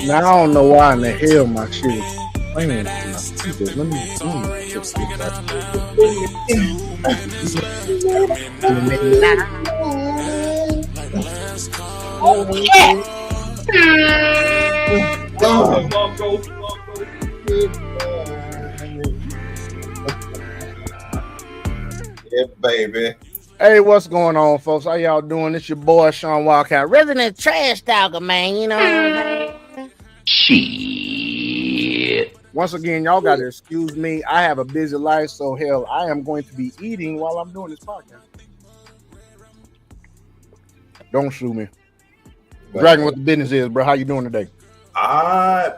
Now I don't know why in the hell my shit is playing. Let me just get Yeah, baby. Hey, what's going on, folks? How y'all doing? It's your boy Sean Wildcat, resident trash talker, man. You know what I'm saying? Shit. Once again, y'all got to excuse me. I have a busy life, so hell, I am going to be eating while I'm doing this podcast. Don't shoot me. Dragon, what the business is, bro? How you doing today?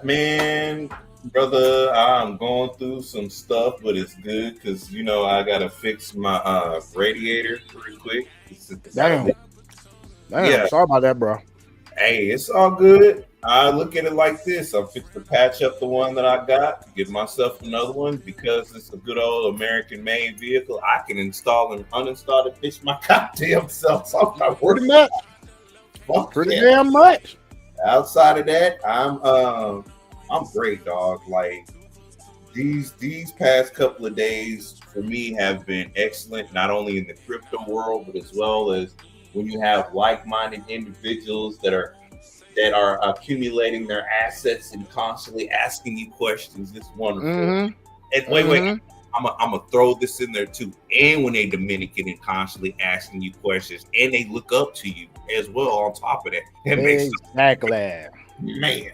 Man, brother, I'm going through some stuff, but it's good because I gotta fix my radiator pretty quick. Damn. Yeah. Sorry about that, bro. Hey, it's all good. I look at it like this: I'm fixing to patch up the one that I got, get myself another one because it's a good old American-made vehicle. I can install and uninstall it, bitch, my goddamn self. So I'm not worried. Pretty damn much. Outside of that, I'm great, dog. Like these past couple of days for me have been excellent, not only in the crypto world, but as well as when you have like-minded individuals that are accumulating their assets and constantly asking you questions. It's wonderful. Mm-hmm. And wait. I'm gonna throw this in there too. And when they Dominican and constantly asking you questions, and they look up to you as well. On top of that, Exactly, man.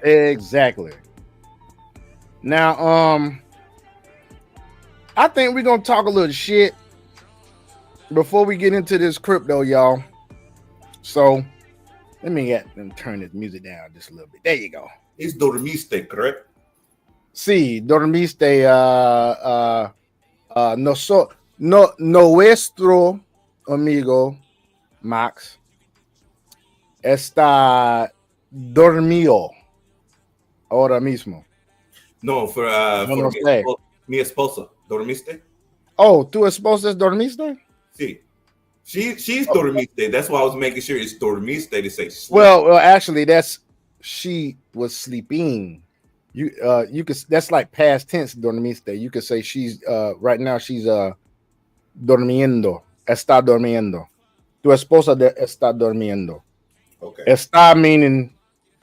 Exactly. Now, I think we're gonna talk a little shit before we get into this crypto, y'all. So let me turn this music down just a little bit. There you go. It's dormiste, correct? Sí, dormiste. Nuestro amigo Max está dormido ahora mismo. No, for mi esposa. ¿Dormiste? Oh, ¿tu esposa dormiste? Sí. She's dormiste. That's why I was making sure it's dormiste to say sleep. Well, actually, she was sleeping. You could, that's like past tense dormiste. You could say she's right now she's durmiendo. Está durmiendo. Tu esposa está durmiendo. Okay. Está meaning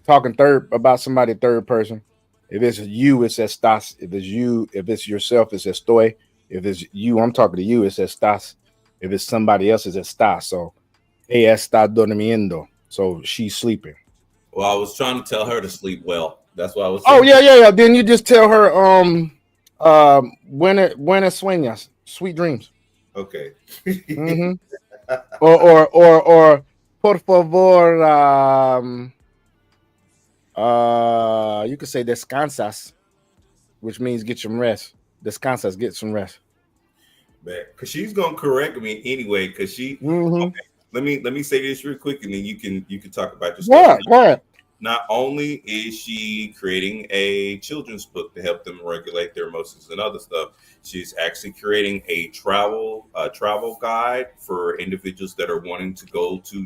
talking about somebody third person. If it's you, it's estás. If it's you, if it's yourself, it's estoy. If it's you, I'm talking to you, it's estás. If it's somebody else, it's estás. So, ella está durmiendo. So she's sleeping. Well, I was trying to tell her to sleep well. That's why I was. Oh yeah. Then you just tell her buenas sueñas, sweet dreams. Okay. Mm-hmm. or por favor, you could say descansas, which means get some rest. Descansas, get some rest. Because she's gonna correct me anyway. Because she. Mm-hmm. Okay, let me say this real quick, and then you can talk about your stuff. What? Not only is she creating a children's book to help them regulate their emotions and other stuff, she's actually creating a travel guide for individuals that are wanting to go to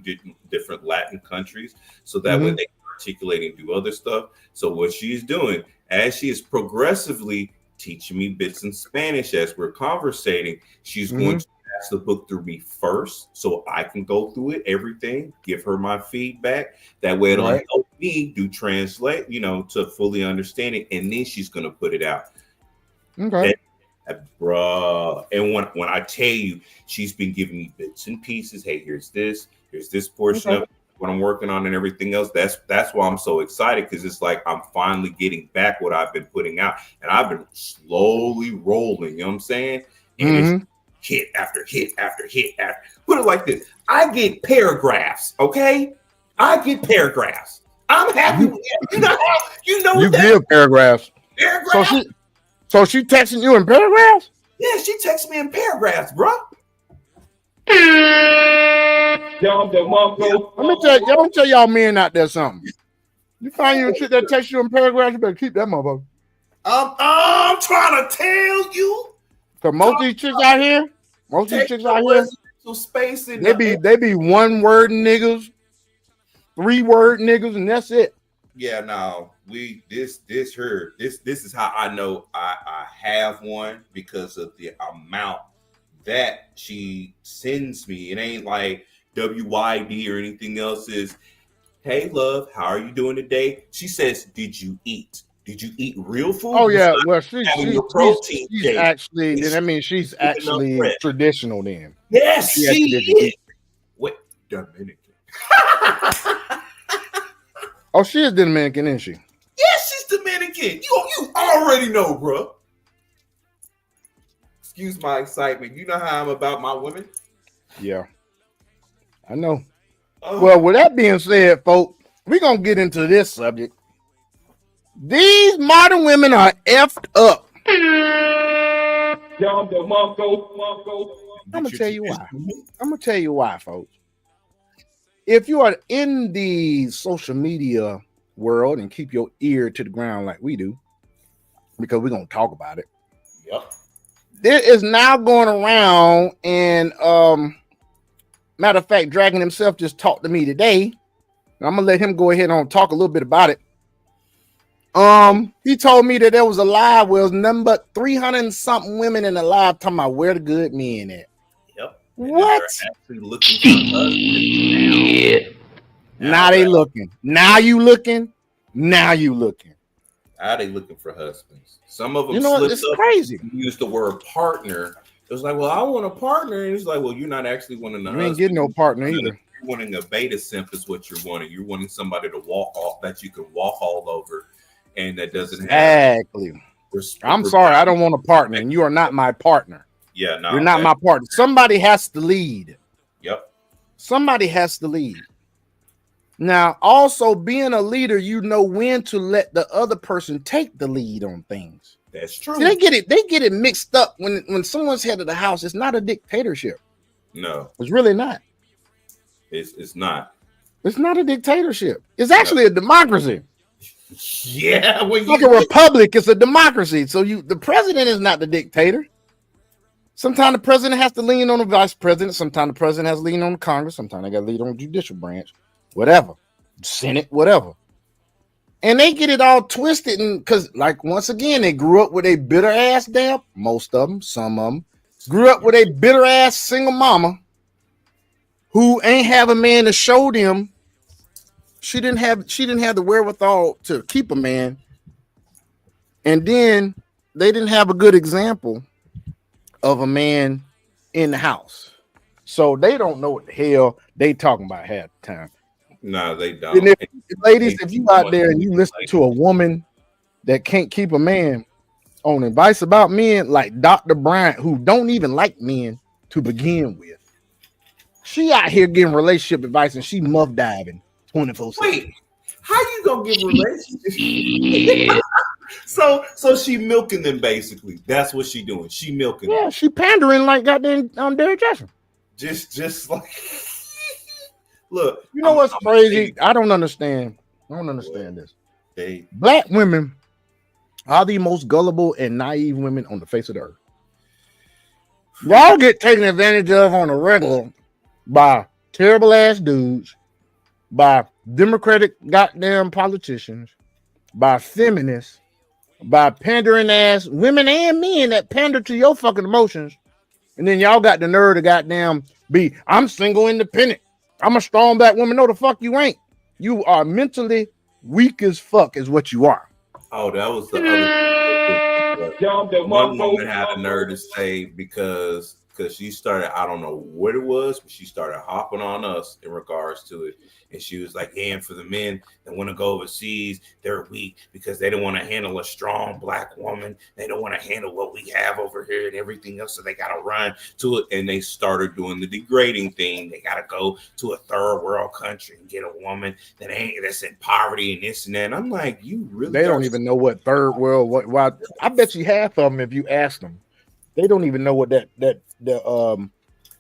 different Latin countries, so that way they can articulate and do other stuff. So what she's doing, as she is progressively teaching me bits in Spanish as we're conversating, she's going to pass the book through me first so I can go through it, everything, give her my feedback. That way it'll help me translate, to fully understand it. And then she's going to put it out. Okay. Bruh. And when I tell you, she's been giving me bits and pieces. Hey, here's this portion of what I'm working on and everything else. That's why I'm so excited, because it's like I'm finally getting back what I've been putting out. And I've been slowly rolling, you know what I'm saying? And it's hit after hit after hit after. Put it like this. I get paragraphs, okay? I get paragraphs. I'm happy with it. You give paragraphs. Paragraphs? So she texting you in paragraphs? Yeah, she texts me in paragraphs, bro. Let me tell y'all men out there something. You find you a chick that text you in paragraphs, you better keep that motherfucker. I'm trying to tell you. Cause most of these chicks out here, space in they be 1 word niggas, 3 word niggas, and that's it. Yeah, no, this is how I know I have one because of the amount that she sends me. It ain't like WYD or anything else. Is hey love, how are you doing today? She says, did you eat? Did you eat real Oh food yeah, besides well she having she your she's protein she's shake? actually Is then she I mean she's eating enough actually bread? traditional then. Yes, She she actually did is. eat. Wait, Dominican. Oh, she is Dominican, isn't she? Yes, she's Dominican. You already know, bro. Excuse my excitement. You know how I'm about my women. Yeah, I know. Well, Oh, with that being said, folks, we're gonna get into this subject. These modern women are effed up. I'm get gonna your tell you tears. why. I'm gonna tell you why, folks. If you are in the social media world and keep your ear to the ground like we do, because we're gonna talk about it. Yep. There is now going around and matter of fact, Dragon himself just talked to me today. I'm gonna let him go ahead and talk a little bit about it. He told me that there was a live where it was nothing but 300 and something women in the live talking about where the good men at. Yep. And then they're What? actually looking for husbands now. Now they looking. Now you looking. Now you looking. Now they looking for husbands. Some of them You know what? slipped It's up crazy. and used the word partner. It was like, well, I want a partner. And it's like, well, you're not actually wanting a You ain't getting husband. no partner You're either. wanting a beta simp is what you're wanting. You're wanting somebody to walk off that you can walk all over and that doesn't have Exactly. I'm sorry, I value. don't want a partner, and you are not my partner. Yeah, You're no, not that my partner. Somebody has to lead. yep. Somebody has to lead. Now, also being a leader, you know when to let the other person take the lead on things. That's See, they true. get it mixed up when someone's head of the house. It's not a dictatorship. No, It's really not. it's not. It's not a dictatorship. It's No. actually a democracy. Yeah, when Like you a republic, it's a democracy. So the president is not the dictator. Sometimes the president has to lean on the vice president. Sometimes the president has to lean on the Congress. Sometimes they got to lean on the judicial branch, whatever, Senate, whatever. And they get it all twisted, and because, like, once again, they grew up with a bitter ass dad. Most of them, some of them, grew up with a bitter ass single mama who ain't have a man to show them. She didn't have the wherewithal to keep a man, and then they didn't have a good example of a man in the house. So they don't know what the hell they talking about half the time. no, they And don't. if, And ladies, they if you so out much there and you listen manipulation. to a woman that can't keep a man on advice about men, like Dr. Bryant, who don't even like men to begin with, she out here giving relationship advice and she muff diving 24/7. Wait, how you gonna give relationships? So she milking them basically. That's what she doing. She milking them. Yeah, she pandering like goddamn Derrick Jackson. Just like look, You know I'm what's gonna tell you crazy? I don't understand. I don't what understand this. they Black women are the most gullible and naive women on the face of the earth. Y'all get taken advantage of on a regular by terrible ass dudes, by Democratic goddamn politicians, by feminists, by pandering ass women and men that pander to your fucking emotions. And then y'all got the nerve to goddamn I'm single independent. I'm a strong black woman. No, the fuck you ain't. You are mentally weak as fuck, is what you are. oh, that was the other thing. One woman had a nerve to say because she started, I don't know what it was, but she started hopping on us in regards to it. And she was like, yeah, and for the men that want to go overseas, they're weak because they don't want to handle a strong black woman. They don't want to handle what we have over here and everything else. So they got to run to it. And they started doing the degrading thing. They got to go to a third world country and get a woman that's in poverty and this and that. And I'm like, you really They are. don't even know what third world. Why? I bet you half of them, if you ask them, they don't even know what the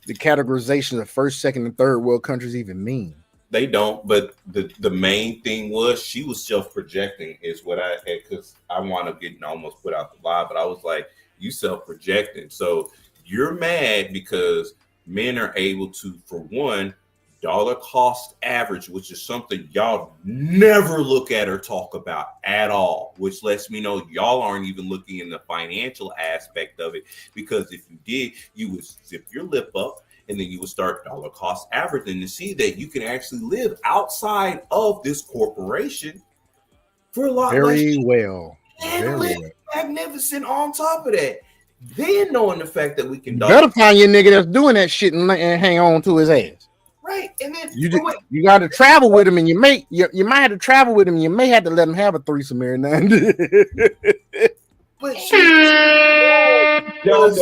categorization of first, second, and third world countries even mean. They don't, but the main thing was she was self projecting, is what I had, because I want to get almost put out the lie, but I was like, you self projecting. So you're mad because men are able to, for one, dollar cost average, which is something y'all never look at or talk about at all, which lets me know y'all aren't even looking in the financial aspect of it. Because if you did, you would zip your lip up and then you would start dollar cost averaging to see that you can actually live outside of this corporation for a lot less Very well. and Very live well. magnificent on top of that. Then knowing the fact that we can You dollar better find your nigga that's doing that shit and hang on to his ass. right, and then You got to travel with him, and you might have to travel with him. You may have to let him have a threesome every now and then. but she you don't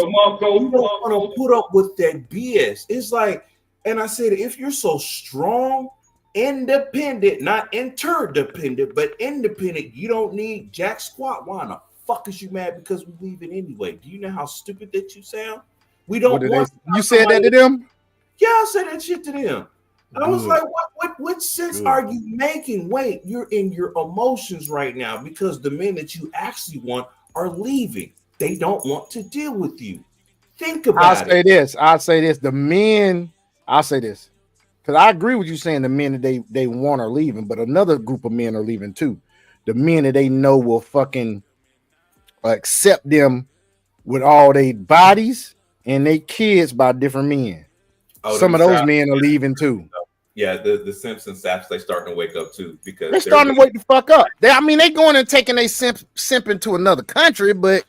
want to put up with that BS. It's like, and I said, if you're so strong, independent, not interdependent, but independent, you don't need jack squat. Why the fuck is you mad because we leaving anyway? Do you know how stupid that you sound? We don't want. You said that to them? Yeah, I said that shit to them. And I was Good. like, what sense Good. are you making? Wait, you're in your emotions right now because the men that you actually want are leaving. They don't want to deal with you. Think about I'll say this. I'll say this. The men, I'll say this. Because I agree with you saying the men that they want are leaving, but another group of men are leaving too. The men that they know will fucking accept them with all their bodies and their kids by different men. Oh, some of those men are leaving too. Yeah, the Simpson saps, they starting to wake up too because they're starting to wake the fuck up. They going and taking a simping to another country, but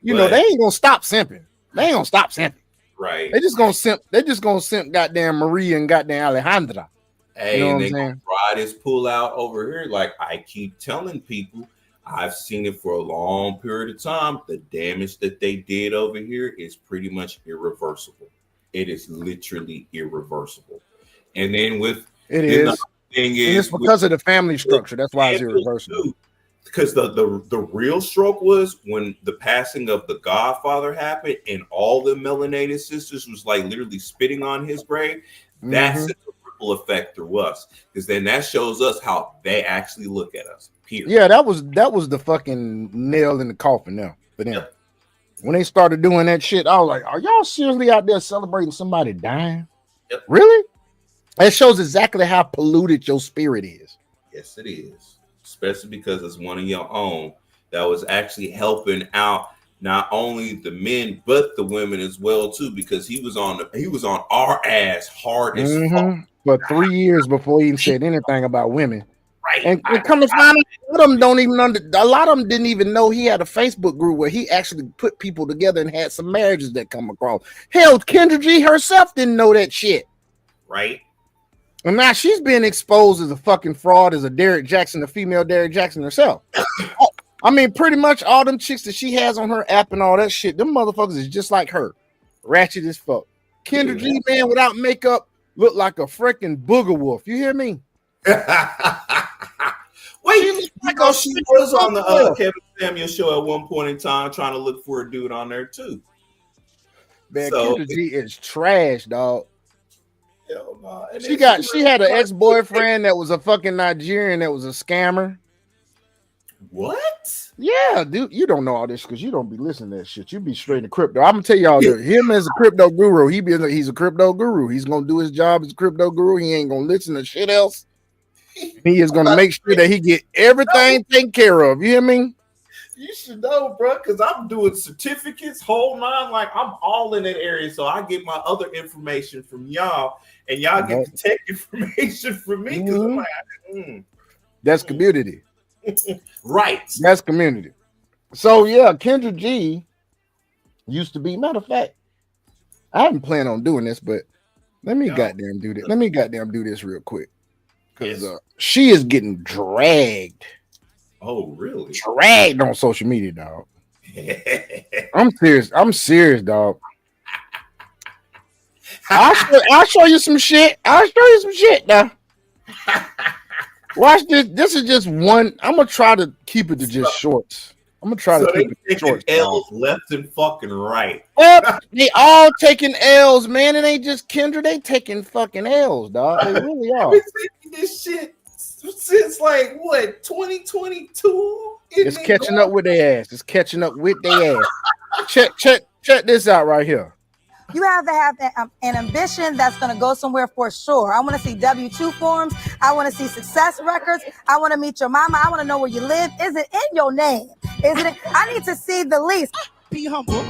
you know they ain't gonna stop simping. They ain't gonna stop simping. Right. They just gonna simp. They just gonna simp goddamn Maria and goddamn Alejandra. Hey, you know what I'm saying? Try this pull out over here. Like I keep telling people, I've seen it for a long period of time. The damage that they did over here is pretty much irreversible. It is literally irreversible. And then with it is, it's because of the family structure. That's why it's irreversible. Because the real stroke was when the passing of the Godfather happened, and all the melanated sisters was like literally spitting on his grave. That's a ripple effect through us, because then that shows us how they actually look at us. Period. Yeah, that was the fucking nail in the coffin. Now, for them. Yep. When they started doing that shit, I was like, "Are y'all seriously out there celebrating somebody dying? Yep. Really?" That shows exactly how polluted your spirit is. Yes, it is. Especially because it's one of your own that was actually helping out not only the men but the women as well too, because he was on our ass hard as fuck for 3 years before he even said anything about women. Right. And come to find out, a lot of them don't even a lot of them didn't even know he had a Facebook group where he actually put people together and had some marriages that come across. Hell, Kendra G herself didn't know that shit. Right. And now she's being exposed as a fucking fraud, as a Derrick Jackson, the female Derrick Jackson herself. I mean, pretty much all them chicks that she has on her app and all that shit, them motherfuckers is just like her. Ratchet as fuck. Kendra G, man, without makeup, looked like a freaking booger wolf. You hear me? Wait, like she was on the Kevin Samuel show at one point in time trying to look for a dude on there too. Man, so, Kendra G is trash, dog. Hell no. She had an ex-boyfriend that was a fucking Nigerian that was a scammer. What? Yeah, dude, you don't know all this because you don't be listening to that shit. You be straight in crypto. I'm gonna tell y'all that him as a crypto guru, he's a crypto guru. He's gonna do his job as a crypto guru. He ain't gonna listen to shit else. He is gonna make sure that he get everything taken care of. You hear me? You should know, bro, because I'm doing certificates, whole nine. Like I'm all in that area, so I get my other information from y'all, and y'all get the tech information from me. Because I'm like, that's community, right? That's community. So yeah, Kendra G used to be. Matter of fact, I haven't planned on doing this, but let me goddamn do this. Let me goddamn do this real quick, because she is getting dragged. Oh, really? Dragged on social media, dog. I'm serious, dog. I'll show you some shit. Now. Watch this. This is just one. I'm gonna try to keep it to just shorts. I'm gonna try to keep it shorts. L's left and fucking right. They all taking L's, man. It ain't just Kendra. They taking fucking L's, dog. They really are. I've been taking this shit since like what 2022. It's catching up with their ass. It's catching up with their ass. Check this out right here. You have to have an ambition that's going to go somewhere for sure. I want to see W-2 forms. I want to see success records. I want to meet your mama. I want to know where you live. Is it in your name? Is it? I need to see the lease. Be humble.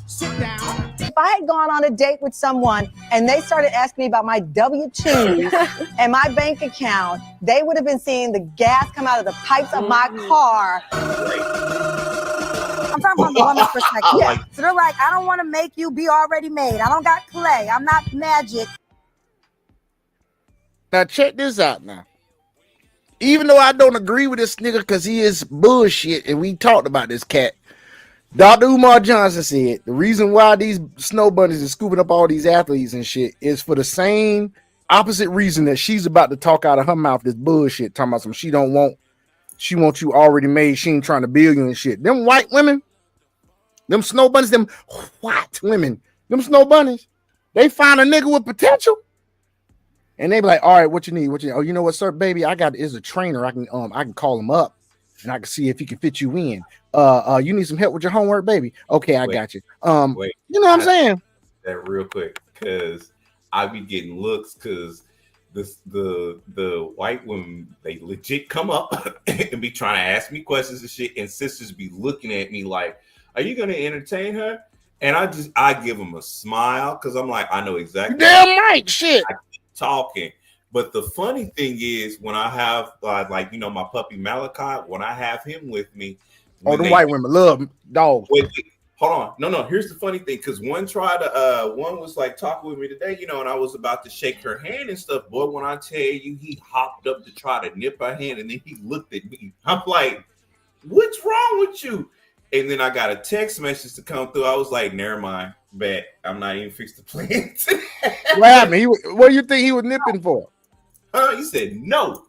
Sit down. If I had gone on a date with someone and they started asking me about my W-2s and my bank account, they would have been seeing the gas come out of the pipes of my car. I'm talking from the woman's perspective. Yeah. So they're like, I don't want to make you be already made. I don't got clay. I'm not magic. Now check this out now. Even though I don't agree with this nigga because he is bullshit, and we talked about this cat, Dr. Umar Johnson said the reason why these snow bunnies are scooping up all these athletes and shit is for the same opposite reason that she's about to talk out of her mouth this bullshit, talking about some she wants you already made. She ain't trying to build you and shit. Them white women, them snow bunnies, them white women, them snow bunnies, they find a nigga with potential. And they be like, all right, what you need? What you need? Oh, you know what, sir, baby? I got is a trainer. I can call him up and I can see if he can fit you in. You need some help with your homework, baby. Okay, I got you. Wait, you know what I'm saying? That real quick, because I be getting looks because the white women, they legit come up and be trying to ask me questions and shit, and sisters be looking at me like, are you gonna entertain her? And I give them a smile because I'm like, I know exactly. Damn right, shit. I keep talking. But the funny thing is when I have like my puppy Malachi, when I have him with me. Oh, the white women love dogs. Wait, hold on. No. Here's the funny thing, because one was like talking with me today, and I was about to shake her hand and stuff. Boy, when I tell you, he hopped up to try to nip her hand, and then he looked at me. I'm like, what's wrong with you? And then I got a text message to come through. I was like, never mind, bet I'm not even fixed to play. What happened? What do you think he was nipping for? He said, no,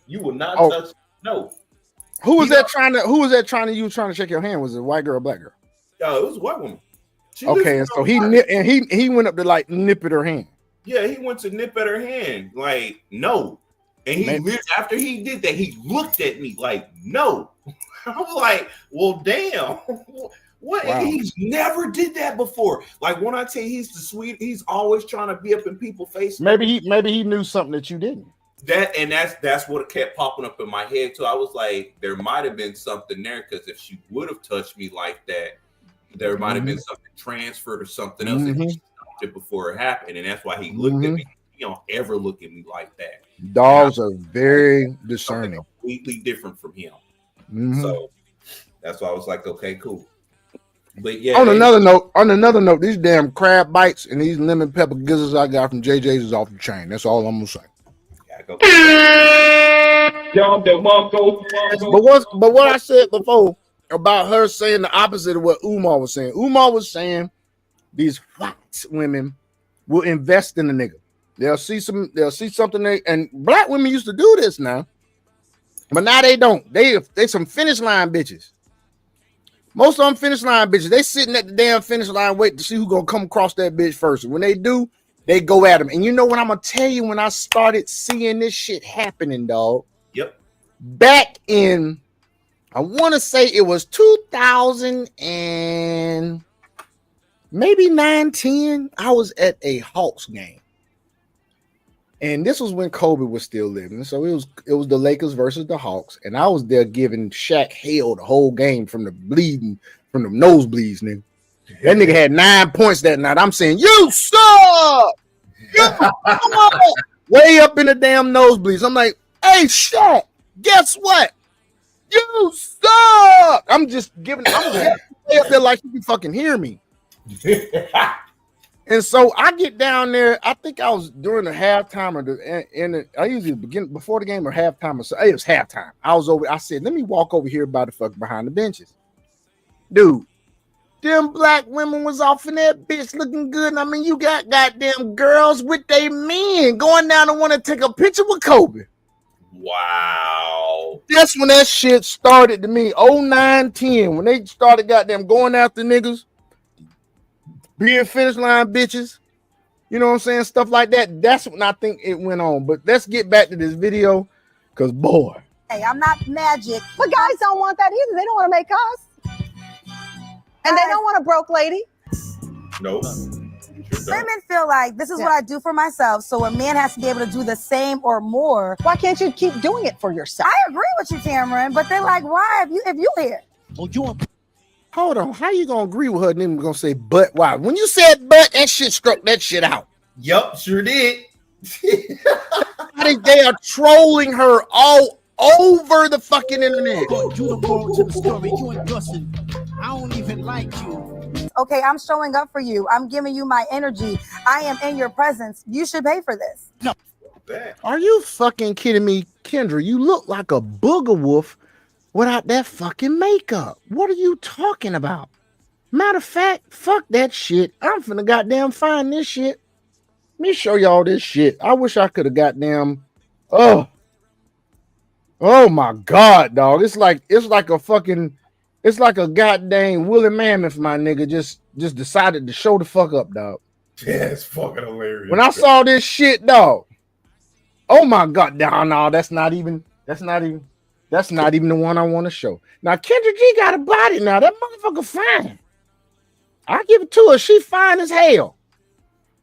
you will not touch. No. Who was that trying to you was trying to shake your hand? Was it a white girl or black girl? It was a white woman. Okay, and so he went up to like nip at her hand. Yeah, he went to nip at her hand. Like, no. And after he did that, he looked at me like, no. I was like, well, damn. What? Wow. He's never did that before. Like, when I tell you he's the sweet, he's always trying to be up in people's faces. Maybe he knew something that you didn't. That's what kept popping up in my head too. I was like, there might have been something there, because if she would have touched me like that, there might have been something transferred or something else that he stopped it before it happened, and that's why he looked at me. He don't ever look at me like that. Dogs are very discerning, completely different from him. So that's why I was like, okay, cool. But yeah. On another note, these damn crab bites and these lemon pepper gizzards I got from JJ's is off the chain. That's all I'm gonna say. But what I said before about her saying the opposite of what Umar was saying. Umar was saying these white women will invest in the nigga. They'll see something and black women used to do this now, but now they don't. They some finish line bitches. Most of them finish line bitches. They sitting at the damn finish line waiting to see who's gonna come across that bitch first. And when they do, they go at them. And you know what I'm going to tell you, when I started seeing this shit happening, dog? Yep. Back in, I want to say it was 2000 and maybe 9-10, I was at a Hawks game. And this was when Kobe was still living. So it was the Lakers versus the Hawks. And I was there giving Shaq hell the whole game from the nosebleeds, nigga. That nigga had 9 points that night. I'm saying, you suck! Way up in the damn nosebleeds. I'm like, hey, Shaq, guess what? You suck! I'm way up there like you can fucking hear me. And so I get down there. I think I was during the halftime I usually begin before the game or halftime. So it was halftime. I said, let me walk over here by the fuck behind the benches. Dude. Them black women was off in that bitch looking good. And I mean, you got goddamn girls with they men going down to want to take a picture with Kobe. Wow. That's when that shit started to me. 09-10, when they started goddamn going after niggas, being finish line bitches. You know what I'm saying? Stuff like that. That's when I think it went on. But let's get back to this video, because boy. Hey, I'm not magic. But guys don't want that either. They don't want to make us. And they don't want a broke lady. Nope. Sure don't. Women feel like this is what I do for myself, so a man has to be able to do the same or more. Why can't you keep doing it for yourself? I agree with you, Tamron, but they're like, why if you here? Oh, you Hold on, how you gonna agree with her and then gonna say but? Why? When you said but, that shit struck that shit out. Yup, sure did. They are trolling her all over the fucking internet. you the moral to the story. You ain't busting. I don't even like you. Okay, I'm showing up for you. I'm giving you my energy. I am in your presence. You should pay for this. No. Are you fucking kidding me, Kendra? You look like a booger wolf without that fucking makeup. What are you talking about? Matter of fact, fuck that shit. I'm finna goddamn find this shit. Let me show y'all this shit. I wish I could have goddamn. Oh my god, dog. It's like a fucking. It's like a goddamn Willie Mammoth, my nigga. Just decided to show the fuck up, dog. Yeah, it's fucking hilarious. When I saw this shit, dog. Oh my god, no, that's not even the one I want to show. Now Kendra G got a body now. That motherfucker fine. I give it to her. She fine as hell.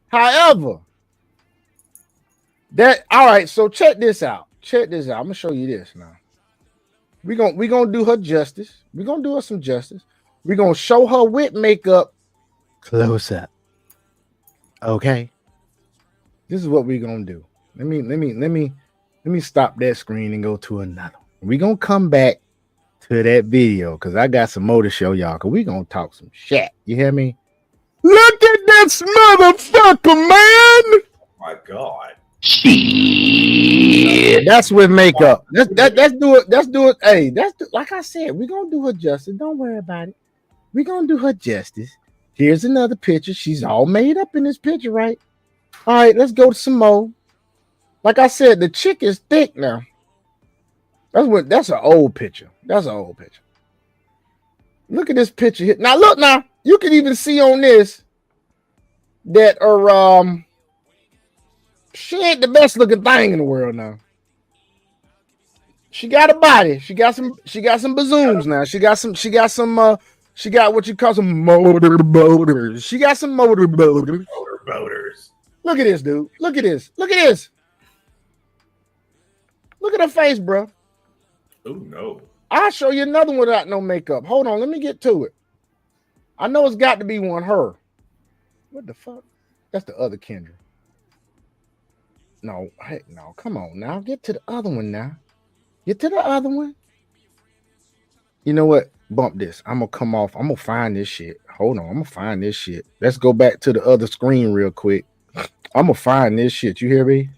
However, all right. So check this out. I'm gonna show you this now. We gonna do her justice. We're gonna do her some justice. We're gonna show her with makeup close up. Okay. This is what we're gonna do. Let me stop that screen and go to another one. We're gonna come back to that video because I got some more to show y'all. Because we're gonna talk some shit. You hear me? Look at this motherfucker, man. Oh my god. Shit. That's with makeup. Let's do it. Hey, like I said, we're gonna do her justice. Don't worry about it. We're gonna do her justice. Here's another picture. She's all made up in this picture, right? All right, let's go to some more. Like I said, the chick is thick now. That's an old picture. Look at this picture here. Now look now. You can even see on this that she ain't the best looking thing in the world now. She got a body. She got some bazooms now. She got what you call some motor boaters. She got some motor boaters. Look at this, dude. Look at this. Look at her face, bro. Oh no. I'll show you another one without no makeup. Hold on, let me get to it. I know it's got to be one her. What the fuck? That's the other Kendra. No, heck no. Come on now. Get to the other one now. Get to the other one. You know what? Bump this. I'm going to come off. I'm going to find this shit. Hold on. I'm going to find this shit. Let's go back to the other screen real quick. I'm going to find this shit. You hear me?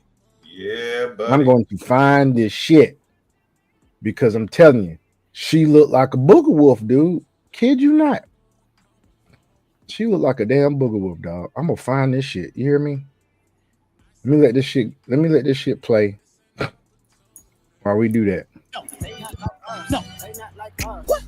Yeah, buddy. I'm going to find this shit. Because I'm telling you, she looked like a booger wolf, dude. Kid you not. She looked like a damn booger wolf, dog. I'm going to find this shit. You hear me? Let me let this shit play while we do that. No. What?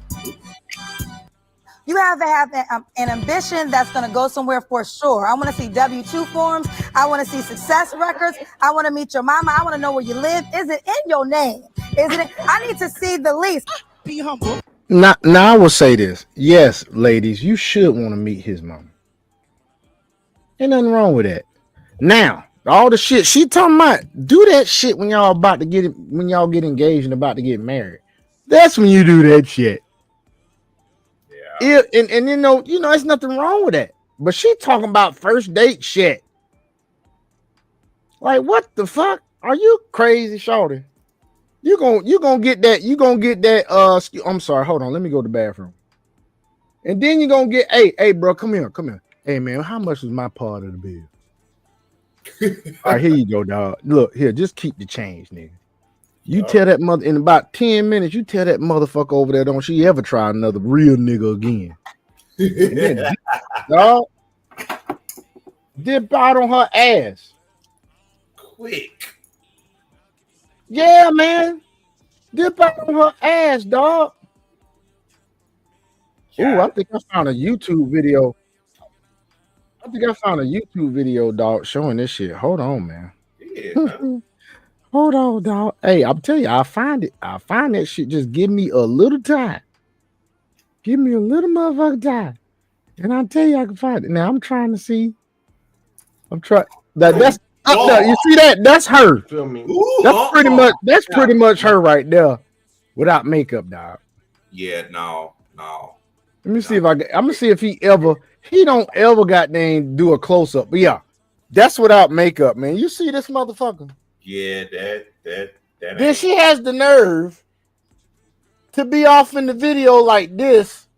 You have to have an ambition that's going to go somewhere for sure. I want to see W-2 forms. I want to see success records. I want to meet your mama. I want to know where you live. Is it in your name? I need to see the lease. Be humble. Now I will say this. Yes, ladies, you should want to meet his mama. Ain't nothing wrong with that. Now, all the shit she talking about, do that shit when y'all get engaged and about to get married. That's when you do that shit. Yeah. And you know, there's nothing wrong with that. But she talking about first date shit. Like, what the fuck? Are you crazy, shorty? You gonna get that, I'm sorry, hold on, let me go to the bathroom. And then you're gonna get, hey, bro, come here. Hey man, how much was my part of the bill? All right, here you go, dog. Look, here, just keep the change, nigga. You tell that mother in about 10 minutes, you tell that motherfucker over there, don't she ever try another real nigga again. Then, dog, dip out on her ass. Quick. Yeah, man. Dip out on her ass, dog. Ooh, I think I found a YouTube video. Dog, showing this shit. Hold on, man. Yeah. Hold on, dog. Hey, I'm telling you, I'll find it. I'll find that shit. Just give me a little time. Give me a little motherfucking time. And I tell you, I can find it. Now I'm trying to see. I'm trying. That's no, you see that? That's her. Feel me? Ooh, That's pretty much. That's pretty much her right there, without makeup, dog. Yeah, no. Let me see if I'm gonna see if he don't ever goddamn do a close up. But yeah, that's without makeup, man. You see this motherfucker? Yeah, that. Then she has the nerve to be off in the video like this,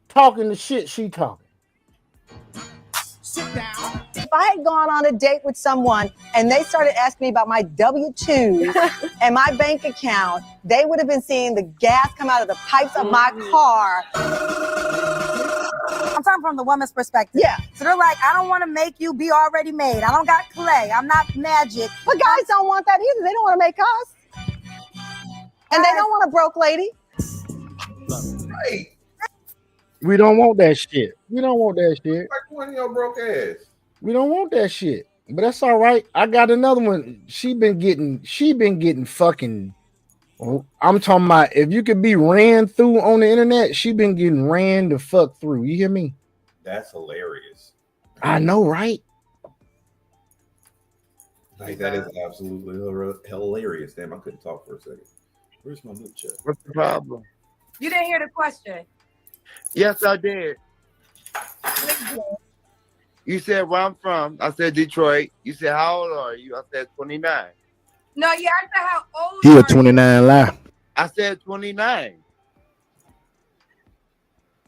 talking the shit she talking. Sit down. If I had gone on a date with someone and they started asking me about my W-2s and my bank account, they would have been seeing the gas come out of the pipes of my car. I'm talking from the woman's perspective. Yeah. So they're like, I don't want to make you be already made. I don't got clay. I'm not magic. But guys don't want that either. They don't want to make us. And they don't want a broke lady. Right. We don't want that shit. We don't want that shit. Like one of your broke ass. We don't want that shit. But that's all right. I got another one. She been getting fucking. I'm talking about if you could be ran through on the internet, she been getting ran the fuck through. You hear me? That's hilarious. I know, right? Like that is absolutely hilarious. Damn, I couldn't talk for a second. Where's my milk check? What's the problem? You didn't hear the question. Yes, I did. You said where I'm from. I said Detroit. You said how old are you? I said 29. No, you asked her how old He a 29 lie. I said 29.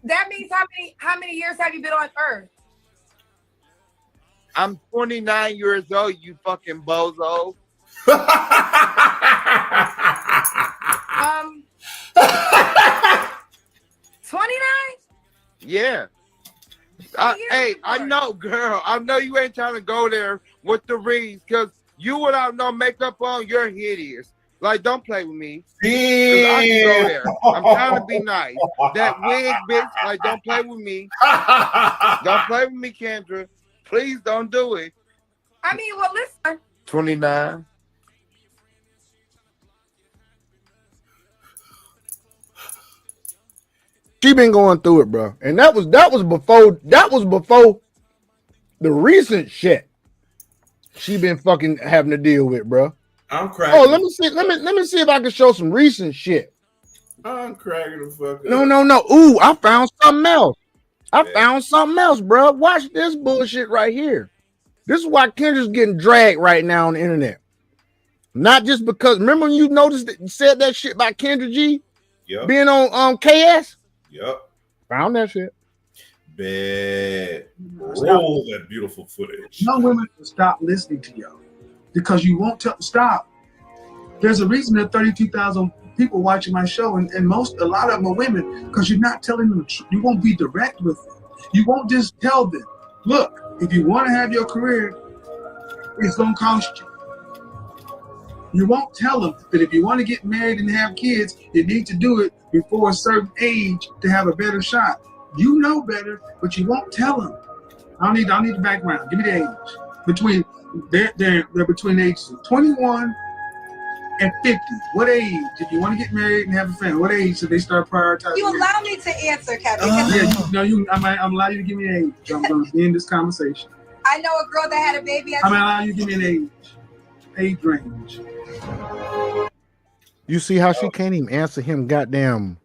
That means how many years have you been on Earth? I'm 29 years old, you fucking bozo. 29? Yeah. Hey, I know, girl. I know you ain't trying to go there with the rings, because you without no makeup on, you're hideous. Like, don't play with me. 'Cause I can go there. I'm trying to be nice. That wig, bitch, like, don't play with me. Don't play with me, Kendra. Please don't do it. I mean, well, listen. 29. She been going through it, bro. And that was before the recent shit she been fucking having to deal with, bro. I'm cracking. Oh, let me see if I can show some recent shit. I'm cracking the fuck up. No. Ooh, I found something else. Found something else, bro. Watch this bullshit right here. This is why Kendra's getting dragged right now on the internet. Not just because, remember when you noticed that you said that shit about Kendra G being on KS? Yep. Found that shit. Bad. Roll that beautiful footage. Young women will stop listening to you because you won't stop. There's a reason there are 32,000 people watching my show, and a lot of them are women, because you're not telling them the truth. You won't be direct with them. You won't just tell them, look, if you want to have your career, it's going to cost you. You won't tell them that if you want to get married and have kids, you need to do it before a certain age to have a better shot. You know better, but you won't tell them. I don't need the background. Give me the age. They're between ages of 21 and 50. What age, if you want to get married and have a family, what age should they start prioritizing? You allow me to answer, Kevin. I'm allowed you to give me an age. I'm going to end this conversation. I know a girl that had a baby. I'm allowed you to give me an age range. You see how she can't even answer him goddamn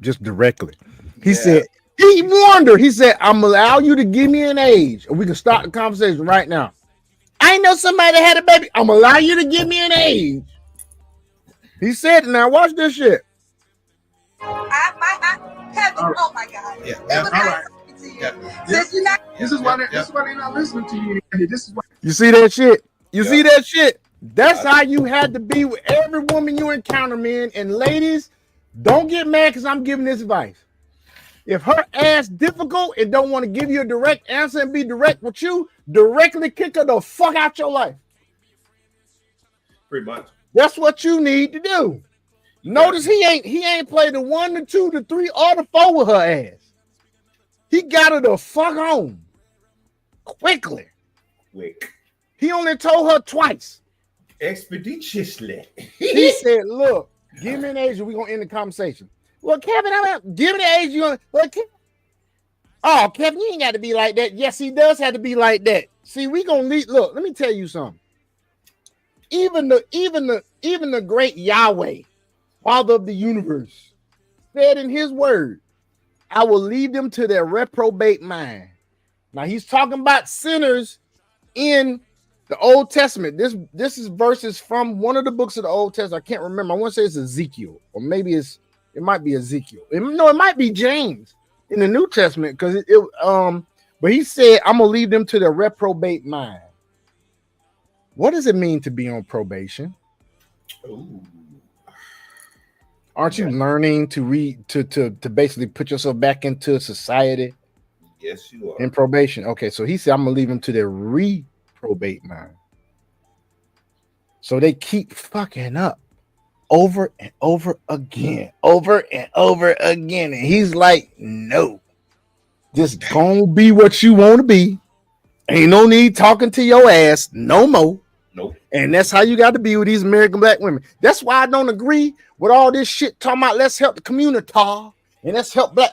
just directly. He said, he warned her. He said, I'm allow you to give me an age, and we can start the conversation right now. I know somebody that had a baby. I'm allow you to give me an age. He said, now watch this shit. Kevin, oh my God. Yeah. All right. This is why they're not listening to you. This is why. You see that shit? You see that shit? That's how you had to be with every woman you encounter, man. And ladies, don't get mad because I'm giving this advice. If her ass difficult and don't want to give you a direct answer and be direct with you, directly kick her the fuck out your life. Pretty much. That's what you need to do. Notice he ain't played the 1, the 2, the 3, or the 4 with her ass. He got her the fuck home quickly. Quick. He only told her twice. Expeditiously. He said, look, give me an age and we're going to end the conversation. Well, Kevin, give me the age you're going to. Oh, Kevin, you ain't got to be like that. Yes, he does have to be like that. See, we gonna lead. Look, let me tell you something. Even the great Yahweh, Father of the universe, said in his word, I will lead them to their reprobate mind. Now he's talking about sinners in the Old Testament. This is verses from one of the books of the Old Testament. I can't remember. I want to say it's Ezekiel, or maybe it might be Ezekiel. No, it might be James in the New Testament, because but he said, I'm gonna lead them to their reprobate mind. What does it mean to be on probation? Ooh. Aren't you learning to read to basically put yourself back into society? Yes, you are. In probation. Okay, so he said, I'm gonna leave them to their reprobate mind. So they keep fucking up over and over again, and he's like, no, just gonna be what you want to be. Ain't no need talking to your ass no more. Nope. And that's how you got to be with these American black women. That's why I don't agree with all this shit talking about let's help the community and let's help black.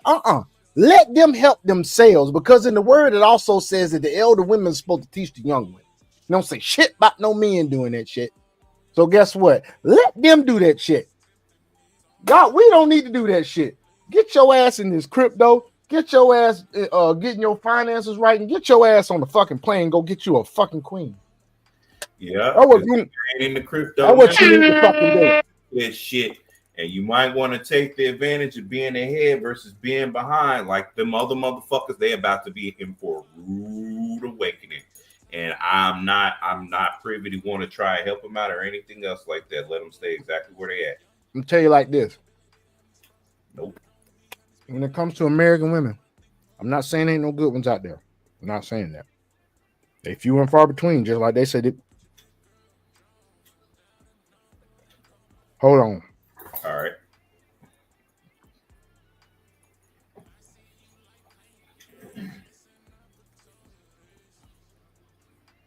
Let them help themselves, because in the word it also says that the elder women are supposed to teach the young women. Don't say shit about no men doing that shit. So guess what? Let them do that shit. God, we don't need to do that shit. Get your ass in this crypto. Get your ass getting your finances right, and get your ass on the fucking plane. Go get you a fucking queen. Yeah. In the crypto. What you need to fucking do. That shit. And you might want to take the advantage of being ahead versus being behind. Like them other motherfuckers, they about to be in for a rude awakening. And I'm not privy to want to try and help them out or anything else like that. Let them stay exactly where they at. I'm tell you like this. Nope. When it comes to American women, I'm not saying ain't no good ones out there. I'm not saying that. They few and far between, just like they said it. Hold on. All right.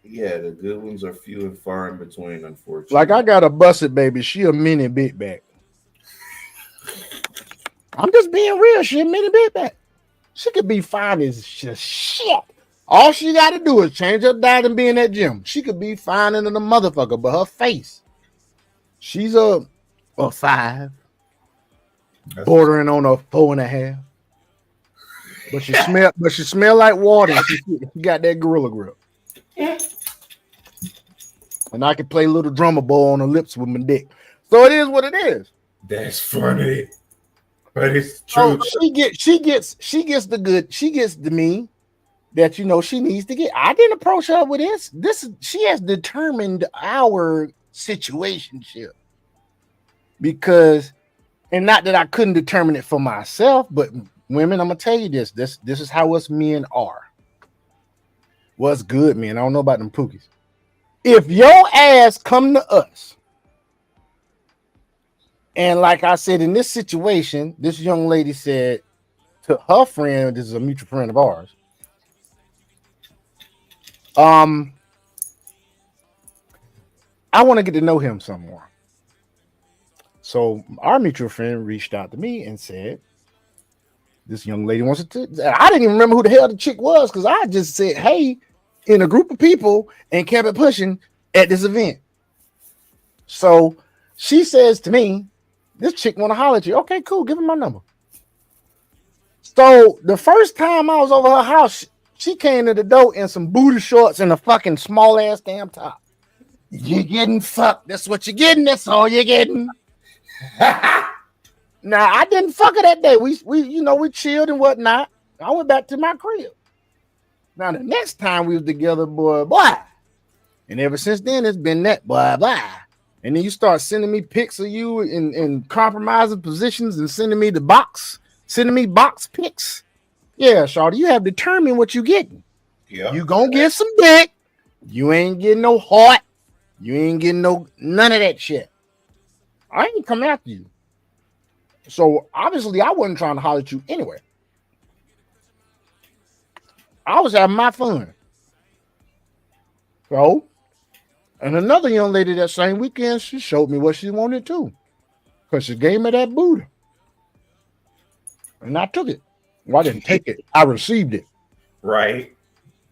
Yeah, the good ones are few and far in between, unfortunately. Like I got a busted baby. She a mini big back. I'm just being real. She a mini big back. She could be fine as shit. All she got to do is change her diet and be in that gym. She could be fine into the motherfucker, but her face, she's a 5, bordering on a 4.5. But she smell like water. And she got that gorilla grip. And I can play little drummer boy on her lips with my dick. So it is what it is. That's funny, but it's true. So she gets the me that she needs to get. I didn't approach her with this. She has determined our situationship, because, and not that I couldn't determine it for myself, but women, I'm gonna tell you this is how us men are. What's good, man? I don't know about them pookies. If your ass come to us, and like I said, in this situation, this young lady said to her friend, this is a mutual friend of ours, I want to get to know him some more. So our mutual friend reached out to me and said, this young lady wants to. I didn't even remember who the hell the chick was, because I just said, hey, in a group of people, and kept it pushing at this event. So she says to me, this chick want to holler at you. Okay, cool. Give him my number. So the first time I was over her house, she came to the door in some booty shorts and a fucking small ass damn top. You're getting fucked. That's what you're getting. That's all you're getting. Now, I didn't fuck her that day. We chilled and whatnot. I went back to my crib. Now, the next time we was together, boy. And ever since then, it's been that, boy. And then you start sending me pics of you in compromising positions and sending me box pics. Yeah, shawty, you have determined what you getting. Yeah. You gonna get some dick. You ain't getting no heart. You ain't getting none of that shit. I ain't come after you. So obviously I wasn't trying to holler at you anyway. I was having my fun. So, and another young lady that same weekend, she showed me what she wanted too. Because she gave me that booty. And I took it. Well, I didn't take it. I received it. Right.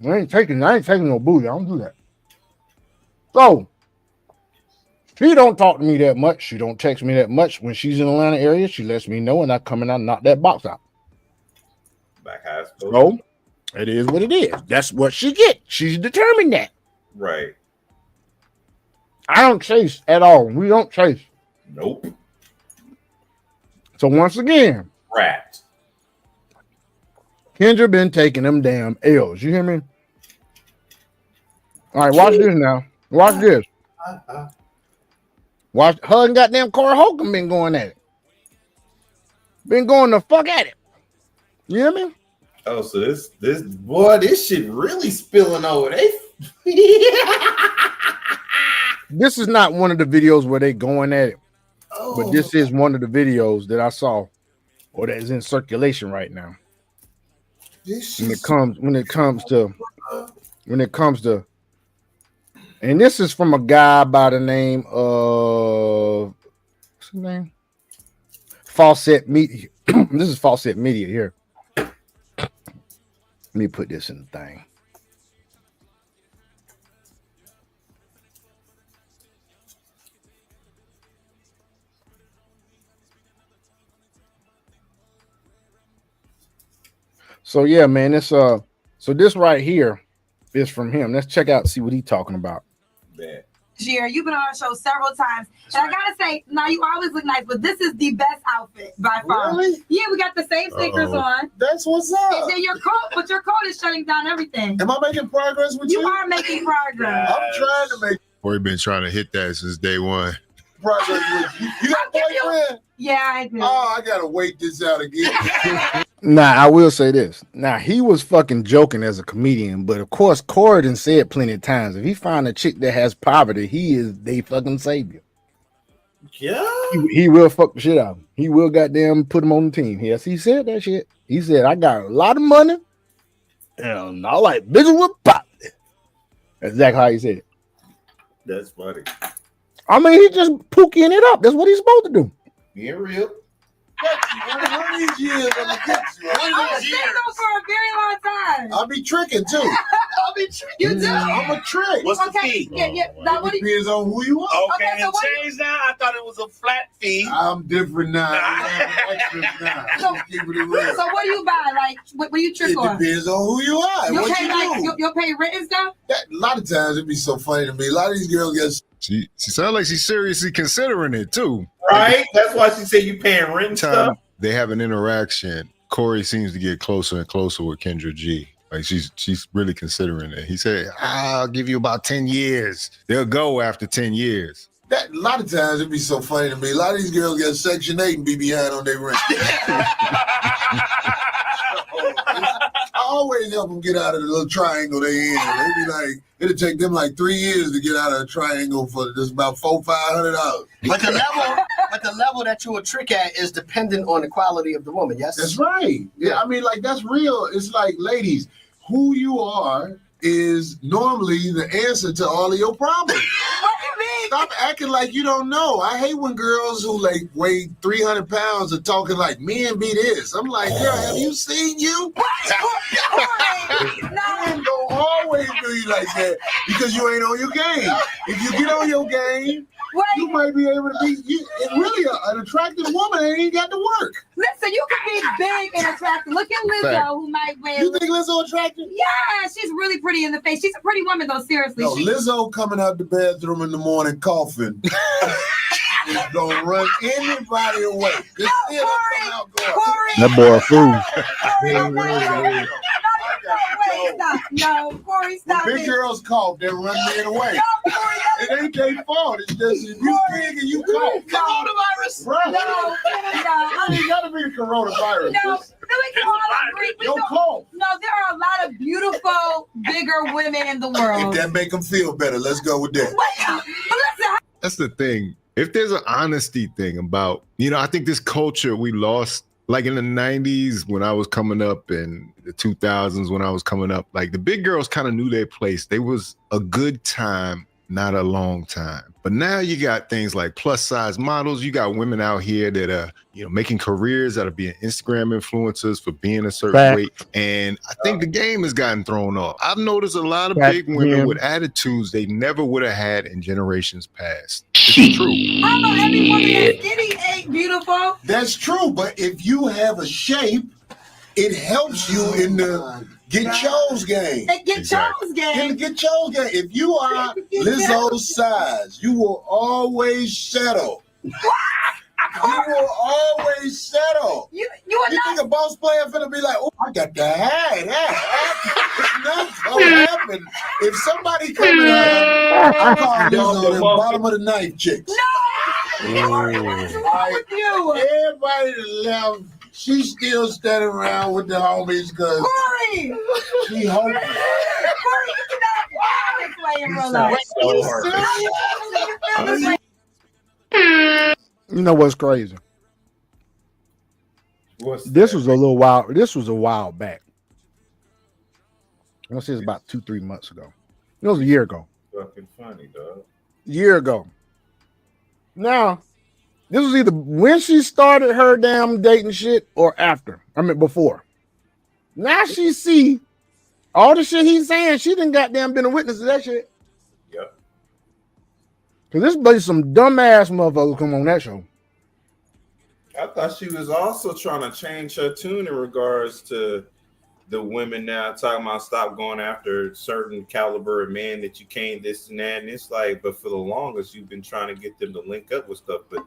I ain't taking no booty. I don't do that. So she don't talk to me that much. She don't text me that much. When she's in the Atlanta area, she lets me know, and I come and I knock that box out. Back how it's supposed So to be. it is what it is. That's what she get. She's determined that. Right. I don't chase at all. We don't chase. Nope. So once again, Rat. Kendra been taking them damn L's. You hear me? All right, watch this now. Watch this. Watch her and goddamn Corey Holcomb been going at it. Been going the fuck at it. You hear me? Oh, so this shit really spilling over. This is not one of the videos where they going at it, Oh. but this is one of the videos that I saw or that is in circulation right now. When it comes to, and this is from a guy by the name of what's his name? Fawcett Media. This is Fawcett Media here. Let me put this in the thing. So yeah, man, it's so this right here is from him. Let's check out, see what he's talking about. Bad. Year. You've been on our show several times. And I gotta say, now you always look nice, but this is the best outfit by far. Really? Yeah, we got the same sneakers on. That's what's up. And then your coat, but your coat is shutting down everything. Am I making progress with you? You are making progress. I'm trying to make Corey been trying to hit that since day one. progress with you. You got a boyfriend? Yeah, I do. Oh, I gotta wait this out again. Now, I will say this. Now, he was fucking joking as a comedian, but of course, Corey done said plenty of times, if he find a chick that has poverty, he is they fucking savior. Yeah. He will fuck the shit out of him. He will goddamn put him on the team. Yes, he said that shit. He said, I got a lot of money, and I like bitches with poverty. That's exactly how he said it. That's funny. I mean, he just pooking it up. That's what he's supposed to do. Being real. One of these years, I'm gonna get you. I was single for a very long time. I'll be tricking too. I'll be you do. I'm a trick. What's the Okay, fee? yeah. Now, what do you? Depends on who you are. Okay, Okay, so it what- changed now. I thought it was a flat fee. I'm different now. I'm extra now. So- Keep it real. So what do you buy? Like, what do you trick It on? depends on who you are. and You'll what pay you like do. you'll pay rent and stuff. A lot of times it'd be so funny to me. A lot of these girls get She sounds like she's seriously considering it too. Right? That's why she said you paying rent and Time stuff. they have an interaction, Corey seems to get closer and closer with Kendra G. Like she's really considering it. He said, I'll give you about 10 years. They'll go after 10 years. a lot of times it'd be so funny to me. A lot of these girls get Section 8 and be behind on their rent. I always help them get out of the little triangle they in. They be like, it'll take them like 3 years to get out of a triangle for just about $400-500. But the level that you would trick at is dependent on the quality of the woman. Yes, That's right. Yeah, I mean, like that's real. It's like, ladies, who you are is normally the answer to all of your problems. What do you mean? Stop acting like you don't know. I hate when girls who like weigh 300 pounds are talking like men be this. I'm like, girl, have you seen you? Men don't always do you like that because you ain't on your game. If you get on your game, you might be able to be. Really, an attractive woman ain't got to work. Listen, you can be big and attractive. Look at Lizzo, Fact. who might wear. You think Lizzo attractive? Yeah, she's really pretty in the face. She's a pretty woman, though. Seriously, No, Lizzo coming out the bathroom in the morning coughing. Gonna run anybody away. Just see her come out going. That boy a fool. No, Corey, stop When big it. girls cough, they run men away. No, Corey, It ain't their fault. It's just if you big and you cough. Coronavirus. Right. no. It ain't gotta be the coronavirus. No, we can all agree. We Your don't- cough. No, there are a lot of beautiful, bigger women in the world. If that make them feel better, let's go with that. But listen, That's the thing. If there's an honesty thing about, I think this culture we lost, like in the 90s when I was coming up and the 2000s when I was coming up, like the big girls kind of knew their place. They was a good time, not a long time. But But now you got things like plus size models. You got women out here that are, making careers out of being Instagram influencers for being a certain weight. And I think the game has gotten thrown off. I've noticed a lot of big women with attitudes they never would have had in generations past. It's true. I know every woman that's skinny ain't beautiful. That's true, but if you have a shape, it helps you in the get chose game. Chose game. Get chose game. If you are Lizzo's size, you will always settle. You will always settle. You think a boss player finna be like, oh, I got the hat. It's not gonna happen. If somebody coming out, I call Lizzo the bottom of the knife chicks. No! What's wrong with you? Everybody that left, she's still standing around with the homies because Corey! she hoping. Corey, you cannot walk this way in real life. You serious? You know what's crazy? This was a little while. This was a while back. I want to say it's about 2-3 months ago. It was a year ago. Fucking funny, dog. Year ago. Now, this was either when she started her damn dating shit or after. I mean, before. Now she see all the shit he's saying. She done goddamn been a witness to that shit. Yep. Cause this place some dumbass motherfuckers come on that show. I thought she was also trying to change her tune in regards to the women now talking about stop going after certain caliber of men that you can't this and that. And it's like, but for the longest, you've been trying to get them to link up with stuff. But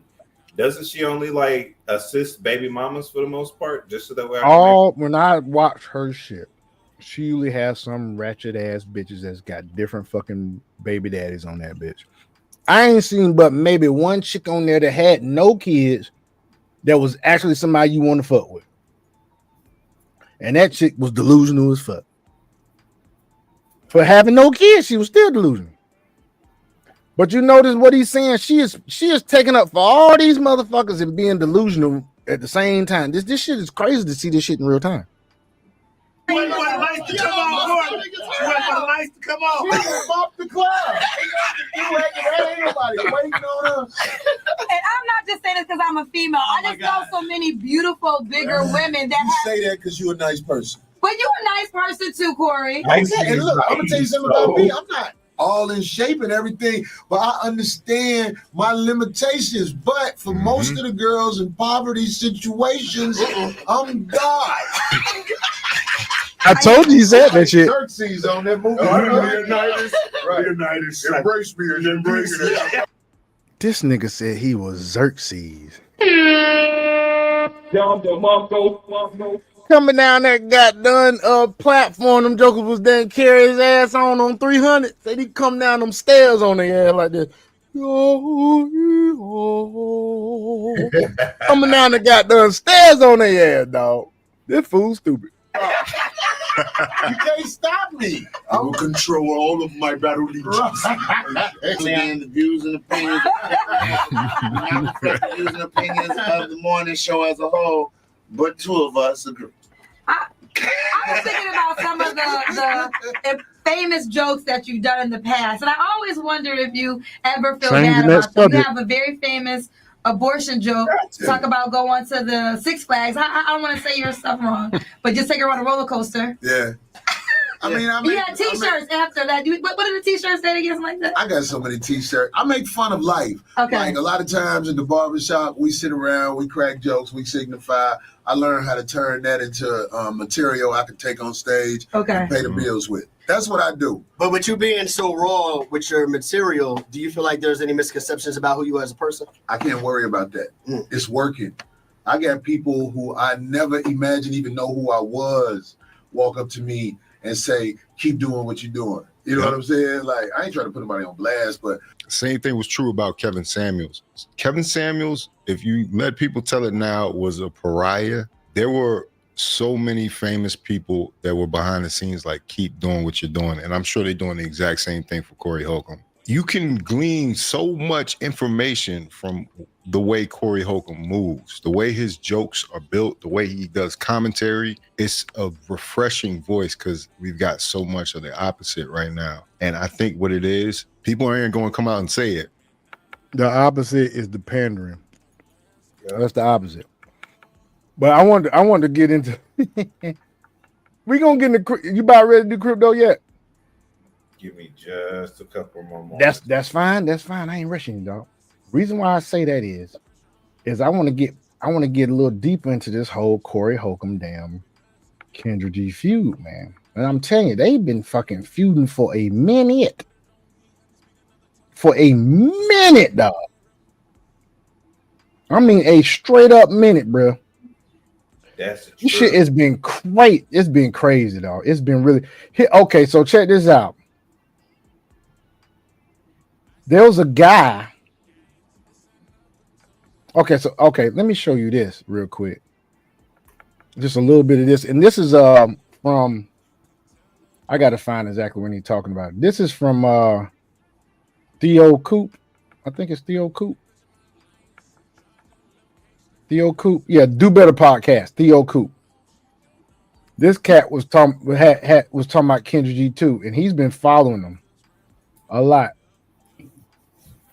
doesn't she only like assist baby mamas for the most part? Just so that way when I watch her shit, she usually has some ratchet ass bitches that's got different fucking baby daddies on that bitch. I ain't seen but maybe one chick on there that had no kids that was actually somebody you want to fuck with. And that chick was delusional as fuck. For having no kids, she was still delusional. But you notice what he's saying? She is taking up for all these motherfuckers and being delusional at the same time. This shit is crazy to see this shit in real time. Wait for the lights to come on. Wait for the lights to come on. Bump the club. Ain't nobody waiting on her. And I'm not just saying this because I'm a female. I just know so many beautiful, bigger women that You say that because you're a nice person. But you're a nice person too, Corey. Okay, and look, I'm gonna tell you something about me. I'm not all in shape and everything, but I understand my limitations. But for most of the girls in poverty situations, I'm God. I told you he said that shit. Xerxes on that movie. Leonidas. Leonidas. Embrace me and embrace it. This nigga said he was Xerxes. Coming down that goddamn platform, them jokers was then carry his ass on 300. Said he come down them stairs on their ass like this. Coming down the goddamn stairs on their ass, dog. This fool stupid. You can't stop me. I will control all of my battle legions. And the views and opinions, views and opinions of the morning show as a whole, but two of us agree. I was thinking about some of the famous jokes that you've done in the past, and I always wondered if you ever feel bad about them. You have a very famous abortion joke. Talk about go on to the Six Flags. I don't want to say your stuff wrong, but just take her on a roller coaster. Yeah. I mean, you had T-shirts after that. What did the T-shirts say again? Like that? I got so many T-shirts. I make fun of life. Okay. Like a lot of times in the barbershop, we sit around, we crack jokes, we signify. I learned how to turn that into material I can take on stage and pay the bills with. That's what I do. But with you being so raw with your material, do you feel like there's any misconceptions about who you are as a person? I can't worry about that. It's working. I got people who I never imagined even know who I was walk up to me and say, keep doing what you're doing. You know what I'm saying? Like, I ain't trying to put anybody on blast, but... Same thing was true about Kevin Samuels. Kevin Samuels, if you let people tell it now, was a pariah. There were so many famous people that were behind the scenes like, keep doing what you're doing. And I'm sure they're doing the exact same thing for Corey Holcomb. You can glean so much information from the way Corey Holcomb moves, the way his jokes are built, the way he does commentary. It's a refreshing voice because we've got so much of the opposite right now. And I think what it is, people aren't going to come out and say it, The opposite is the pandering. That's the opposite. But I wanted to get into. We gonna get into. You about ready to do crypto yet? Give me just a couple more moments. That's fine. That's fine. I ain't rushing you, dog. Reason why I say that is I want to get a little deeper into this whole Corey Holcomb damn Kendra G feud, man. And I'm telling you, they've been fucking feuding for a minute. For a minute, dog. I mean, a straight up minute, bro. That's the This shit has been crazy. It's been crazy, dog. It's been really. Okay, so check this out. There was a guy. Okay, let me show you this real quick. Just a little bit of this, and this is from. I got to find exactly when he's talking about it. This is from Theo Coop. I think it's Theo Coop. Theo Coop, yeah, Do Better podcast. Theo Coop. This cat was talking about Kendra G too, and he's been following them a lot.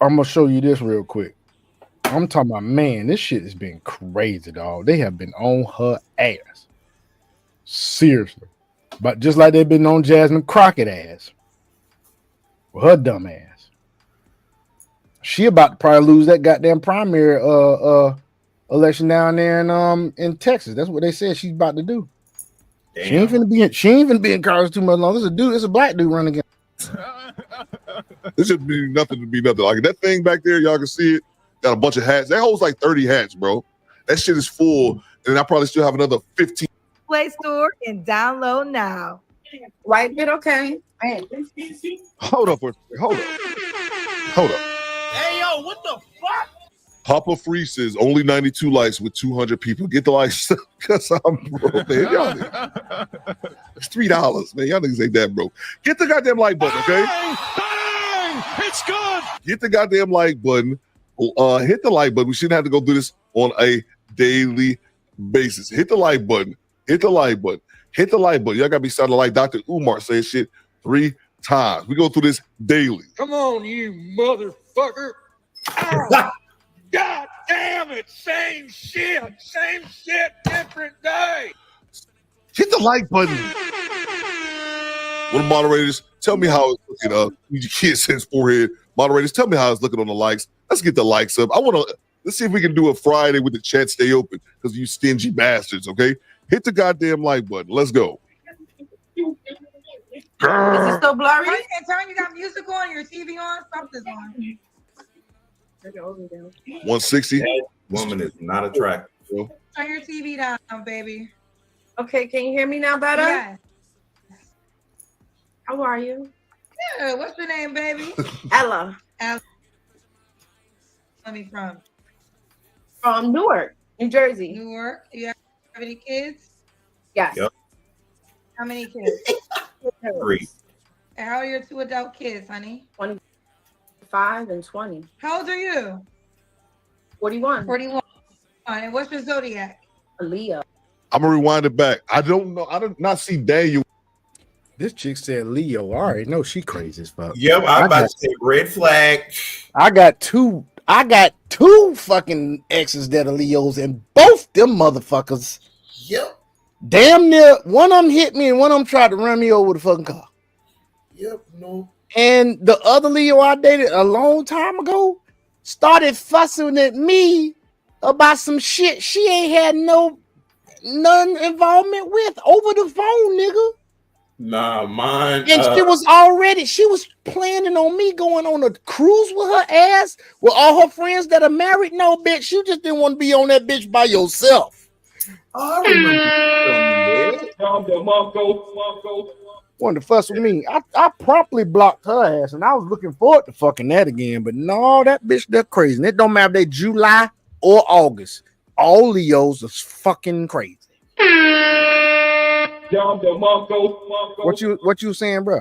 I'm gonna show you this real quick. I'm talking about, man, this shit has been crazy, dog. They have been on her ass, seriously, but just like they've been on Jasmine Crockett ass, with her dumb ass. She about to probably lose that goddamn primary election down there in Texas. That's what they said she's about to do. Damn. She ain't finna be in college too much longer. It's a black dude running again. This should be nothing to be nothing. Like that thing back there, y'all can see it. Got a bunch of hats. That holds like 30 hats, bro. That shit is full. And I probably still have another 15. Play Store and download now. White bit, okay. Hold up. Hey, yo, what the fuck? Papa Free says only 92 likes with 200 people. Get the likes because I'm broke, man. Y'all it's $3, man. Y'all niggas ain't that broke. Get the goddamn like button, okay? Bang! It's good. Hit the goddamn like button. Hit the like button. We shouldn't have to go do this on a daily basis. Hit the like button. Hit the like button. Hit the like button. Y'all gotta be sounding like Dr. Umar saying shit 3 times. We go through this daily. Come on, you motherfucker. Oh, God damn it. Same shit, different day. Hit the like button. One of the moderators, tell me how it's looking. You can't sense forehead. Moderators, tell me how it's looking on the likes. Let's get the likes up. Let's see if we can do a Friday with the chat stay open because you stingy bastards, okay? Hit the goddamn like button. Let's go. Is it still blurry? Turn, you got music on, your TV on, stop this on. 160. That woman is not attractive. Turn your TV down, baby. Okay, can you hear me now better? Yes. How are you? Yeah, what's your name, baby? Ella. Ella. Where are you from? From Newark, New Jersey. Newark. You have any kids? Yes. Yep. How many kids? 3. And how are your 2 adult kids, honey? 25 and 20. How old are you? 41. 41. And what's your zodiac? A Leo. I'm gonna rewind it back. I don't know. I did not see Daniel. This chick said Leo. All right, no, she crazy as fuck. Yep, I'm about to say red flag. I got two fucking exes that are Leos, and both them motherfuckers. Yep. Damn near one of them hit me, and one of them tried to run me over with a fucking car. Yep. No. And the other Leo I dated a long time ago started fussing at me about some shit she ain't had none involvement with over the phone, nigga. Nah, mine. And she was planning on me going on a cruise with her ass with all her friends that are married. No, bitch, you just didn't want to be on that bitch by yourself. I remember. Wanted to fuss with me. I promptly blocked her ass, and I was looking forward to fucking that again. But no, that bitch, they're crazy. And it don't matter if they July or August. All Leos is fucking crazy. What you saying, bro?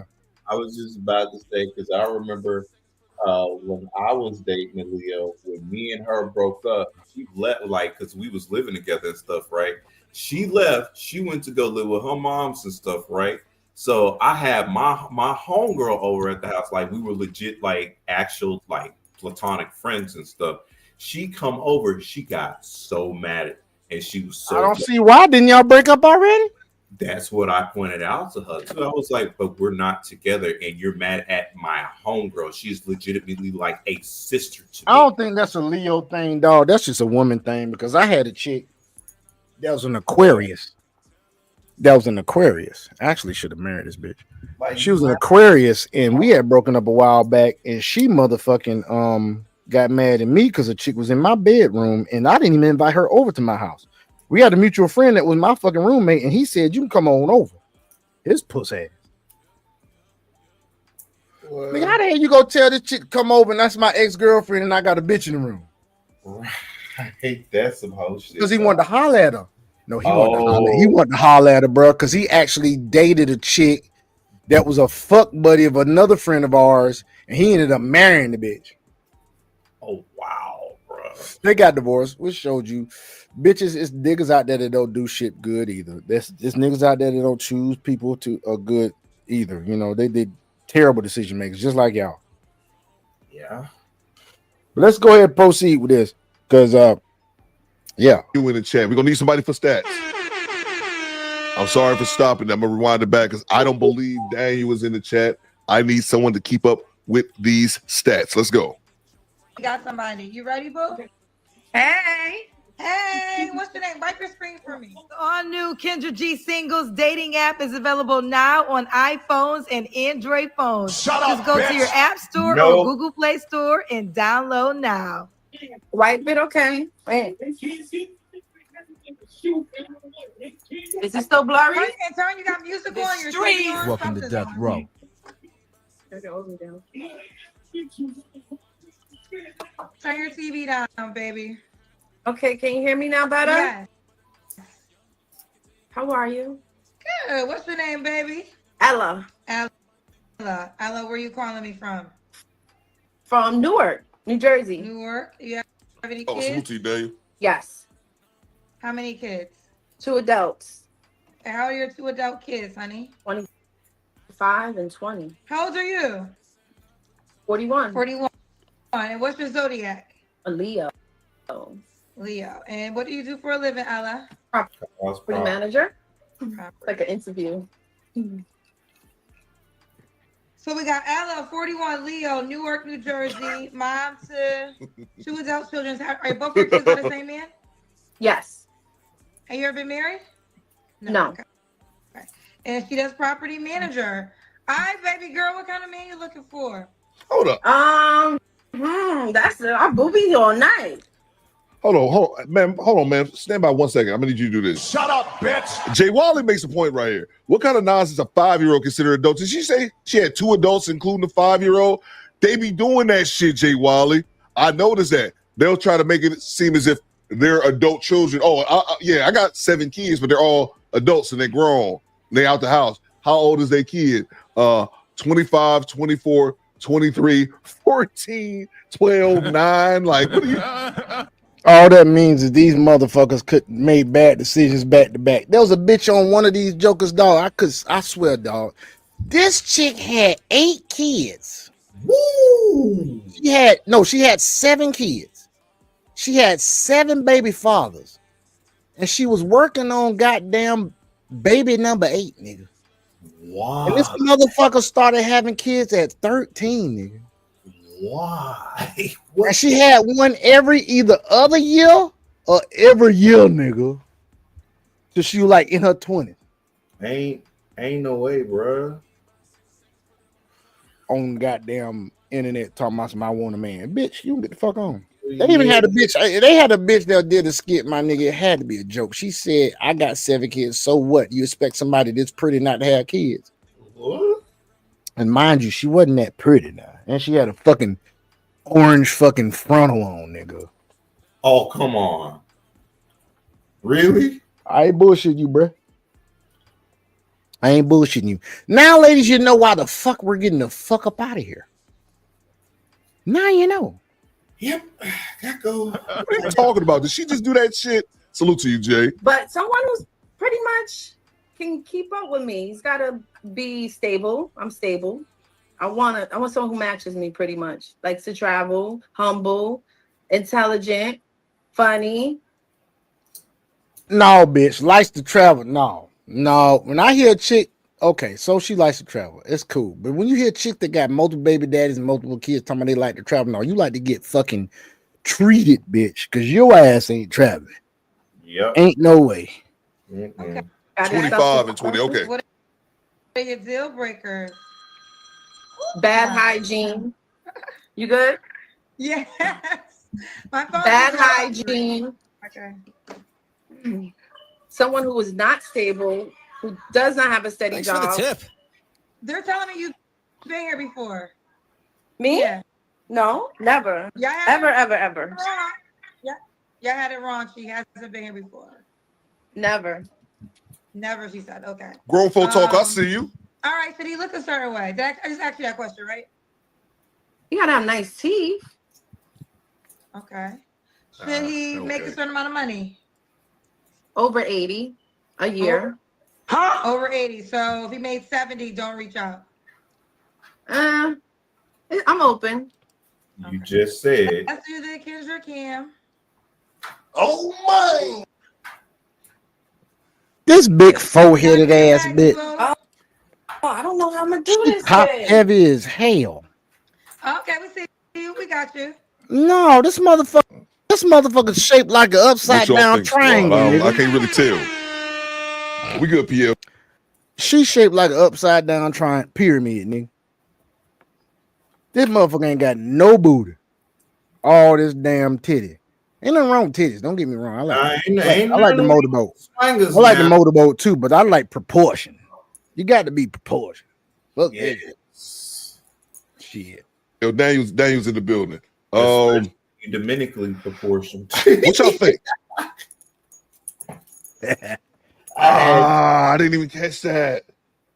I was just about to say because I remember when I was dating a Leo, when me and her broke up, she left because we was living together and stuff, right? She left. She went to go live with her moms and stuff, right? So I had my homegirl over at the house, like we were legit, like actual, like platonic friends and stuff. She come over, she got so mad at, and she was so. I don't see why. Didn't y'all break up already? That's what I pointed out to her too. I was like, but we're not together, and you're mad at my homegirl. She's legitimately like a sister to me. I don't think that's a Leo thing, dog. That's just a woman thing because I had a chick that was an Aquarius. I actually should have married this bitch. She was an Aquarius, and we had broken up a while back, and she motherfucking got mad at me because a chick was in my bedroom, and I didn't even invite her over to my house. We had a mutual friend that was my fucking roommate, and he said, "You can come on over." His puss ass. Well, Like, how the hell you go tell this chick to come over and that's my ex-girlfriend and I got a bitch in the room? Right, that's some whole shit. Because he wanted to holler at her. No, he wanted to holler at her, bro, because he actually dated a chick that was a fuck buddy of another friend of ours, and he ended up marrying the bitch. Oh wow, bro. They got divorced, which showed you bitches, it's niggas out there that don't do shit good either. There's niggas out there that don't choose people to are good either. You know, they did terrible decision makers, just like y'all. Yeah. But let's go ahead and proceed with this. Because yeah. You in the chat. We're gonna need somebody for stats. I'm sorry for stopping. I'm gonna rewind it back because I don't believe Daniel was in the chat. I need someone to keep up with these stats. Let's go. We got somebody. You ready, boo? Hey. Hey, what's your name? Wipe your screen for me. The all-new Kendra G Singles dating app is available now on iPhones and Android phones. Just go to your App Store or Google Play Store and download now. White bit, okay. Wait. Is it still blurry? Turn, you got music on your stream. Welcome to Death Row. Turn your TV down, baby. Okay, can you hear me now better? Yes. How are you? Good. What's your name, baby? Ella. Ella, where you calling me from? From Newark, New Jersey. Newark. You have any Oh, salute kids? to you, Daniel. Yes. How many kids? 2 adults. And how are your 2 adult kids, honey? 25 and 20. How old are you? 41. 41. And what's your zodiac? A Leo. Leo. And what do you do for a living, Ella? Property manager. Like an interview. So we got Ella, 41, Leo, Newark, New Jersey, mom to 2 adult children. Are both your kids by the same man? Yes. Have you ever been married? No. Okay. And she does property manager. All right, baby girl, what kind of man you looking for? Hold up. That's it. I booby all night. Hold on, man. Stand by 1 second. I'm gonna need you to do this. Shut up, bitch. Jay Wally makes a point right here. What kind of nonsense a 5-year-old consider adults? Did she say she had 2 adults, including the 5-year-old? They be doing that shit, Jay Wally. I noticed that. They'll try to make it seem as if they're adult children. Oh, I got 7 kids, but they're all adults and they're grown. They out the house. How old is their kid? 25, 24, 23, 14, 12, 9. Like, what are you? All that means is these motherfuckers could made bad decisions back to back. There was a bitch on one of these jokers, dog. I swear, dog. This chick had 8 kids. Woo! She had 7 kids. She had 7 baby fathers. And she was working on goddamn baby number 8, nigga. Wow. And this motherfucker started having kids at 13, nigga. Why? And she had one every either other year or every year, nigga. So she was like in her 20s. Ain't no way, bro. On goddamn internet talking about I want a man. Bitch, you can get the fuck on. They even had a bitch. They had a bitch that did a skit, my nigga. It had to be a joke. She said, I got 7 kids. So what? You expect somebody this pretty not to have kids? What? And mind you, she wasn't that pretty now. And she had a fucking orange fucking frontal on, nigga. Oh, come on. Really? I ain't bullshitting you, bruh. I ain't bullshitting you. Now, ladies, you know why the fuck we're getting the fuck up out of here. Now you know. Yep. Gotta go. What are you talking about? Did she just do that shit? Salute to you, Jay. But someone who's pretty much can keep up with me. He's got to be stable. I'm stable. I want someone who matches me pretty much. Likes to travel, humble, intelligent, funny. No, bitch. Likes to travel. No. When I hear a chick, okay, so she likes to travel. It's cool. But when you hear a chick that got multiple baby daddies and multiple kids talking about they like to travel, no, you like to get fucking treated, bitch, because your ass ain't traveling. Yep. Ain't no way. Okay. 25 and 20. Okay. What are your deal breakers? Bad hygiene. You good? Yes. My phone Bad is hygiene. Okay. Someone who is not stable, who does not have a steady job. They're telling me you've been here before. Me? Yeah. No, never. Ever. Yeah. Y'all had it wrong. She hasn't been here before. Never. Never, she said. Okay. Grown folk talk, I see you. All right, should he look a certain way? I just asked you that question, right? You gotta have nice teeth. Okay. Should he make a certain amount of money? Over 80 a year. Over 80. So if he made 70, don't reach out. I'm open. You just said. Let's do the Kendra Cam. Oh my! This big four-headed ass bitch. Oh, I don't know how I'm gonna do this. Top heavy as hell. Okay, we see you. We got you. No, this motherfucker's shaped like an upside What y'all down think, squad? triangle. I Nigga. can't really tell. We good, PL. She shaped like an upside down pyramid, nigga. This motherfucker ain't got no booty. All this damn titty. Ain't nothing wrong with titties. Don't get me wrong. I like the motorboat. I like the motorboat too, but I like proportion. You got to be proportion. Look, shit. Yo, Daniel's in the building. Dominically proportioned. What y'all think? I didn't even catch that.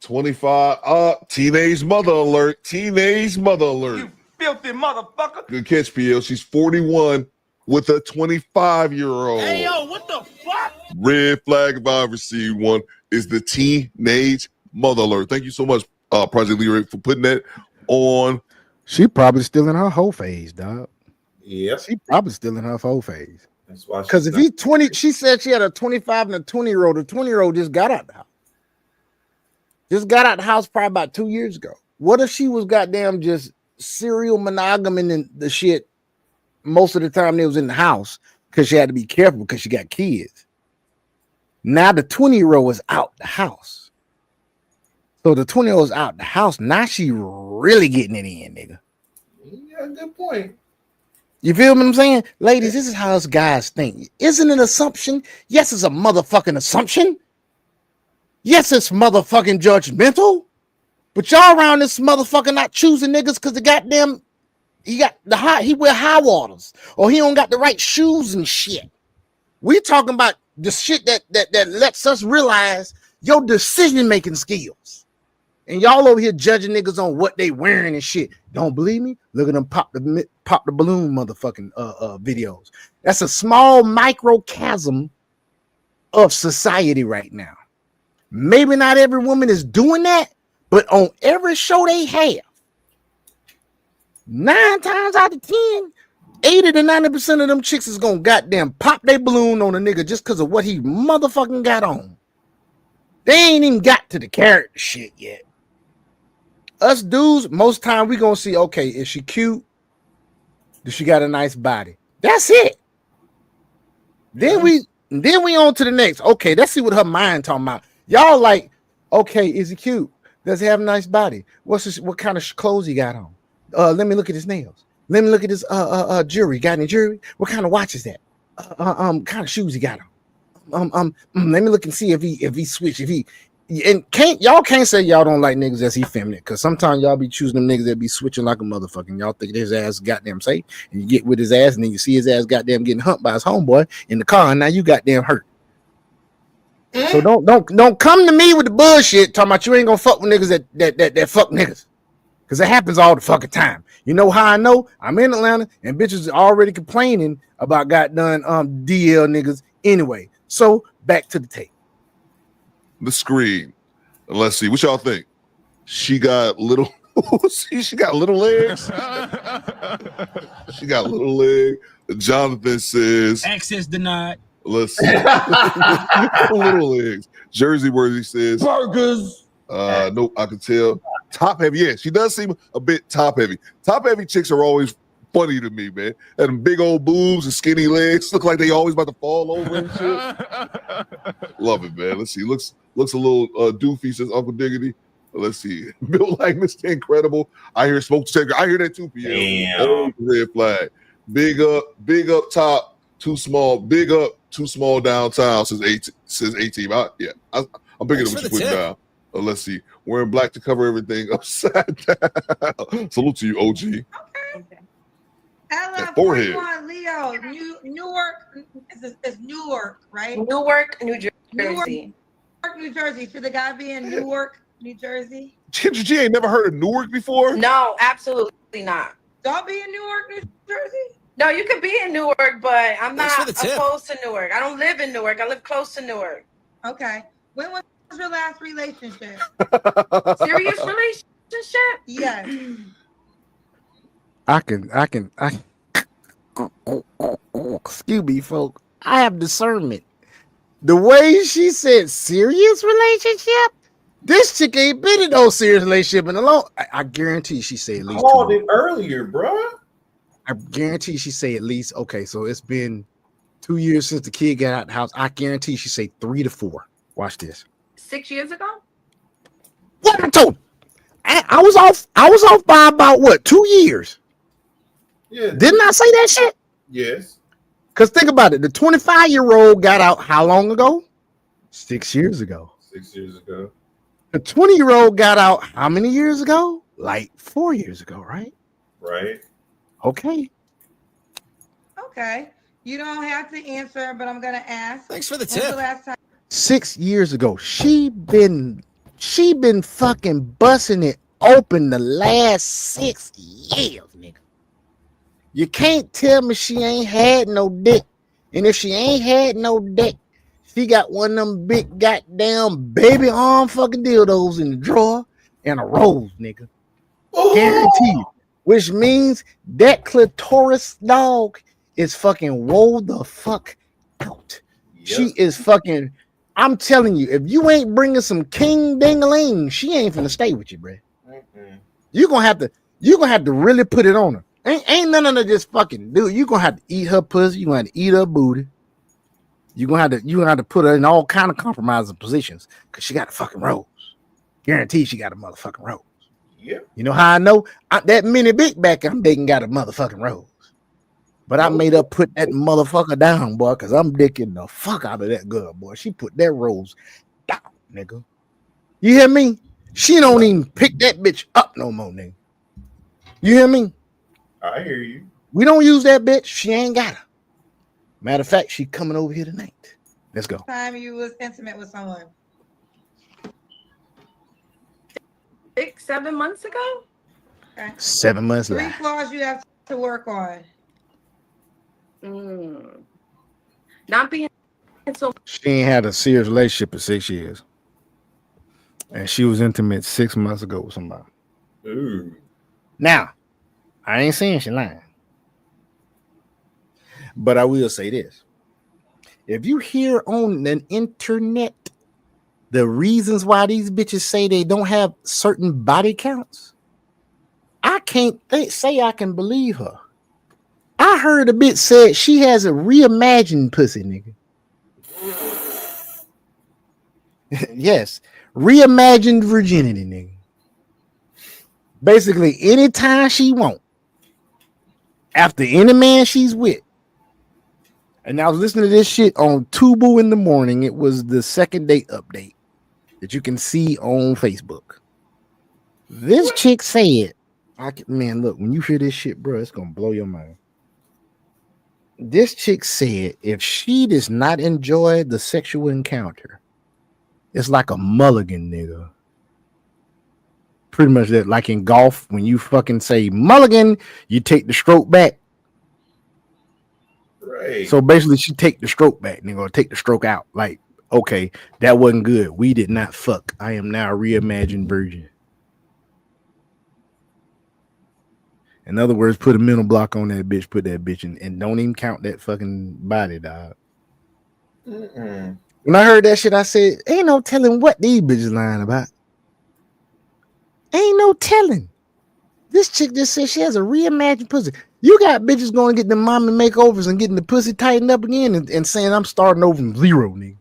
25. Teenage mother alert. Teenage mother alert. You filthy motherfucker. Good catch, PL. She's 41 with a 25-year-old. Hey, yo, what the fuck? Red flag if I ever see one is the teenage mother alert. Thank you so much, Project Lyric, for putting that on. She probably still in her whole phase, dog. Yep. She probably still in her whole phase. That's why. Because if he's 20, she said she had a 25 and a 20-year-old. The 20-year-old just got out the house. Just got out the house probably about 2 years ago. What if she was goddamn just serial monogaming and the shit most of the time they was in the house because she had to be careful because she got kids. Now the 20-year-old is out the house. So the 20-year-old is out the house. Now she really getting it in, nigga. Yeah, good point. You feel what I'm saying? Ladies, this is how us guys think. Isn't it an assumption? Yes, it's a motherfucking assumption. Yes, it's motherfucking judgmental. But y'all around this motherfucker not choosing niggas because the goddamn he wear high waters or he don't got the right shoes and shit. We talking about the shit that lets us realize your decision-making skills. And y'all over here judging niggas on what they wearing and shit. Don't believe me? Look at them pop the balloon motherfucking videos. That's a small microcosm of society right now. Maybe not every woman is doing that, but on every show they have, 9 times out of 10, 80 to 90% of them chicks is gonna goddamn pop their balloon on a nigga just because of what he motherfucking got on. They ain't even got to the character shit yet. Us dudes, most time we gonna see, okay, is she cute? Does she got a nice body? That's it. Then we on to the next. Okay, let's see what her mind talking about. Y'all like, okay, is he cute? Does he have a nice body? What kind of clothes he got on? Let me look at his nails. Let me look at his jewelry. Got any jewelry? What kind of watch is that? Kind of shoes he got on. Let me look and see if he switch. Y'all can't say y'all don't like niggas that's effeminate, because sometimes y'all be choosing them niggas that be switching like a motherfucking. Y'all think his ass goddamn safe, and you get with his ass, and then you see his ass goddamn getting humped by his homeboy in the car, and now you goddamn hurt. So don't come to me with the bullshit talking about you ain't gonna fuck with niggas that fuck niggas, because it happens all the fucking time. You know how I know? I'm in Atlanta and bitches are already complaining about goddamn DL niggas anyway. So back to the tape. The screen. Let's see what y'all think. She got little See, she got little legs. She got little legs. Jonathan says, Access denied. let's see. Little legs. Jersey Worthy says, Burgers. Nope, I can tell. Top heavy. Yeah, she does seem a bit top heavy. Top heavy chicks are always funny to me, man. And them big old boobs and skinny legs look like they always about to fall over and shit. Love it, man. Let's see. Looks a little doofy, says Uncle Diggity. Let's see. Bill like Mr. Incredible. I hear smoke detector. I hear that too, PL. Oh, red flag. Big up top, too small. Big up, too small downtown, says A-Team. I'm picking up what you put down. Let's see. Wearing black to cover everything upside down. Salute to you, OG. Okay. Ella, forehead. Leo, Newark. It's Newark, right? Newark, New Jersey. Newark, New Jersey. Should the guy be in Newark, New Jersey? Kendra G ain't never heard of Newark before? No, absolutely not. Don't be in Newark, New Jersey. No, you could be in Newark, but I'm Thanks not for the tip. opposed to Newark. I don't live in Newark. I live close to Newark. Okay. When was your last relationship? Serious relationship? Yes. I can. Excuse me, folk. I have discernment. The way she said serious relationship, this chick ain't been in no serious relationship in a long. I guarantee she say at least. Called it earlier, bro. I guarantee she say at least. Okay, so it's been 2 years since the kid got out the house. I guarantee she say 3 to 4. Watch this. 6 years ago? What I told you. I was off by about what 2 years. Yeah. Didn't I say that shit? Yes. Because think about it. The 25-year-old got out how long ago? 6 years ago. 6 years ago. The 20-year-old got out how many years ago? Like 4 years ago, right? Right. Okay. Okay. You don't have to answer, but I'm gonna ask. Thanks for the When's tip. the last time? 6 years ago. She been fucking busting it open the last 6 years, nigga. You can't tell me she ain't had no dick. And if she ain't had no dick, she got one of them big goddamn baby arm fucking dildos in the drawer and a rose, nigga. Guaranteed. Which means that clitoris dog is fucking wore the fuck out. Yep. She is fucking. I'm telling you, if you ain't bringing some king ding-a-ling, she ain't finna stay with you, bro. You're gonna have to really put it on her. Ain't none of that just fucking dude. You're gonna have to eat her pussy. You're gonna have to eat her booty. You're gonna have to put her in all kind of compromising positions because she got a fucking rose. Guarantee she got a motherfucking rose. Yep. You know how I know? That mini big back I'm dating got a motherfucking rose. But I made her put that motherfucker down, boy, because I'm dicking the fuck out of that girl, boy. She put that rose down, nigga. You hear me? She don't even pick that bitch up no more, nigga. You hear me? I hear you. We don't use that bitch. She ain't got her. Matter of fact, she coming over here tonight. Let's go. Time you was intimate with someone? 6, 7 months ago? Okay. 7 months 3 later. flaws you have to work on. Not being so. She ain't had a serious relationship in 6 years. And she was intimate 6 months ago with somebody. Ooh. Now, I ain't saying she lying. But I will say this. If you hear on the internet the reasons why these bitches say they don't have certain body counts, I can't say I can believe her. I heard a bitch said she has a reimagined pussy, nigga. Yes, reimagined virginity, nigga. Basically, anytime she want, after any man she's with. And I was listening to this shit on Tubu in the morning. It was the second date update that you can see on Facebook. This chick said, man, look, when you hear this shit, bro, it's gonna blow your mind. This chick said if she does not enjoy the sexual encounter, it's like a mulligan, nigga. Pretty much that, like in golf, when you fucking say mulligan, you take the stroke back. Right. So basically, she take the stroke back, nigga, or take the stroke out. Like, okay, that wasn't good. We did not fuck. I am now a reimagined virgin. In other words, put a mental block on that bitch, put that bitch in, and don't even count that fucking body, dog. Mm-mm. When I heard that shit, I said, ain't no telling what these bitches lying about. Ain't no telling. This chick just said she has a reimagined pussy. You got bitches going to get the mommy makeovers and getting the pussy tightened up again and saying I'm starting over from zero, nigga.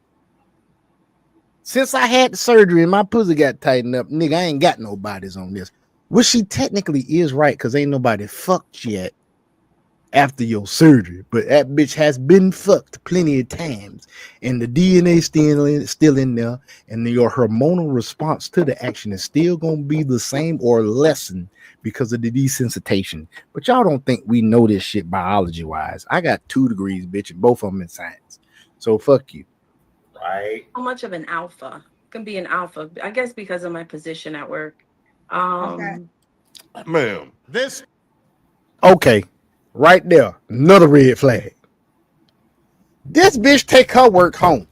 Since I had the surgery and my pussy got tightened up, nigga, I ain't got no bodies on this. Which she technically is right, because ain't nobody fucked yet after your surgery. But that bitch has been fucked plenty of times. And the DNA still in there. And your hormonal response to the action is still going to be the same or lessened because of the desensitization. But y'all don't think we know this shit biology-wise. I got 2 degrees, bitch, and both of them in science. So fuck you. Right. How much of an alpha? Can be an alpha, I guess, because of my position at work. Ma'am. This. Okay, right there, another red flag. This bitch take her work home.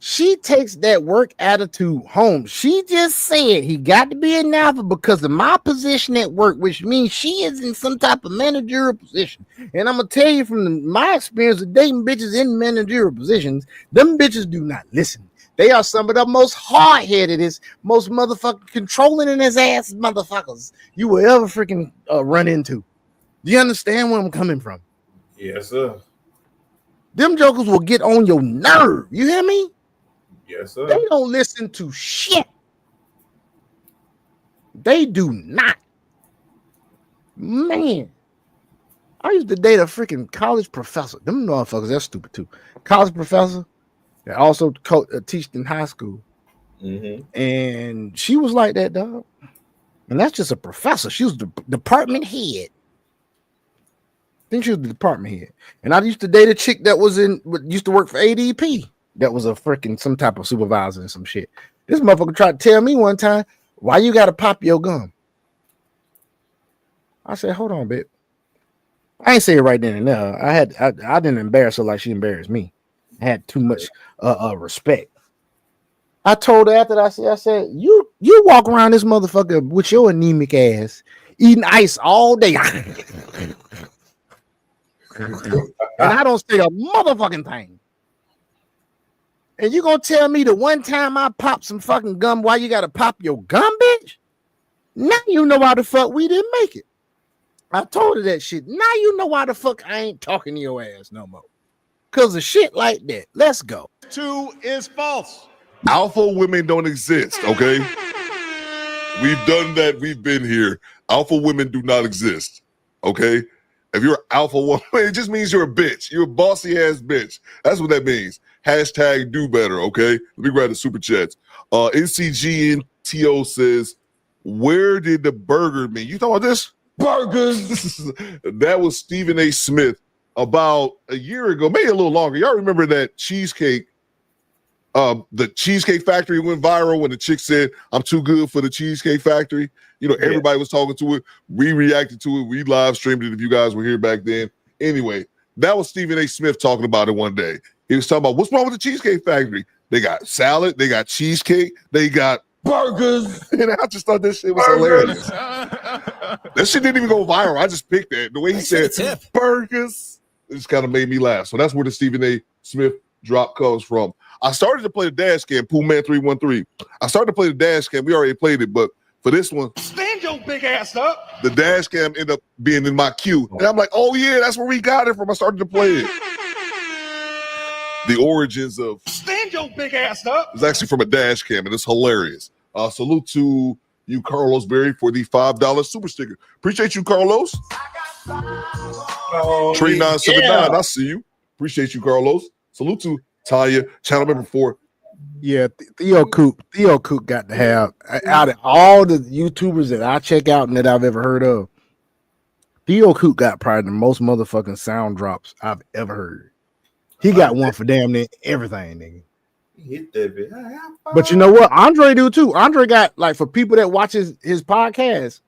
She takes that work attitude home. She just said he got to be an alpha because of my position at work, which means she is in some type of managerial position. And I'm gonna tell you from my experience of dating bitches in managerial positions, them bitches do not listen. They are some of the most hard-headedest, most motherfucking controlling in his ass motherfuckers you will ever freaking run into. Do you understand where I'm coming from? Yes, sir. Them jokers will get on your nerve. You hear me? Yes, sir. They don't listen to shit. They do not. Man, I used to date a freaking college professor. Them motherfuckers, they're stupid too. College professor that also teached in high school. Mm-hmm. And she was like that, dog. And that's just a professor. She was the department head. I think she was the department head. And I used to date a chick that used to work for ADP. That was a freaking some type of supervisor and some shit. This motherfucker tried to tell me one time, why you gotta pop your gum? I said, hold on, bitch. I ain't say it right then and there. I didn't embarrass her like she embarrassed me. I had too much respect. I told her after that, I said, you walk around this motherfucker with your anemic ass, eating ice all day. And I don't say a motherfucking thing. And you gonna tell me the one time I popped some fucking gum, why you gotta pop your gum, bitch? Now you know why the fuck we didn't make it. I told her that shit. Now you know why the fuck I ain't talking to your ass no more. Cause of shit like that. Let's go. 2 is false. Alpha women don't exist, okay? We've done that. We've been here. Alpha women do not exist, okay? If you're an alpha woman, it just means you're a bitch. You're a bossy ass bitch. That's what that means. Hashtag do better, okay? Let me grab the super chats. NCGNTO says, where did the burger mean? You talking about this? Burgers. That was Stephen A. Smith about a year ago, maybe a little longer. Y'all remember that cheesecake? The Cheesecake Factory went viral when the chick said, I'm too good for the Cheesecake Factory. You know, everybody was talking to it. We reacted to it. We live streamed it if you guys were here back then. Anyway, that was Stephen A. Smith talking about it one day. He was talking about what's wrong with the Cheesecake Factory. They got salad, they got cheesecake, they got burgers. And I just thought this shit was hilarious. That shit didn't even go viral. I just picked that. The way he said burgers, it just kind of made me laugh. So that's where the Stephen A. Smith drop comes from. I started to play the dash cam, Pooh Man 313. I started to play the dash cam. We already played it, but for this one, Stand your big ass up. the dash cam ended up being in my queue. And I'm like, oh yeah, that's where we got it from. I started to play it. The origins of Stand your big ass up. it's actually from a dash cam, and it's hilarious. Salute to you, Carlos Berry, for the $5 super sticker. Appreciate you, Carlos. Tree 979, I see you. Appreciate you, Carlos. Salute to Tanya, channel member 4. Yeah, Theo Kook got to have, out of all the YouTubers that I check out and that I've ever heard of, Theo Kook got probably the most motherfucking sound drops I've ever heard. He got one for damn near everything, nigga. Hit that bit. But you know what? Andre do too. Andre got, like, for people that watches his podcast,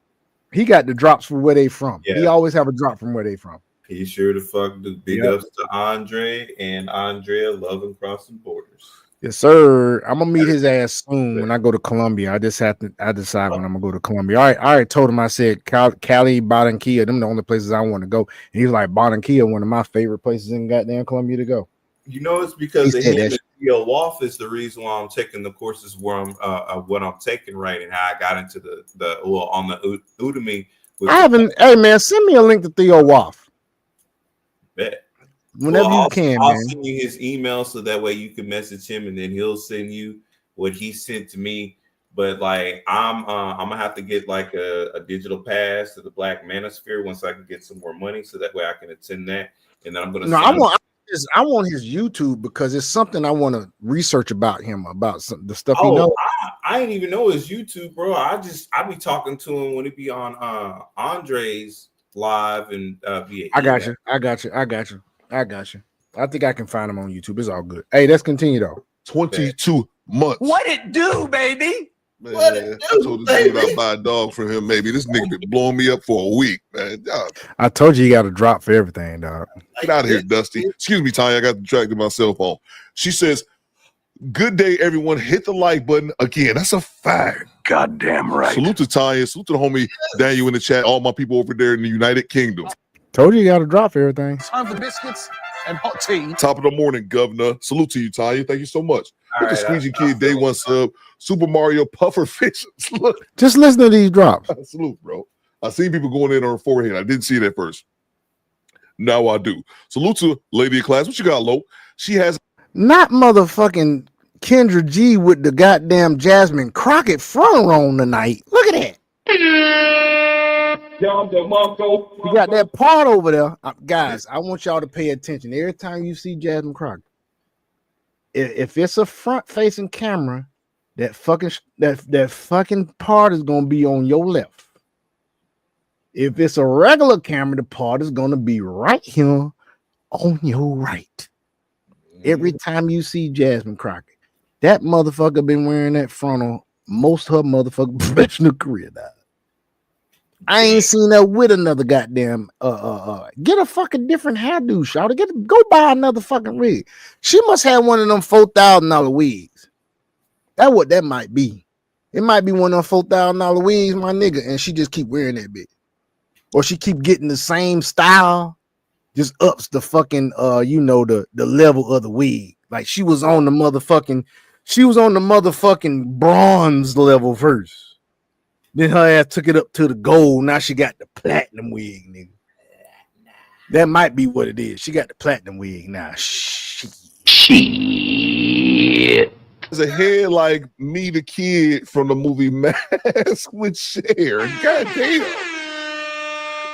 he got the drops for where they from. Yeah. He always have a drop from where they from. He sure the fuck do big ups to Andre and Andrea loving crossing borders. Yes, sir. I'm gonna meet his ass soon when I go to Colombia. I decide when I'm gonna go to Colombia. I already told him. I said Cali, Barranquilla, them the only places I want to go. And he's like, Barranquilla, one of my favorite places in goddamn Colombia to go. You know, it's because He of said him that and Theo Wolf is the reason why I'm taking the courses where I'm what I'm taking right, and how I got into the on the Udemy. I haven't. Hey man, send me a link to Theo Wolf Bet. whenever you can, I'll man. send you his email so that way you can message him, and then he'll send you what he sent to me. But like I'm gonna have to get like a digital pass to the Black Manosphere once I can get some more money, so that way I can attend that. And then I'm gonna. No, I want his YouTube because it's something I want to research about him, about the stuff he knows. I didn't even know his YouTube, bro. I be talking to him when it be on Andre's live and via. I got you. I think I can find him on YouTube. It's all good. Hey, let's continue though. 22 months. What it do, baby? Man, I told this dude I'd buy a dog for him, maybe. This nigga been blowing me up for a week, man. I told you got to drop for everything, dog. Get out of here, Dusty. Excuse me, Tanya. I got distracted by my cell phone. She says, "Good day, everyone. Hit the like button again." That's a fact. Goddamn right. Salute to Tanya. Salute to the homie Daniel in the chat. All my people over there in the United Kingdom. Told you got to drop for everything. Time for biscuits and hot tea. Top of the morning, Governor. Salute to you, Tanya. Thank you so much. Look at Squeegee Kid, day one sub. Super Mario Puffer Fish. Look. Just listen to these drops. Salute, bro. I seen people going in on her forehead. I didn't see it at first. Now I do. Salute to Lady of Class. What you got, Lo? She has not motherfucking Kendra G with the goddamn Jasmine Crockett front on tonight. Look at that. You got that part over there. Guys, I want y'all to pay attention. Every time you see Jasmine Crockett, if it's a front-facing camera, that fucking part is gonna be on your left. If it's a regular camera, the part is gonna be right here on your right. Every time you see Jasmine Crockett, that motherfucker been wearing that frontal most of her motherfucking professional career now. I ain't seen her with another goddamn get a fucking different hairdo, shout. Go buy another fucking wig. She must have one of them $4,000 wigs. That's what that might be. It might be one of them $4,000 wigs, my nigga, and she just keep wearing that bitch. Or she keep getting the same style, just ups the fucking the level of the wig. Like she was on the motherfucking bronze level first. Then her ass took it up to the gold. Now she got the platinum wig, nigga. That might be what it is. She got the platinum wig now. Shit. There's a head like me, the kid from the movie Mask with Cher. God damn.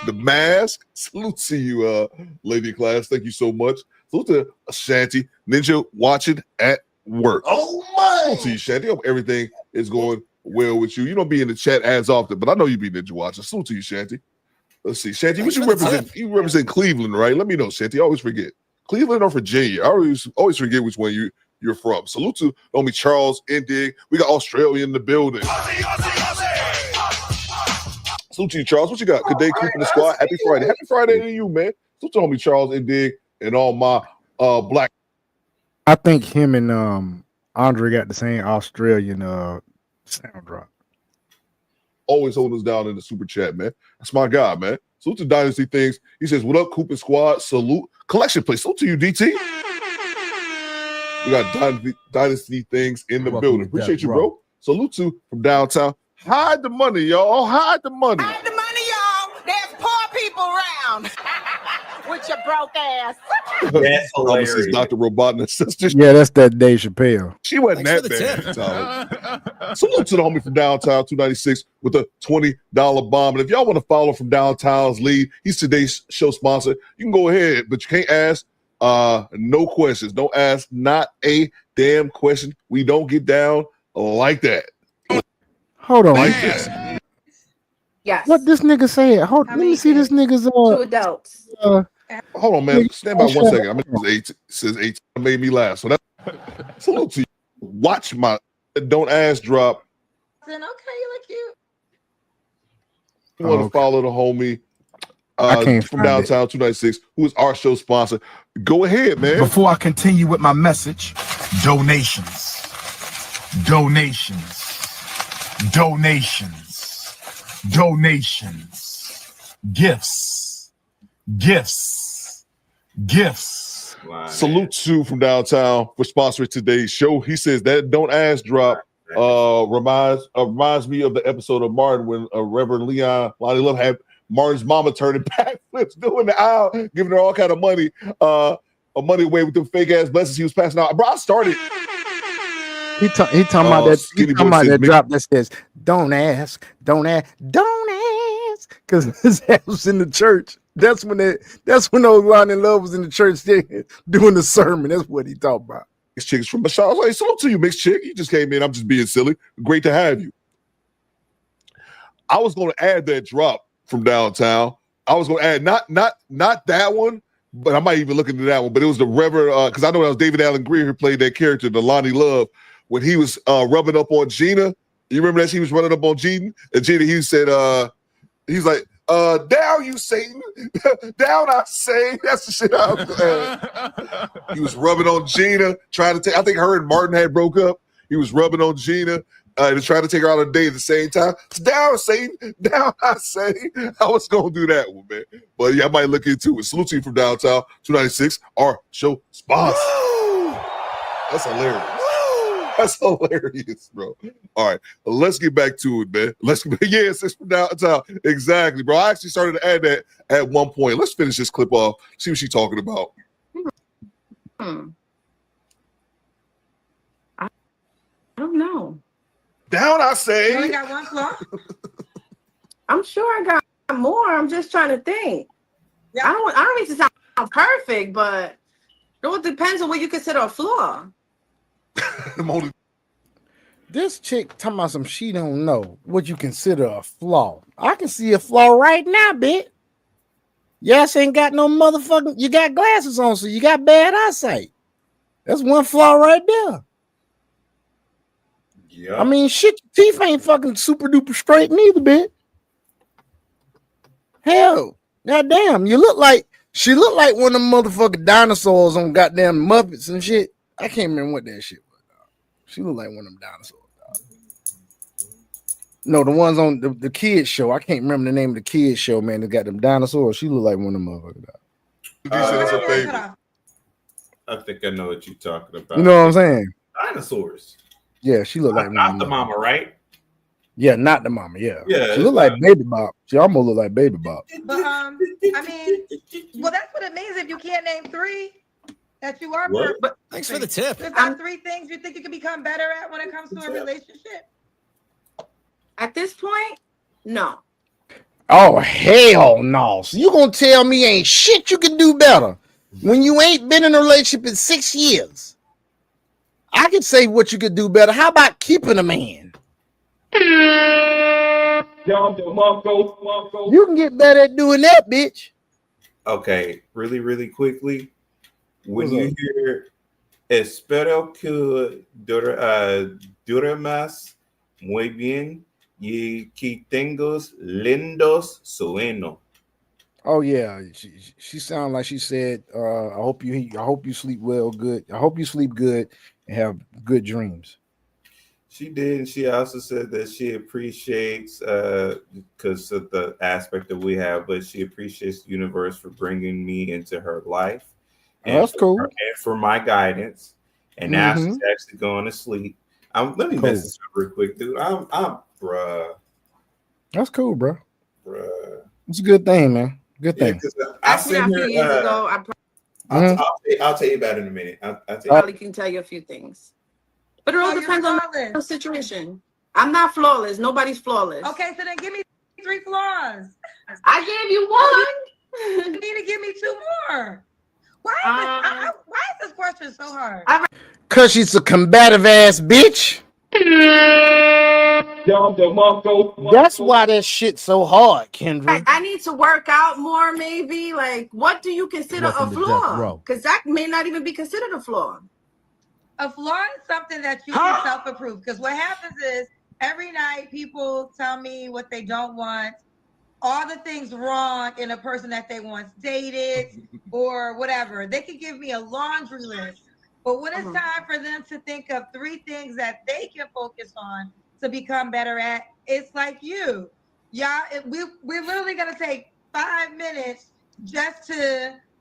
The Mask. Salute to you, Lady of Class. Thank you so much. Salute to Shanti Ninja watching at work. Oh my! Salute to you, Shanti. Hope everything is going well with you. You don't be in the chat as often, but I know you be Ninja watching. Salute to you, Shanti. Let's see, Shanti. What you represent? You represent Cleveland, right? Let me know, Shanti. I always forget. Cleveland or Virginia? I always forget which one you're from. Salute to homie Charles Indig. We got Australia in the building. Salute to you, Charles. What you got? Good day, Coop in the squad. Happy Friday. Happy Friday to you, man. Salute to homie Charles Indig and all my black. I think him and Andre got the same Australian sound drop. Always holding us down in the super chat, man. That's my guy, man. Salute to Dynasty Things. He says, "What up, Coop and Squad? Salute. Collection place. Salute to you, DT. We got Dynasty Things in the building. Appreciate you, bro. Salute to from downtown. Hide the money, y'all. Hide the money. Hide the money, y'all. There's poor people around. With your broke ass. That's hilarious. Says Dr. Robotnik sister. Yeah, that's that Dave Chappelle. She wasn't that bad. Salute to the homie from downtown 296 with a $20 bomb. And if y'all want to follow from downtown's lead, he's today's show sponsor. You can go ahead, but you can't ask no questions. Don't ask not a damn question. We don't get down like that. Hold on. Like this. Yes. What this nigga said? Let me see this nigga's Two adults. Hold on, man. Stand by 1 second. I mean, it says 8 made me laugh. So that salute to you. Watch my don't ask drop. Okay, you look cute. You want to follow the homie from downtown 296, who is our show sponsor. Go ahead, man. Before I continue with my message, Donations. Donations. Donations. Donations. Gifts. Gifts. Gifts. Salute to from downtown for sponsoring today's show. He says that Don't Ask drop reminds me of the episode of Martin when Reverend Lonnie Love had Martin's mama turning backflips doing the aisle, giving her all kind of money, money away with the fake ass blessings he was passing out. Bro, I started. He talking about that. He talking about that drop that says, "Don't ask, don't ask, don't ask," because his ass was in the church. That's when old Lonnie Love was in the church doing the sermon. That's what he talked about. This chick is from Bashar. I was like, salute to you, mixed chick. You just came in. I'm just being silly. Great to have you. I was going to add that drop from downtown. I was going to add not that one, but I might even look into that one. But it was the Reverend, because I know that was David Allen Greer who played that character, the Lonnie Love, when he was rubbing up on Gina. You remember that he was running up on Gina? And Gina, he said, he's like, down you Satan, down I say. That's the shit I was He was rubbing on Gina, trying to take, I think her and Martin had broke up. He was rubbing on Gina to try to take her out on a date at the same time. Down Satan, down I say. I was going to do that one, man. But yeah, I might look into it. Salute to you from downtown, 296, our show sponsor. That's hilarious. That's hilarious, bro. All right, let's get back to it, man. Yes, it's from downtown. Exactly, bro. I actually started to add that at one point. Let's finish this clip off, see what she's talking about. I don't know. Down, I say. You only got one flaw? I'm sure I got more. I'm just trying to think. Yeah. I don't need to sound perfect, but it depends on what you consider a flaw. This chick talking about some she don't know what you consider a flaw. I can see a flaw right now, bitch. Yes, ain't got no motherfucking. You got glasses on, so you got bad eyesight. That's one flaw right there. Yeah. I mean, shit, your teeth ain't fucking super duper straight neither, bitch. Hell, goddamn, she look like one of them motherfucking dinosaurs on goddamn Muppets and shit. I can't remember what that shit was. She look like one of them dinosaurs. No, the ones on the kids show. I can't remember the name of the kids show, man. They got them dinosaurs. She look like one of them motherfuckers. That's her favorite. I think I know what you're talking about. You know what I'm saying? Dinosaurs. Yeah, she look like not the mama, right? Yeah, not the mama. Yeah, yeah. She look like Baby Bop. She almost look like Baby Bop. But I mean, well, that's what it means if you can't name three that you are perfect. But thanks for the tip. There's not three things you think you can become better at when it comes to a relationship. At this point, no. Oh, hell no. So you gonna tell me ain't shit you can do better when you ain't been in a relationship in 6 years? I can say what you could do better. How about keeping a man? You can get better at doing that, bitch. Okay, really quickly. When you hear espero que dure más muy bien y que tengas lindos sueños. Oh yeah, she sounded like she said, I hope you sleep well, good. I hope you sleep good and have good dreams. She did, and she also said that she appreciates because of the aspect that we have, but she appreciates the universe for bringing me into her life. And that's cool. And for my guidance. And now she's actually going to sleep. Let me message her real quick, dude. I'm bruh. That's cool, bro. Bruh. It's a good thing, man. Good thing. I seen her a few years ago. I'll tell you about it in a minute. I probably can tell you a few things. But it all depends on the situation. I'm not flawless. Nobody's flawless. Okay, so then give me 3 flaws. I gave you one. You need to give me 2 more. Why is this question so hard? Cause she's a combative ass bitch. That's why that shit's so hard, Kendra. I need to work out more, maybe. Like, what do you consider a flaw? Because that may not even be considered a flaw. A flaw is something that you can self-approve. Because what happens is every night people tell me what they don't want, all the things wrong in a person that they once dated or whatever. They could give me a laundry list But when it's time for them to think of 3 things that they can focus on to become better at, it's like you. Y'all, we're literally gonna take 5 minutes just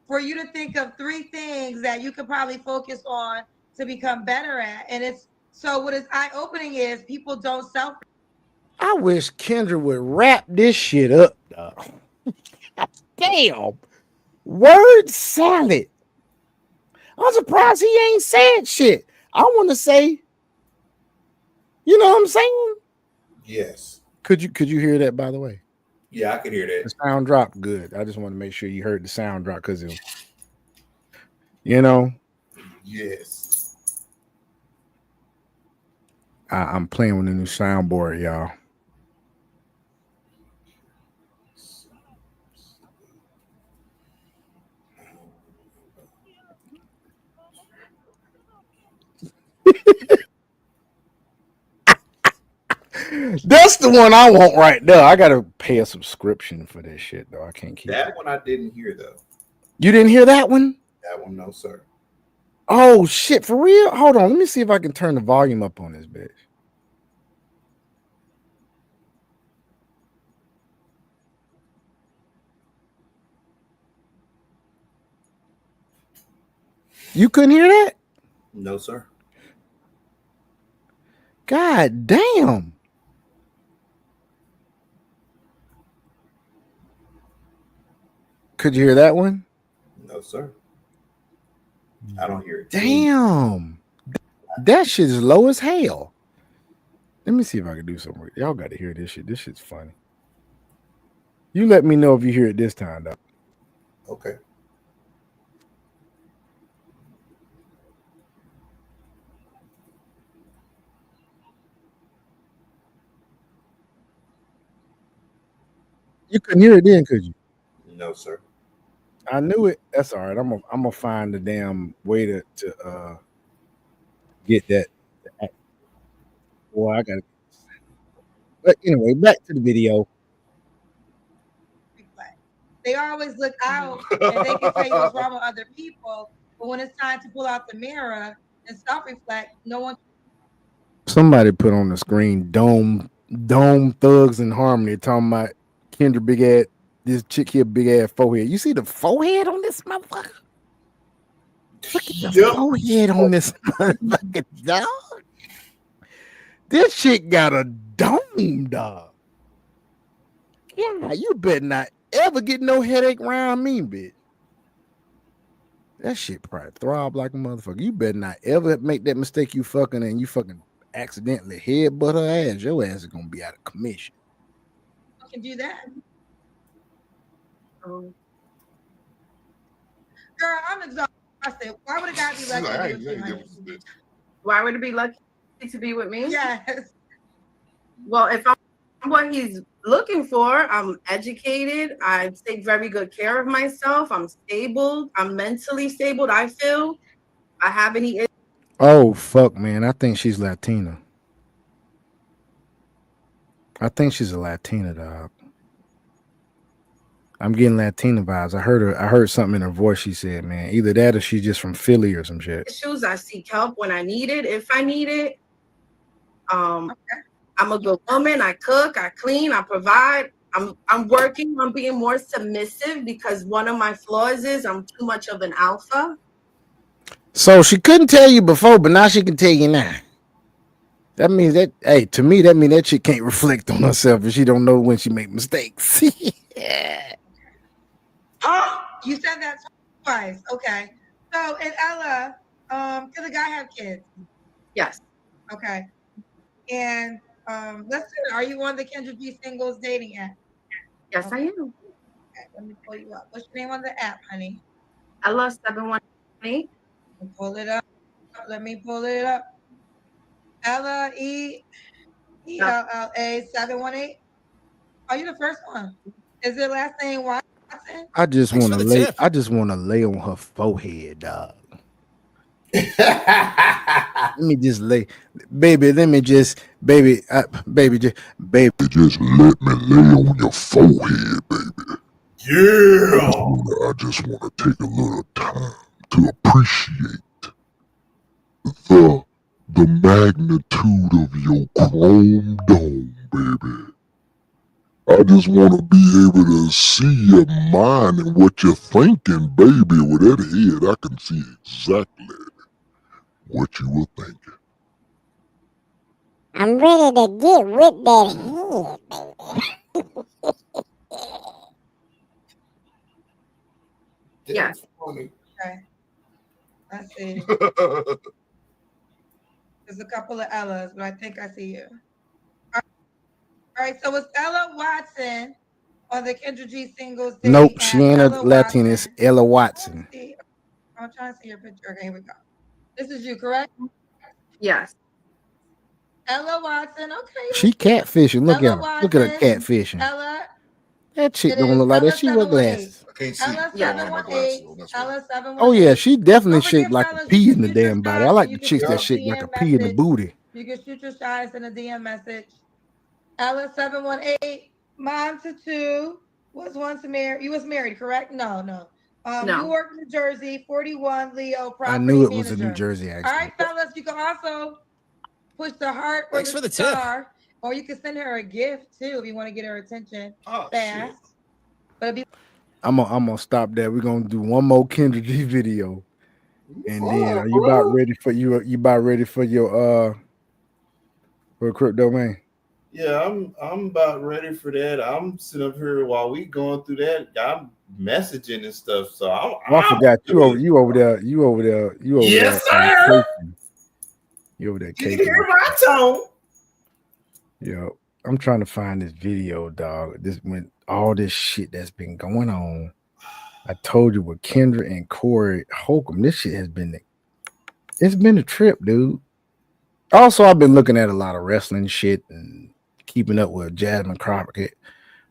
for you to think of 3 things that you could probably focus on to become better at. And it's so what is eye-opening is people don't self. I wish Kendra would wrap this shit up, dog. Damn. Word salad. I'm surprised he ain't said shit. I want to say, you know what I'm saying? Yes. Could you hear that, by the way? Yeah, I can hear that. The sound drop good. I just want to make sure you heard the sound drop because it, you know. Yes. I'm playing with a new soundboard, y'all. That's the one I want right there. I gotta pay a subscription for this shit though. I can't keep that one. I didn't hear though. You didn't hear that one? That one, no, sir. Oh shit, for real? Hold on, let me see if I can turn the volume up on this bitch. You couldn't hear that? No, sir. God damn. Could you hear that one? No, sir. I don't hear it. Damn. That shit is low as hell. Let me see if I can do something. Y'all got to hear this shit. This shit's funny. You let me know if you hear it this time, though. Okay. You couldn't hear it then, could you? No, sir. I knew it. That's all right. I'm gonna find the damn way to get that. Boy, I gotta. But anyway, back to the video. They always look out and they can tell you what's wrong with other people, but when it's time to pull out the mirror and self-reflect, no one. Somebody put on the screen Dome Thugs in Harmony talking about Kendra big ass, this chick here big ass forehead. You see the forehead on this motherfucker? Look at the forehead on this motherfucker, dog. This chick got a dome, dog. Yeah, you better not ever get no headache around me, bitch. That shit probably throb like a motherfucker. You better not ever make that mistake you fucking and you fucking accidentally headbutt her ass. Your ass is gonna be out of commission. I can do that. Girl, I'm exhausted. Why would a guy be lucky to be with you? Why would it be lucky to be with me? Yes. Well, if I'm what he's looking for, I'm educated. I take very good care of myself. I'm stable. I'm mentally stable. I feel I have any. Oh fuck, man! I think she's Latina. I think she's a Latina, dog. I'm getting Latina vibes. I heard something in her voice. She said, "Man, either that or she's just from Philly or some shit." Issues. I seek help when I need it. If I need it, I'm a good woman. I cook. I clean. I provide. I'm working on being more submissive because one of my flaws is I'm too much of an alpha. So she couldn't tell you before, but now she can tell you now. That means that, hey, to me, that means that she can't reflect on herself and she don't know when she make mistakes. Yeah. Oh, you said that twice. Okay. So, and Ella, does the guy have kids? Yes. Okay. And let's see, are you on the Kendra G Singles dating app? Yes, I am. Okay, let me pull you up. What's your name on the app, honey? Ella 718. Pull it up. Let me pull it up. Ella ELLA 718. Are you the first one? Is your last name Watson? I just want to lay. I just want to lay on her forehead, dog. Let me just lay, baby. Let me just, baby, baby, just let me lay on your forehead, baby. Yeah. I just want to take a little time to appreciate the magnitude of your chrome dome, baby. I just want to be able to see your mind and what you're thinking, baby. With that head, I can see exactly what you were thinking. I'm ready to get with that head, baby. Yes. Okay. Let's see. There's a couple of Ellas, but I think I see you. All right, so it's Ella Watson on the Kendra G singles day. Nope, she ain't a Ella Latina. It's Ella Watson. I'm trying to see your picture. Okay, here we go. This is you, correct? Yes. Ella Watson. Okay. She catfishing. Look Ella at her. Look at her Watson. catfishing. Ella. That chick It don't is look like that. Ella She wear 718. glasses. I can't see. Ella Yeah. 718. Ella 718. Oh yeah, she definitely Don't forget, shaped like a fellas, pea you in can the shoot your damn body. I shots like and the you can chicks shoot that a shape like a DM pea in the message. booty. You can shoot your shots in a DM message. Ella 718. Mom to two was once married. You was married, correct? No. No. Newark, New Jersey, 41 Leo property I knew it manager. was a New Jersey All accent. right, fellas, you can also push the heart or Thanks the for the tip. star, or you can send her a gift too if you want to get her attention fast. But it'd be I'm gonna stop there. We're gonna do one more Kendra G video, and then are you about ready for you about ready for your for crypto man? Yeah, I'm about ready for that. I'm sitting up here while we going through that. I'm messaging and stuff. So Oh, I forgot you over there. Yes, sir. Caking. You over there You caking. can hear my tone. Yo, I'm trying to find this video, dog. This when all this shit that's been going on. I told you with Kendra and Corey Holcomb, this shit has been it's been a trip, dude. Also, I've been looking at a lot of wrestling shit and keeping up with Jasmine Crockett,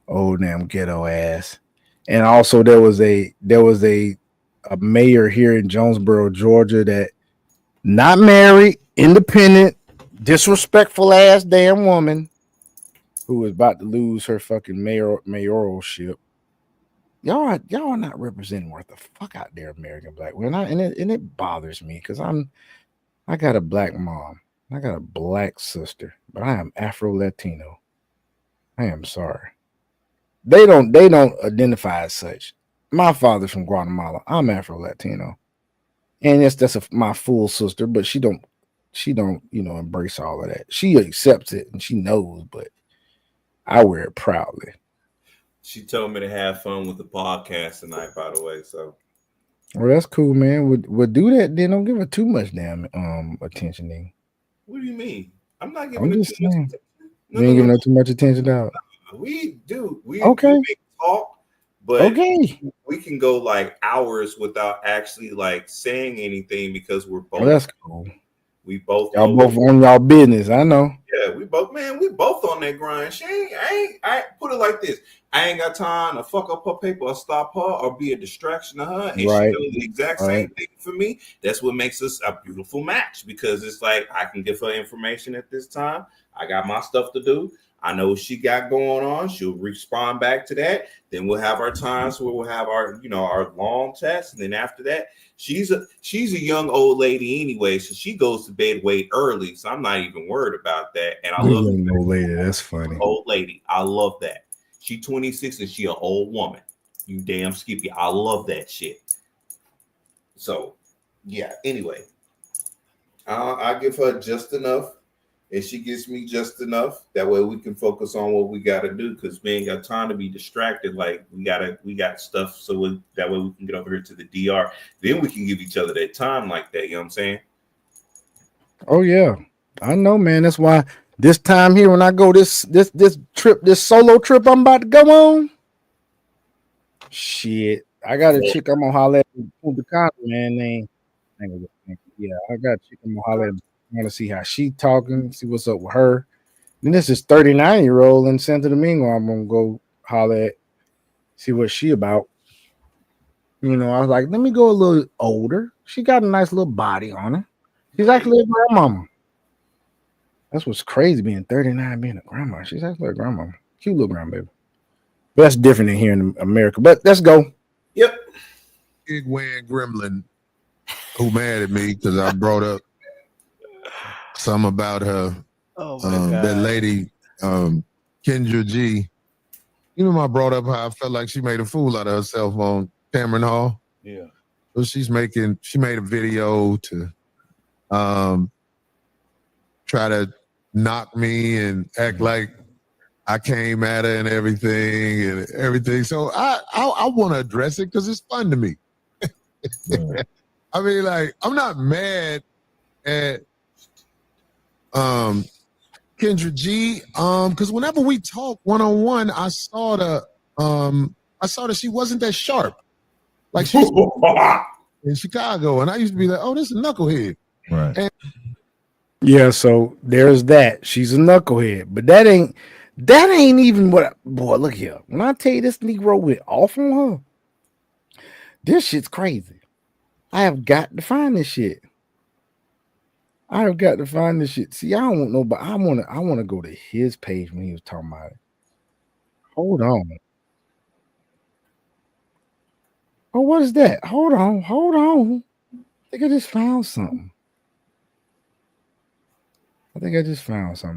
old damn ghetto ass. And also there was a mayor here in Jonesboro, Georgia, that not married, independent, disrespectful ass damn woman who was about to lose her fucking mayoralship. Y'all are not representing worth the fuck out there, American black women, and it bothers me because I got a black mom, I got a black sister, but I am Afro Latino. I am sorry. They don't identify as such. My father's from Guatemala. I'm Afro Latino, and my full sister, but she don't embrace all of that. She accepts it and she knows, but I wear it proudly. She told me to have fun with the podcast tonight, by the way. So, well, that's cool, man. Would do that. Then don't give her too much damn attention. Then. What do you mean? I'm not giving I'm her just too much saying. attention. You ain't giving her too much attention, dog. We do. We okay. Talk, but okay. We can go like hours without actually like saying anything because we're both. Oh, that's cool. We both y'all both on y'all business. I know. Yeah, we both on that grind. I put it like this. I ain't got time to fuck up her paper or stop her or be a distraction to her. And right. She does the exact same thing for me. That's what makes us a beautiful match because it's like I can give her information at this time. I got my stuff to do. I know what she got going on. She'll respond back to that. Then we'll have our times where we'll have our long chats. And then after that, she's a young old lady anyway, so she goes to bed way early. So I'm not even worried about that. And I love young old lady. That's funny. Old lady, I love that. She 26 and she an old woman. You damn Skippy. I love that shit. So yeah. Anyway, I give her just enough. And she gives me just enough. That way we can focus on what we got to do because we ain't got time to be distracted. Like we got stuff. So that way we can get over here to the DR. Then we can give each other that time like that. You know what I'm saying? Oh yeah, I know, man. That's why this time here when I go this solo trip I'm about to go on. Shit, I got a chick I'm gonna holler at the concert, man. Yeah, I got a chick I'm gonna holler at. I want to see how she talking, see what's up with her. Then this is 39-year-old in Santo Domingo. I'm gonna go holler at, see what she about. I was like, let me go a little older. She got a nice little body on her. She's actually a grandmama. That's what's crazy being 39, being a grandma. She's actually a grandmama. Cute little grandbaby. But that's different than here in America. But let's go. Yep. Big wearing gremlin who mad at me because I brought up something about her. Oh my God. That lady, Kendra G. You know, I brought up how I felt like she made a fool out of herself on Cameron Hall. Yeah. So she made a video to try to knock me and act like I came at her and everything. So I want to address it because it's fun to me. I mean, like, I'm not mad at Kendra G, because whenever we talk one-on-one, I saw that she wasn't that sharp. Like she's in Chicago, and I used to be like, oh, this is a knucklehead. Right. And Yeah, so there's that. She's a knucklehead, but that ain't even what. Boy, look here. When I tell you this Negro went off on her, this shit's crazy. I have got to find this shit. See, I don't want nobody. I want to go to his page when he was talking about it. Hold on. Oh, what is that? Hold on. I think I just found something.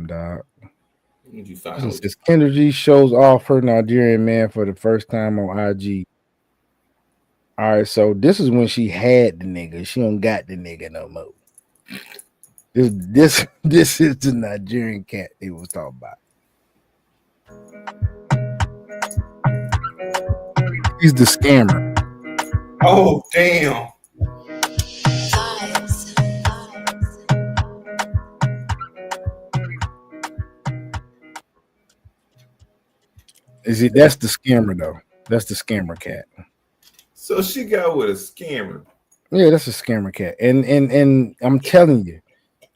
Dog. What you This found? is Kendra G shows off her Nigerian man for the first time on IG. All right, so this is when she had the nigga. She don't got the nigga no more. This is the Nigerian cat they was talking about. He's the scammer. Oh, damn. That's the scammer though. That's the scammer cat. So she got with a scammer. Yeah, that's a scammer cat. And I'm telling you,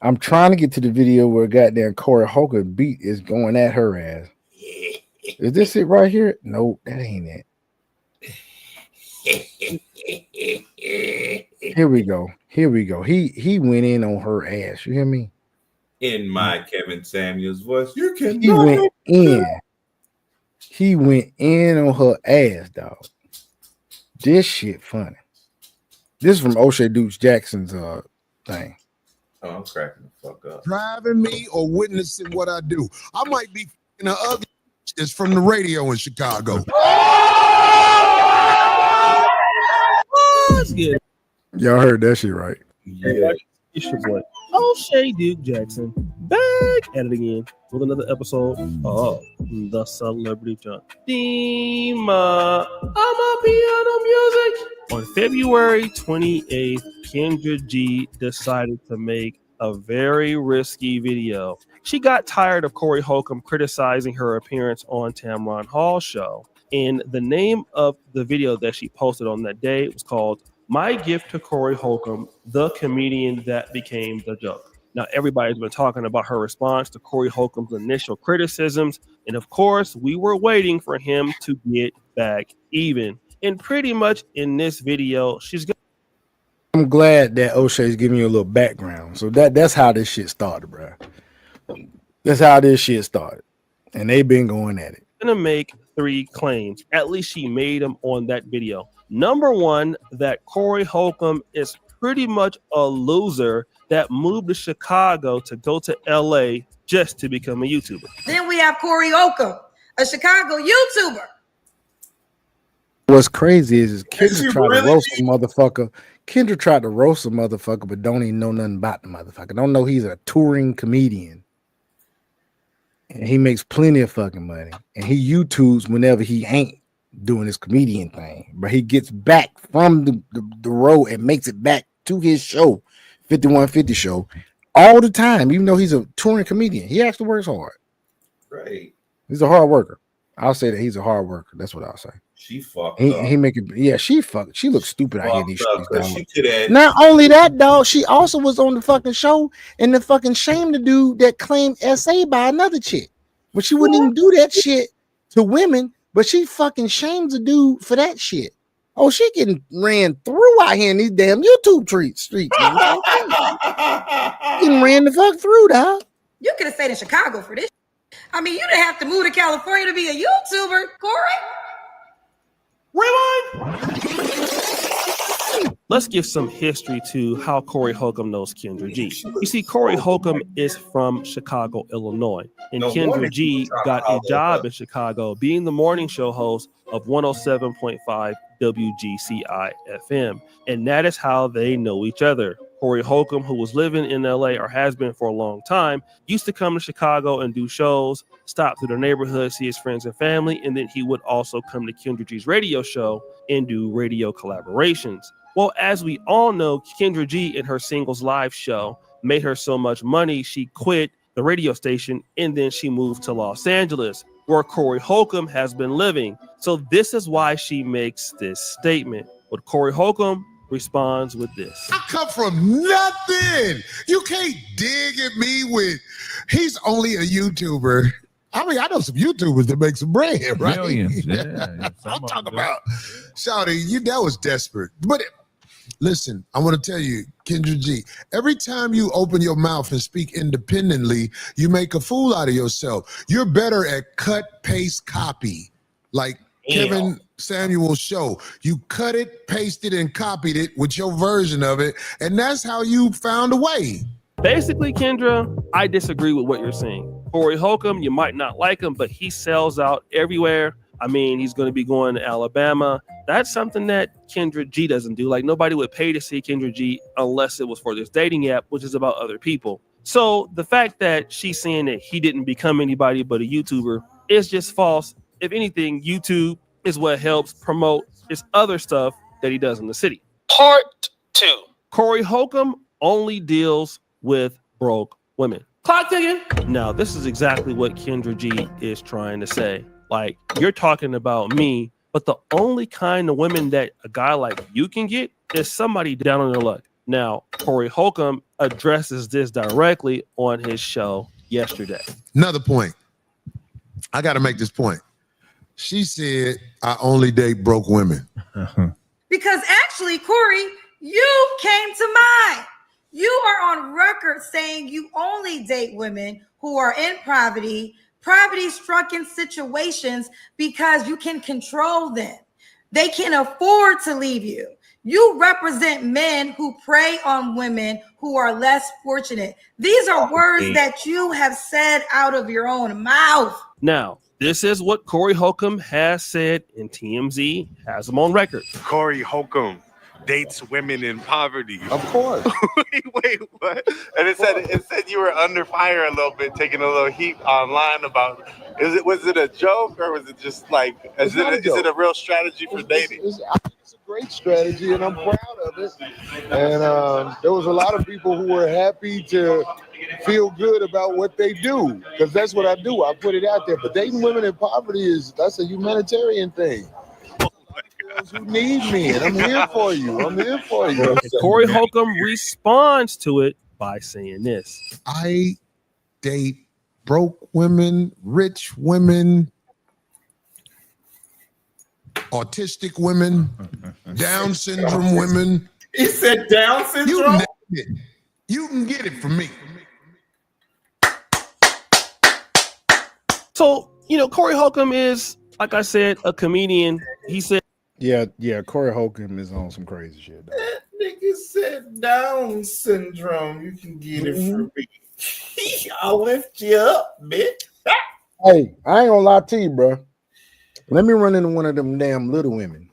I'm trying to get to the video where goddamn Corey Holker beat is going at her ass. Is this it right here? No, that ain't it. Here we go. He went in on her ass. You hear me? In my Kevin Samuels voice, you can. He went in. He went in on her ass, dog. This shit funny. This is from O'Shea Dukes Jackson's thing. Oh, I'm cracking the fuck up. driving me or witnessing what I do. I might be in the other is from the radio in Chicago. What's good? Y'all heard that shit right? Yeah. It's your boy O'Shea Duke Jackson back at it again with another episode of the Celebrity Junk Theme. I'm a piano music. On February 28th, Kendra G decided to make a very risky video. She got tired of Corey Holcomb criticizing her appearance on Tamron Hall's show. And the name of the video that she posted on that day was called My Gift to Corey Holcomb, the comedian that became the joke. Now, everybody's been talking about her response to Corey Holcomb's initial criticisms. And of course, we were waiting for him to get back even. And pretty much in this video, I'm glad that O'Shea's giving you a little background. So that's how this shit started, bro. That's how this shit started. And they've been going at it. gonna make 3 claims. At least she made them on that video. Number one, that Corey Holcomb is pretty much a loser that moved to Chicago to go to LA just to become a YouTuber. Then we have Corey Holcomb, a Chicago YouTuber. What's crazy is Kendra tried to roast a motherfucker. Kendra tried to roast a motherfucker, but don't even know nothing about the motherfucker. Don't know he's a touring comedian. And he makes plenty of fucking money. And he YouTubes whenever he ain't doing his comedian thing. But he gets back from the road and makes it back to his show, 5150 show, all the time, even though he's a touring comedian. He actually works hard. Right. He's a hard worker. I'll say that he's a hard worker. That's what I'll say. She fucked up. He make it. Yeah, she fucked. She looks stupid out here in these streets, dog. She could have. Not only that, dog. She also was on the fucking show and the fucking shamed the dude that claimed SA by another chick, but she wouldn't even do that shit to women. But she fucking shames the dude for that shit. Oh, she getting ran through out here in these damn YouTube streets, man. Getting ran the fuck through, dog. You could have stayed in Chicago for this. I mean, you didn't have to move to California to be a YouTuber, Corey. Rewind. let's give some history to how Corey Holcomb knows Kendra G. You see, Corey Holcomb is from Chicago, Illinois, and No Kendra wonder G you trying to got a holler job at in Chicago being the morning show host of 107.5 WGCI FM, and that is how they know each other. Corey Holcomb, who was living in LA or has been for a long time, used to come to Chicago and do shows, stop through the neighborhood, see his friends and family, and then he would also come to Kendra G's radio show and do radio collaborations. Well, as we all know, Kendra G in her singles live show made her so much money, she quit the radio station and then she moved to Los Angeles, where Corey Holcomb has been living. So this is why she makes this statement. But Corey Holcomb responds with this. I come from nothing. You can't dig at me with, he's only a YouTuber. I mean, I know some YouTubers that make some bread, right? Millions, yeah. I'm talking about, Shawty, that was desperate. But listen, I want to tell you, Kendra G, every time you open your mouth and speak independently, you make a fool out of yourself. You're better at cut, paste, copy. Like Kevin Samuel's show. You cut it, pasted, and copied it with your version of it, and that's how you found a way. Basically, Kendra, I disagree with what you're saying. Corey Holcomb, you might not like him, but he sells out everywhere. I mean, he's going to be going to Alabama. That's something that Kendra G doesn't do. Like, nobody would pay to see Kendra G unless it was for this dating app, which is about other people. So the fact that she's saying that he didn't become anybody but a YouTuber is just false. If anything, YouTube is what helps promote his other stuff that he does in the city. Part 2. Corey Holcomb only deals with broke women. Clock ticking. Now, this is exactly what Kendra G is trying to say. Like, you're talking about me, but the only kind of women that a guy like you can get is somebody down on their luck. Now, Corey Holcomb addresses this directly on his show yesterday. Another point. I got to make this point. She said, I only date broke women. Because actually, Corey, you came to mind. You are on record saying you only date women who are in poverty-stricken situations because you can control them. They can afford to leave you. You represent men who prey on women who are less fortunate. These are words that you have said out of your own mouth. Now, this is what Corey Holcomb has said, and TMZ has him on record. Corey Holcomb dates women in poverty. Of course. Wait, what? And it said you were under fire a little bit, taking a little heat online about. Was it a joke or was it just like? Is it a real strategy for dating? It's a great strategy, and I'm proud of it. And there was a lot of people who were happy to feel good about what they do, because that's what I do. I put it out there. But dating women in poverty that's a humanitarian thing. Who need me, and I'm here for you. I'm here for you. Corey Holcomb responds to it by saying this. I date broke women, rich women, autistic women, Down syndrome women. He said Down syndrome? You can get it from me. So, Corey Holcomb is, like I said, a comedian. He said, Yeah, Corey Holcomb is on some crazy shit. Though. That nigga said Down syndrome. You can get it from me. I'll lift you up, bitch. Hey, I ain't gonna lie to you, bro. Let me run into one of them damn little women.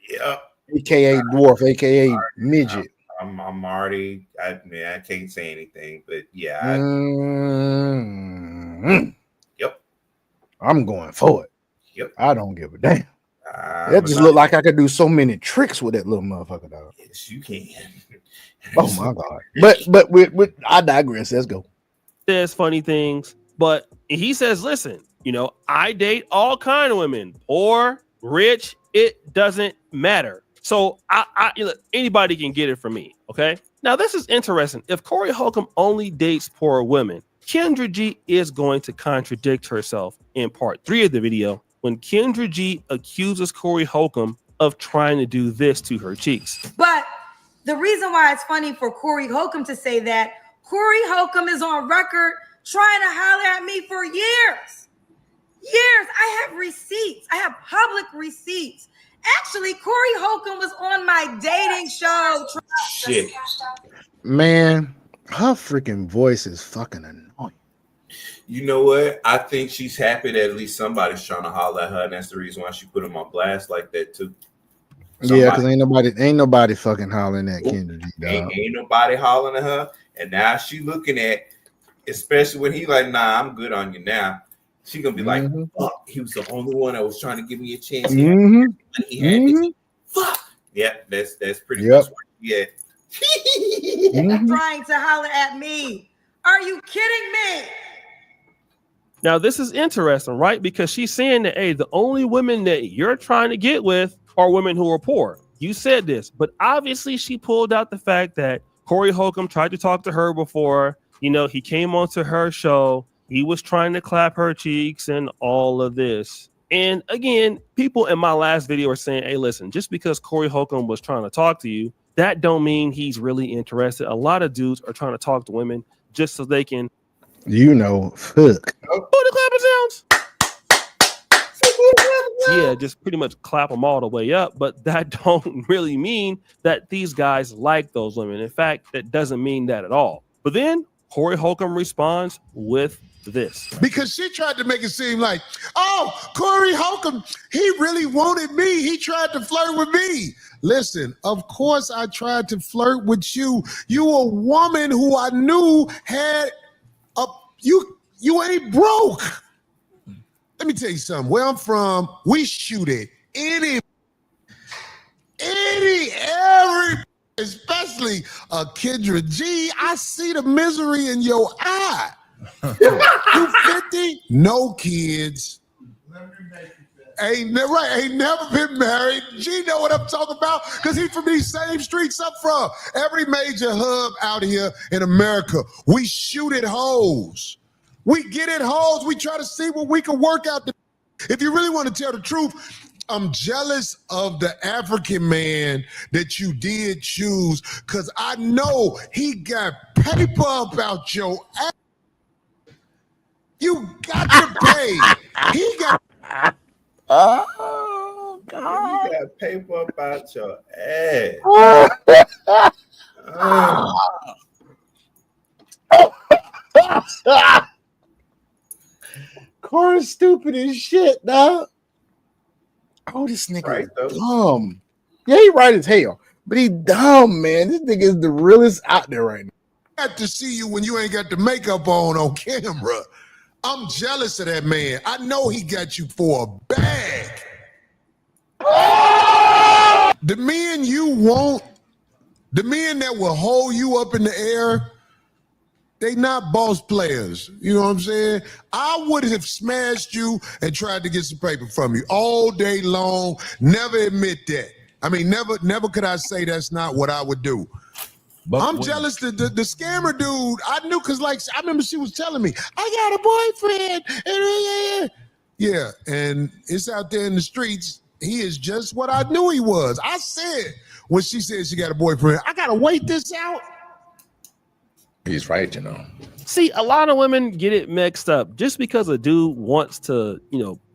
Yeah. AKA dwarf, AKA midget. I'm already. I can't say anything, but yeah. Yep. I'm going for it. Yep. I don't give a damn. That just look like I could do so many tricks with that little motherfucker, dog. Yes, you can. Oh my god! But I digress. Let's go. Says funny things, but he says, "Listen, I date all kind of women, poor, rich. It doesn't matter. So anybody can get it from me." Okay. Now this is interesting. If Corey Holcomb only dates poor women, Kendra G is going to contradict herself in part 3 of the video, when Kendra G accuses Corey Holcomb of trying to do this to her cheeks. But the reason why it's funny for Corey Holcomb to say that, Corey Holcomb is on record trying to holler at me for years. I have receipts. I have public receipts. Actually, Corey Holcomb was on my dating show. Shit. Man, her freaking voice is fucking annoying. You know what? I think she's happy that at least somebody's trying to holler at her, and that's the reason why she put him on blast like that too. Yeah, because ain't nobody fucking hollering at Kendra G, dog. Ain't nobody hollering at her, and now she looking at, especially when he like, nah, I'm good on you now. She gonna be like, fuck, he was the only one that was trying to give me a chance. He had this. Fuck. Yeah, that's pretty much what he had. Trying to holler at me. Are you kidding me? Now, this is interesting, right? Because she's saying that, hey, the only women that you're trying to get with are women who are poor. You said this, but obviously she pulled out the fact that Corey Holcomb tried to talk to her before. You know, he came onto her show. He was trying to clap her cheeks and all of this. And again, people in my last video are saying, hey, listen, just because Corey Holcomb was trying to talk to you, that don't mean he's really interested. A lot of dudes are trying to talk to women just so they can, fuck. the clapping sounds. Yeah, just pretty much clap them all the way up. But that don't really mean that these guys like those women. In fact, that doesn't mean that at all. But then Corey Holcomb responds with this. Because she tried to make it seem like, oh, Corey Holcomb, he really wanted me. He tried to flirt with me. Listen, of course I tried to flirt with you. You a woman who I knew had a, you ain't broke. Let me tell you something. Where I'm from, we shoot it. Every, especially Kendra G, I see the misery in your eye. You 50? No kids. Ain't never been married. G know what I'm talking about because he from these same streets I'm from. Every major hub out here in America, we shoot at hoes. We get at hoes. We try to see what we can work out. If you really want to tell the truth, I'm jealous of the African man that you did choose because I know he got paper about your ass. You got to pay. He got. Oh God! You got paper about your ass. Corey's stupid as shit, dog. Oh, this nigga is dumb. Yeah, he right as hell, but he dumb, man. This nigga is the realest out there right now. I got to see you when you ain't got the makeup on camera. I'm jealous of that man. I know he got you for a bag. The men you want, the men that will hold you up in the air, they not boss players. You know what I'm saying? I would have smashed you and tried to get some paper from you all day long. Never admit that. I mean, never could I say that's not what I would do. But I'm jealous that the scammer dude, I knew because like I remember she was telling me, I got a boyfriend. Yeah, and it's out there in the streets. He is just what I knew he was. I said when she said she got a boyfriend, I gotta wait this out. He's right, you know. See, a lot of women get it mixed up. Just because a dude wants to,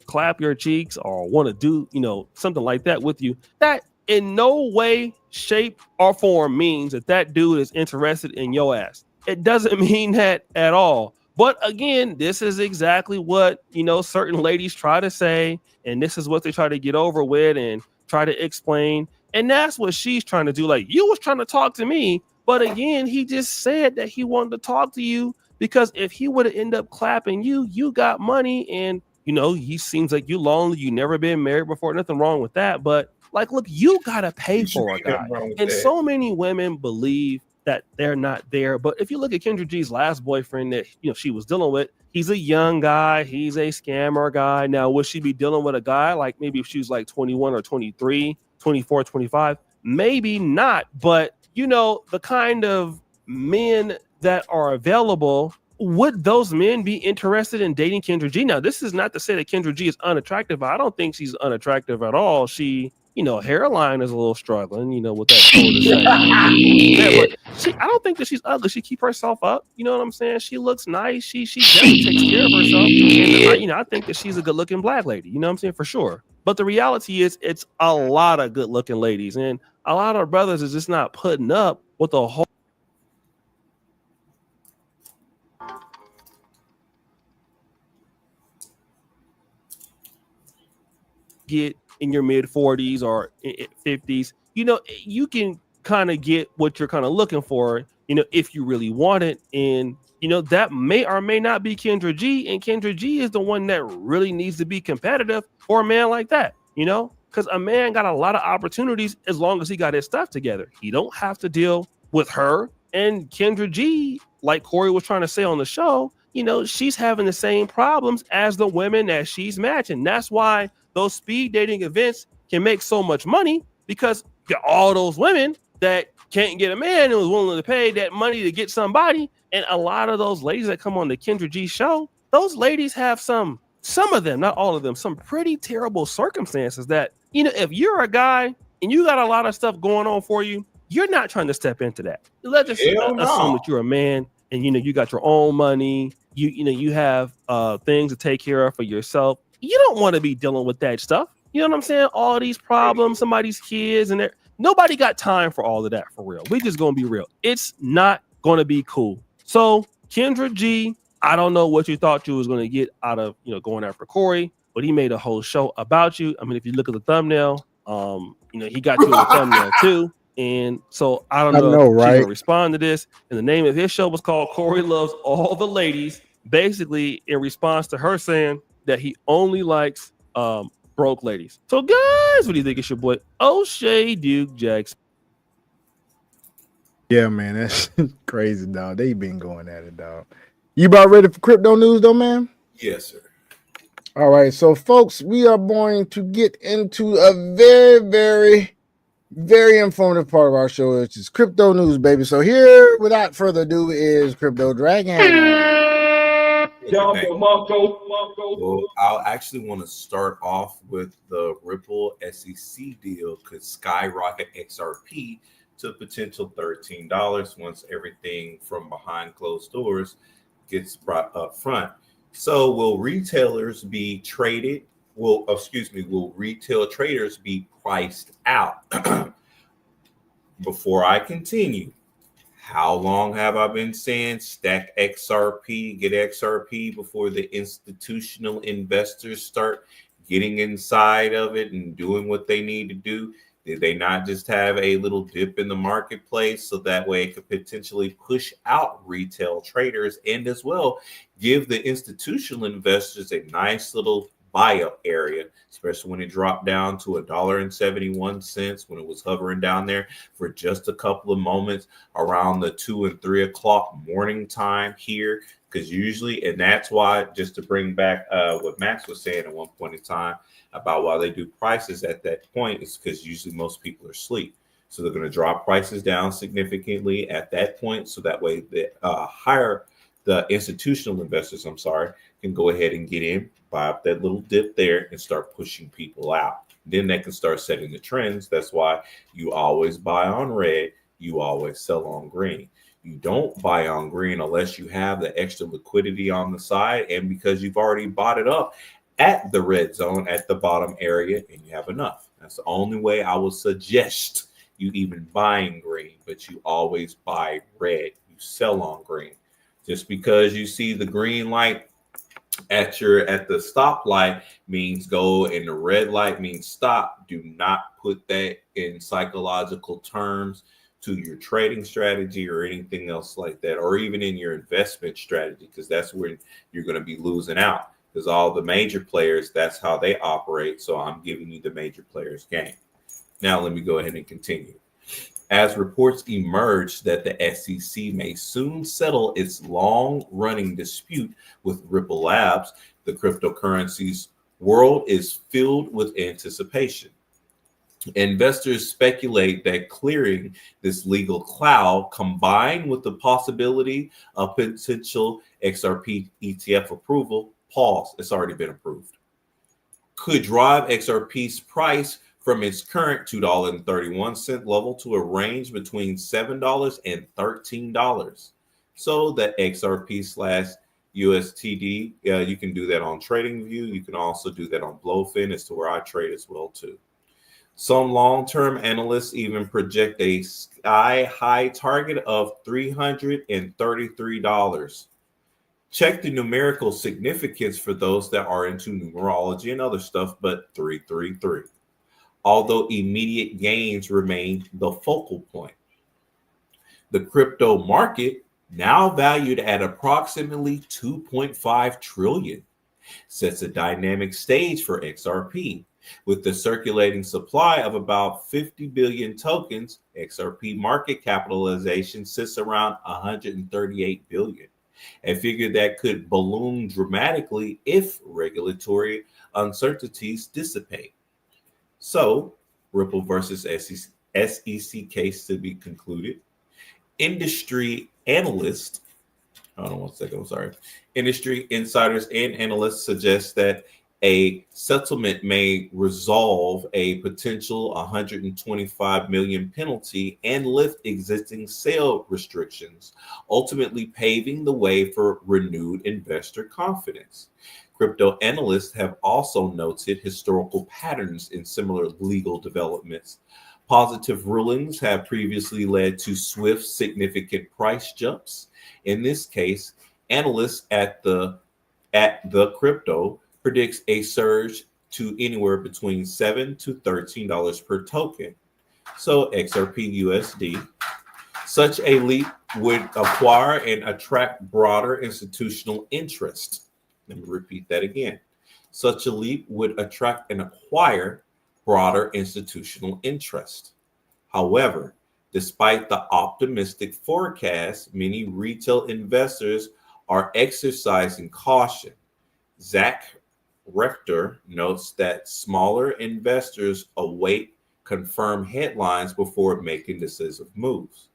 clap your cheeks or want to do, something like that with you, that in no way, shape, or form means that dude is interested in your ass. It doesn't mean that at all. But again, this is exactly what, certain ladies try to say, and this is what they try to get over with and try to explain. And that's what she's trying to do. Like, you was trying to talk to me, but again, he just said that he wanted to talk to you because if he would have ended up clapping you, you got money and, he seems like you lonely, you never been married before, nothing wrong with that. But like, look, you got to pay for a guy. And so many women believe that they're not there. But if you look at Kendra G's last boyfriend that, she was dealing with, he's a young guy. He's a scammer guy. Now, would she be dealing with a guy like maybe if she was like 21 or 23, 24, 25? Maybe not. But, the kind of men that are available, would those men be interested in dating Kendra G? Now, this is not to say that Kendra G is unattractive. I don't think she's unattractive at all. She, hairline is a little struggling, with that but I don't think that she's ugly. She keep herself up. You know what I'm saying? She looks nice. She definitely takes care of herself. And I think that she's a good looking black lady. You know what I'm saying? For sure. But the reality is, it's a lot of good looking ladies, and a lot of brothers is just not putting up with the whole. Get in your mid 40s or 50s, you can kind of get what you're kind of looking for, if you really want it. And, that may or may not be Kendra G. And Kendra G is the one that really needs to be competitive for a man like that, because a man got a lot of opportunities as long as he got his stuff together. He don't have to deal with her. And Kendra G, like Corey was trying to say on the show, she's having the same problems as the women that she's matching. That's why those speed dating events can make so much money, because you got all those women that can't get a man and was willing to pay that money to get somebody. And a lot of those ladies that come on the Kendra G show, those ladies have some of them, not all of them, some pretty terrible circumstances that, if you're a guy and you got a lot of stuff going on for you, you're not trying to step into that. Let's just assume that you're a man and, you got your own money. You have things to take care of for yourself. You don't want to be dealing with that stuff. You know what I'm saying? All these problems, somebody's kids, and nobody got time for all of that, for real. We just gonna be real. It's not gonna be cool. So Kendra G, I don't know what you thought you was gonna get out of going after Corey, but he made a whole show about you. I mean, if you look at the thumbnail, he got you in the thumbnail too. And so I don't know if she's gonna respond to this. And the name of his show was called Corey Loves All the Ladies, basically in response to her saying that he only likes broke ladies. So guys, what do you think? It's your boy O'Shea Duke Jackson. Yeah, man, that's crazy, dog. They been going at it, dog. You about ready for crypto news, though, man? Yes, sir. All right, so folks, we are going to get into a very, very, very informative part of our show, which is crypto news, baby. So here, without further ado, is Crypto Dragon. Well, I'll actually want to start off with the Ripple SEC deal could skyrocket XRP to potential $13 once everything from behind closed doors gets brought up front. So will retailers be traded? Will retail traders be priced out? Before I continue, how long have I been saying stack XRP, get XRP before the institutional investors start getting inside of it and doing what they need to do? Did they not just have a little dip in the marketplace so that way it could potentially push out retail traders and as well give the institutional investors a nice little buyout area, especially when it dropped down to $1.71 when it was hovering down there for just a couple of moments around the 2 and 3 o'clock morning time here? Because usually, and that's why, just to bring back what Max was saying at one point in time about why they do prices at that point, is because usually most people are asleep. So they're going to drop prices down significantly at that point. So that way the institutional investors, can go ahead and get in, buy up that little dip there and start pushing people out. Then they can start setting the trends. That's why you always buy on red, you always sell on green. You don't buy on green unless you have the extra liquidity on the side and because you've already bought it up at the red zone at the bottom area and you have enough. That's the only way I would suggest you even buying green, but you always buy red. You sell on green. Just because you see the green light at the stoplight means go and the red light means stop. Do not put that in psychological terms to your trading strategy or anything else like that, or even in your investment strategy, because that's where you're going to be losing out, because all the major players, that's how they operate. So I'm giving you the major players game. Now let me go ahead and continue. As reports emerge that the SEC may soon settle its long-running dispute with Ripple Labs, the cryptocurrencies world is filled with anticipation. Investors speculate that clearing this legal cloud, combined with the possibility of potential XRP ETF approval, it's already been approved, could drive XRP's price from its current $2.31 level to a range between $7 and $13. So the XRP USTD. You can do that on TradingView. You can also do that on Blowfin, as to where I trade as well too. Some long-term analysts even project a sky-high target of $333. Check the numerical significance for those that are into numerology and other stuff, but 333. Although immediate gains remain the focal point. The crypto market, now valued at approximately 2.5 trillion, sets a dynamic stage for XRP. With the circulating supply of about 50 billion tokens, XRP market capitalization sits around 138 billion, a figure that could balloon dramatically if regulatory uncertainties dissipate. So, Ripple versus SEC case to be concluded. Industry analysts, hold on one second, I'm sorry. Industry insiders and analysts suggest that a settlement may resolve a potential 125 million penalty and lift existing sale restrictions, ultimately paving the way for renewed investor confidence. Crypto analysts have also noted historical patterns in similar legal developments. Positive rulings have previously led to swift, significant price jumps. In this case, analysts at the crypto predicts a surge to anywhere between $7 to $13 per token. So XRP USD. Such a leap would acquire and attract broader institutional interest. Let me repeat that again. Such a leap would attract and acquire broader institutional interest. However, despite the optimistic forecast, many retail investors are exercising caution. Zach Rector notes that smaller investors await confirmed headlines before making decisive moves.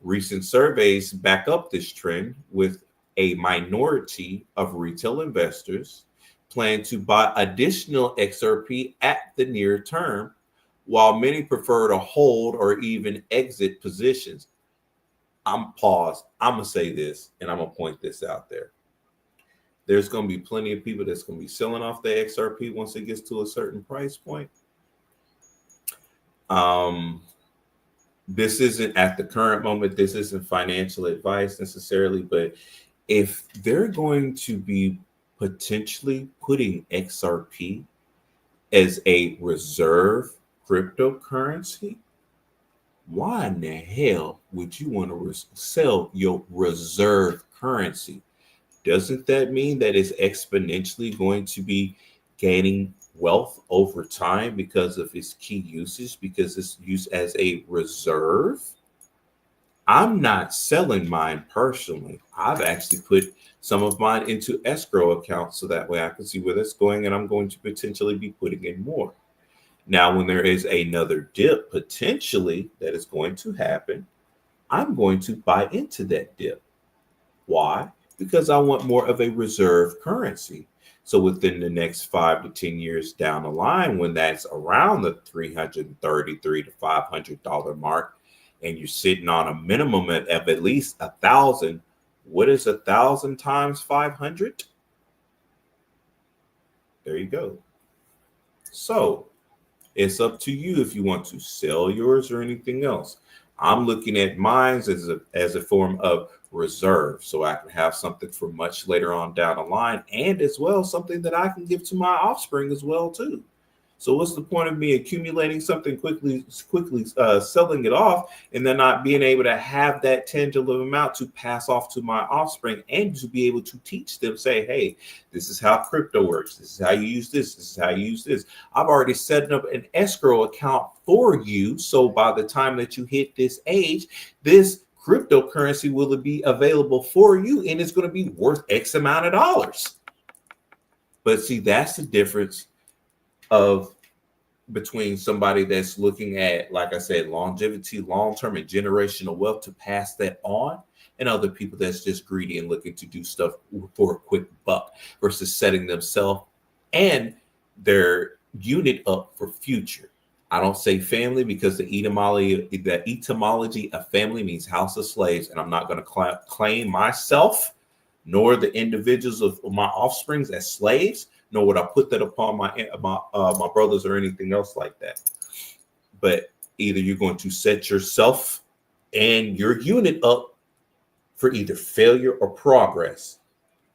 Recent surveys back up this trend, with a minority of retail investors plan to buy additional XRP at the near term, while many prefer to hold or even exit positions. I'm going to say this, and I'm going to point this out there. There's going to be plenty of people that's going to be selling off the XRP once it gets to a certain price point. This isn't at the current moment. This isn't financial advice necessarily, but if they're going to be potentially putting XRP as a reserve cryptocurrency, why in the hell would you want to sell your reserve currency? Doesn't that mean that it's exponentially going to be gaining wealth over time because of its key usage, because it's used as a reserve? I'm not selling mine personally. I've actually put some of mine into escrow accounts so that way I can see where that's going, and I'm going to potentially be putting in more. Now, when there is another dip potentially that is going to happen, I'm going to buy into that dip. Why? Because I want more of a reserve currency. So within the next 5 to 10 years down the line, when that's around the $333 to $500 mark, and you're sitting on a minimum of at least 1,000, what is 1,000 times 500? There you go. So it's up to you if you want to sell yours or anything else. I'm looking at mine as a form of reserve, so I can have something for much later on down the line, and as well something that I can give to my offspring as well too. So what's the point of me accumulating something quickly selling it off, and then not being able to have that tangible amount to pass off to my offspring, and to be able to teach them, say, hey, this is how crypto works. This is how you use this. This is how you use this. I've already set up an escrow account for you. So by the time that you hit this age, this cryptocurrency will be available for you, and it's going to be worth X amount of dollars. But see, that's the difference between somebody that's looking at, like I said, longevity, long-term, and generational wealth to pass that on, and other people that's just greedy and looking to do stuff for a quick buck versus setting themselves and their unit up for future. I don't say family because the etymology of family means house of slaves, and I'm not going to claim myself nor the individuals of my offsprings as slaves, nor would I put that upon my brothers or anything else like that. But either you're going to set yourself and your unit up for either failure or progress.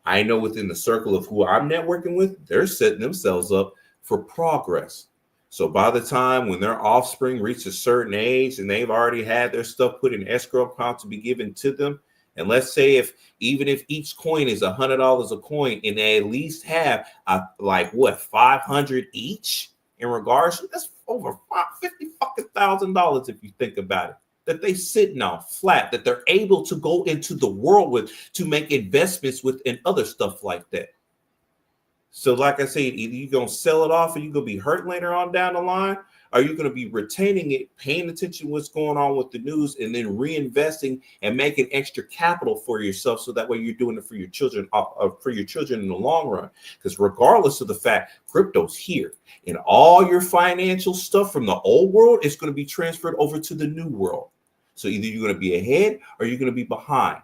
I know within the circle of who I'm networking with, they're setting themselves up for progress. So by the time when their offspring reaches a certain age and they've already had their stuff put in escrow account to be given to them, and let's say even if each coin is $100 a coin, and they at least have 500 each in regards to, that's over $50,000 if you think about it, that they sitting on flat, that they're able to go into the world with to make investments with and other stuff like that. So like I said, either you're going to sell it off and you're going to be hurt later on down the line, or you're going to be retaining it, paying attention to what's going on with the news, and then reinvesting and making extra capital for yourself. So that way you're doing it for your children in the long run. Because regardless of the fact, crypto's here, and all your financial stuff from the old world is going to be transferred over to the new world. So either you're going to be ahead or you're going to be behind.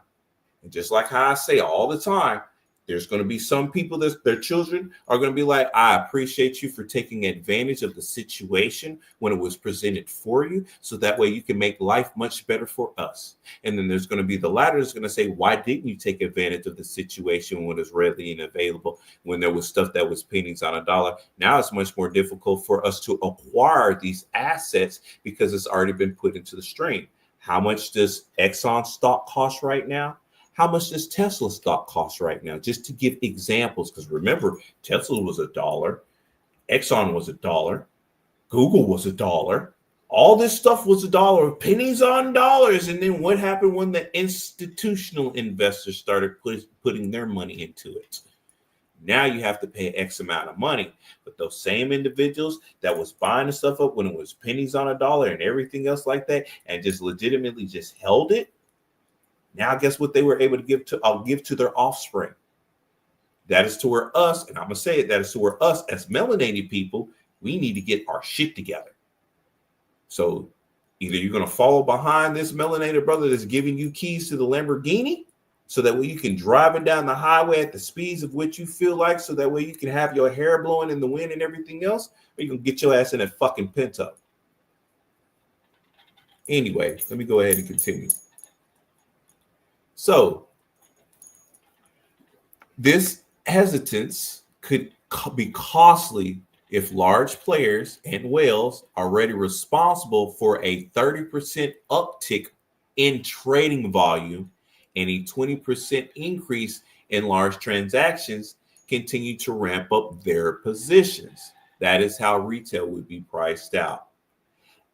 And just like how I say all the time, there's going to be some people that their children are going to be like, I appreciate you for taking advantage of the situation when it was presented for you. So that way you can make life much better for us. And then there's going to be the latter that's going to say, why didn't you take advantage of the situation when it was readily and available, when there was stuff that was pennies on a dollar? Now it's much more difficult for us to acquire these assets because it's already been put into the stream. How much does Exxon stock cost right now? How much does Tesla stock cost right now? Just to give examples, because remember, Tesla was $1, Exxon was $1, Google was $1. All this stuff was $1, pennies on dollars. And then what happened when the institutional investors started putting their money into it? Now you have to pay X amount of money. But those same individuals that was buying the stuff up when it was pennies on a dollar and everything else like that, and just legitimately just held it, now guess what they were able to give to their offspring? That is to where us, and I'm going to say it, that is to where us as melanated people, we need to get our shit together. So either you're going to follow behind this melanated brother that's giving you keys to the Lamborghini, so that way you can drive it down the highway at the speeds of which you feel like, so that way you can have your hair blowing in the wind and everything else, or you can get your ass in that fucking Pinto. Anyway, let me go ahead and continue. So this hesitance could be costly if large players and whales are already responsible for a 30% uptick in trading volume and a 20% increase in large transactions continue to ramp up their positions. That is how retail would be priced out.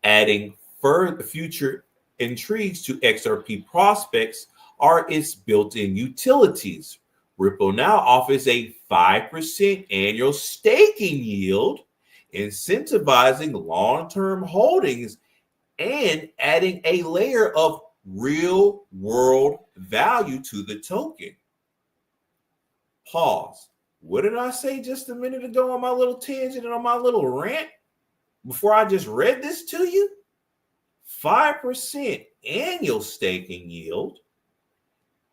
Adding further future intrigues to XRP prospects are its built-in utilities. Ripple now offers a 5% annual staking yield, incentivizing long-term holdings and adding a layer of real-world value to the token. Pause. What did I say just a minute ago on my little tangent and on my little rant before I just read this to you? 5% annual staking yield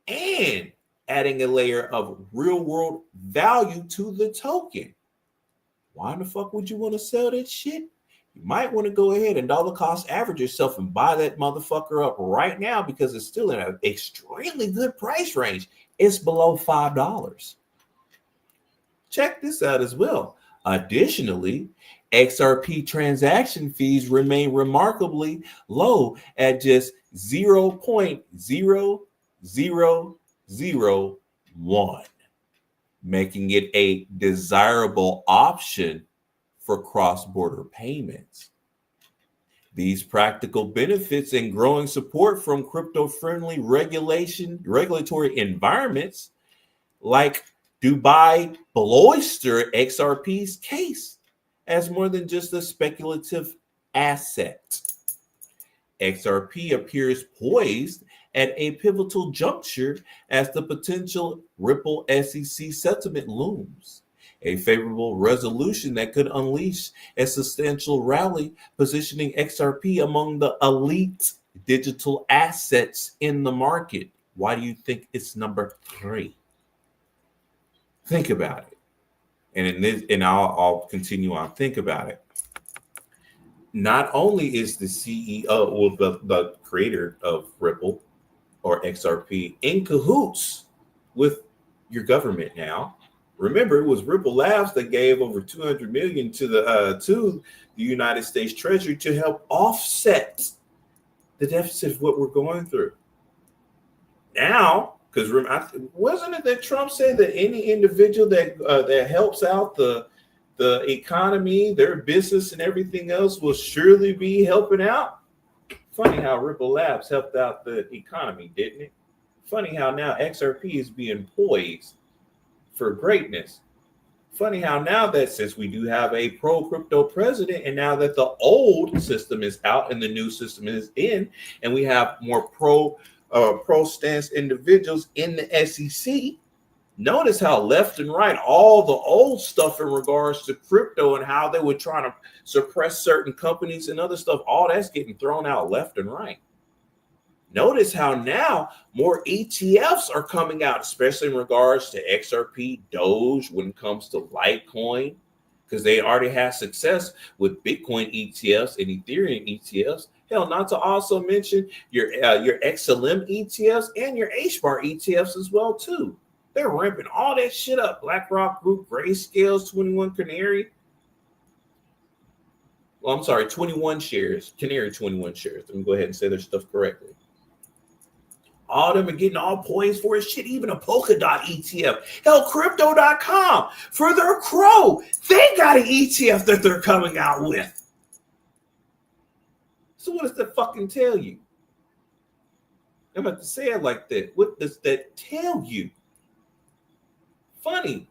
and adding a layer of real world value to the token. Why in the fuck would you want to sell that shit? You might want to go ahead and dollar cost average yourself and buy that motherfucker up right now, because it's still in an extremely good price range. It's below $5. Check this out as well. Additionally, XRP transaction fees remain remarkably low at just 0.0001, making it a desirable option for cross-border payments. These practical benefits and growing support from crypto-friendly regulatory environments like Dubai bolster XRP's case as more than just a speculative asset. XRP appears poised at a pivotal juncture as the potential Ripple SEC settlement looms, a favorable resolution that could unleash a substantial rally, positioning XRP among the elite digital assets in the market. Why do you think it's number 3? Think about it. And in this, and I'll continue on. Think about it. Not only is the CEO or the creator of Ripple or XRP in cahoots with your government now. Remember, it was Ripple Labs that gave over 200 million to the United States Treasury to help offset the deficit of what we're going through. Now, because wasn't it that Trump said that any individual that helps out the economy, their business, and everything else will surely be helping out? Funny how Ripple Labs helped out the economy, didn't it? Funny how now XRP is being poised for greatness. Funny how now that since we do have a pro-crypto president, and now that the old system is out and the new system is in, and we have more pro-stance individuals in the SEC, notice how left and right all the old stuff in regards to crypto and how they were trying to suppress certain companies and other stuff, all that's getting thrown out left and right. Notice how now more ETFs are coming out, especially in regards to XRP, Doge, when it comes to Litecoin, because they already had success with Bitcoin ETFs and Ethereum ETFs. Hell, not to also mention your XLM ETFs and your HBAR ETFs as well too. They're ramping all that shit up. BlackRock Group, Grayscales, 21 Canary. Well, I'm sorry, 21 shares. Canary 21 shares. Let me go ahead and say their stuff correctly. All of them are getting all poised for his shit, even a Polkadot ETF. Hell, Crypto.com for their crow. They got an ETF that they're coming out with. So what does that fucking tell you? I'm about to say it like that. What does that tell you? Funny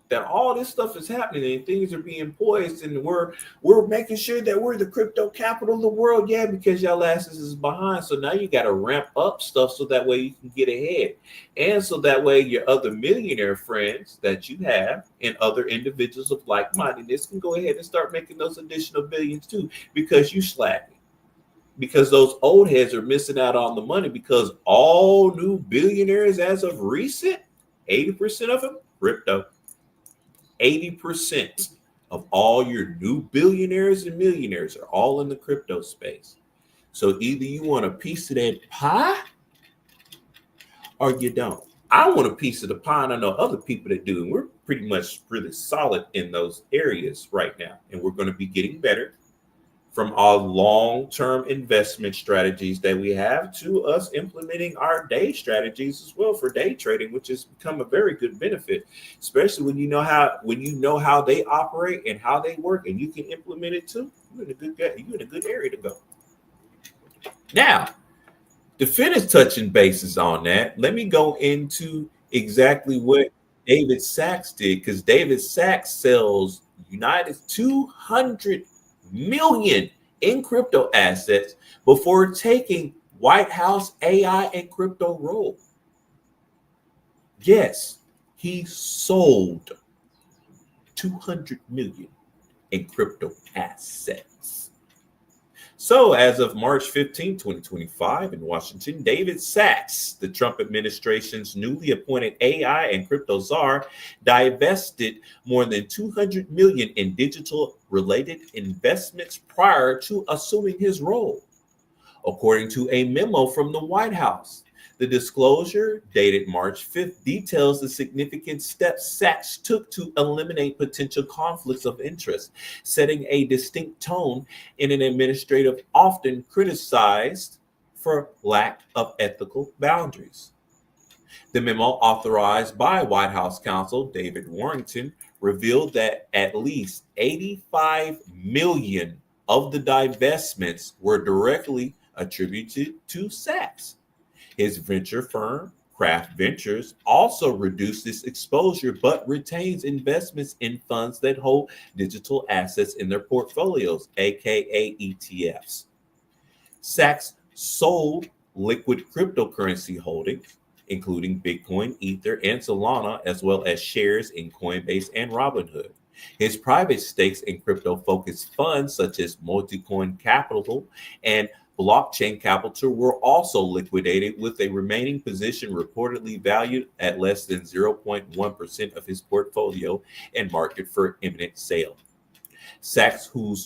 that all this stuff is happening and things are being poised, and we're making sure that we're the crypto capital of the world. Yeah, because y'all asses is behind. So now you got to ramp up stuff so that way you can get ahead. And so that way your other millionaire friends that you have and other individuals of like-mindedness can go ahead and start making those additional billions too, because you slacking. Because those old heads are missing out on the money, because all new billionaires as of recent, 80% of them, crypto. 80% of all your new billionaires and millionaires are all in the crypto space. So either you want a piece of that pie or you don't. I want a piece of the pie, and I know other people that do. And we're pretty much really solid in those areas right now. And we're going to be getting better, from our long-term investment strategies that we have to us implementing our day strategies as well for day trading, which has become a very good benefit, especially when you know how they operate and how they work, and you can implement it too. You're in a good area to go. Now, to finish touching bases on that, let me go into exactly what David Sachs did, because David Sachs sells United 200 million in crypto assets before taking White House AI and crypto role. Yes, he sold 200 million in crypto assets. So as of March 15, 2025 in Washington, David Sachs, the Trump administration's newly appointed AI and crypto czar, divested more than 200 million in digital related investments prior to assuming his role. According to a memo from the White House, the disclosure, dated March 5th, details the significant steps Sachs took to eliminate potential conflicts of interest, setting a distinct tone in an administrative often criticized for lack of ethical boundaries. The memo, authorized by White House counsel David Warrington, revealed that at least 85 million of the divestments were directly attributed to Sachs. His venture firm, Craft Ventures, also reduced its exposure but retains investments in funds that hold digital assets in their portfolios, aka ETFs. Sachs sold liquid cryptocurrency holdings, including Bitcoin, Ether, and Solana, as well as shares in Coinbase and Robinhood. His private stakes in crypto-focused funds such as Multicoin Capital and Blockchain Capital were also liquidated, with a remaining position reportedly valued at less than 0.1% of his portfolio and market for imminent sale. Sachs, who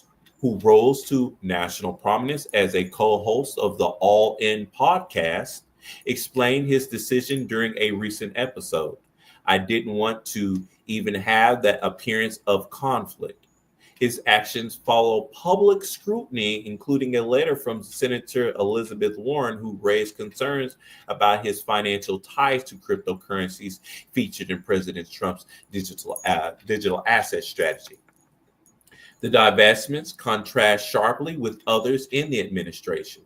rose to national prominence as a co-host of the All In podcast, explained his decision during a recent episode. I didn't want to even have that appearance of conflict. His actions follow public scrutiny, including a letter from Senator Elizabeth Warren, who raised concerns about his financial ties to cryptocurrencies featured in President Trump's digital asset strategy. The divestments contrast sharply with others in the administration.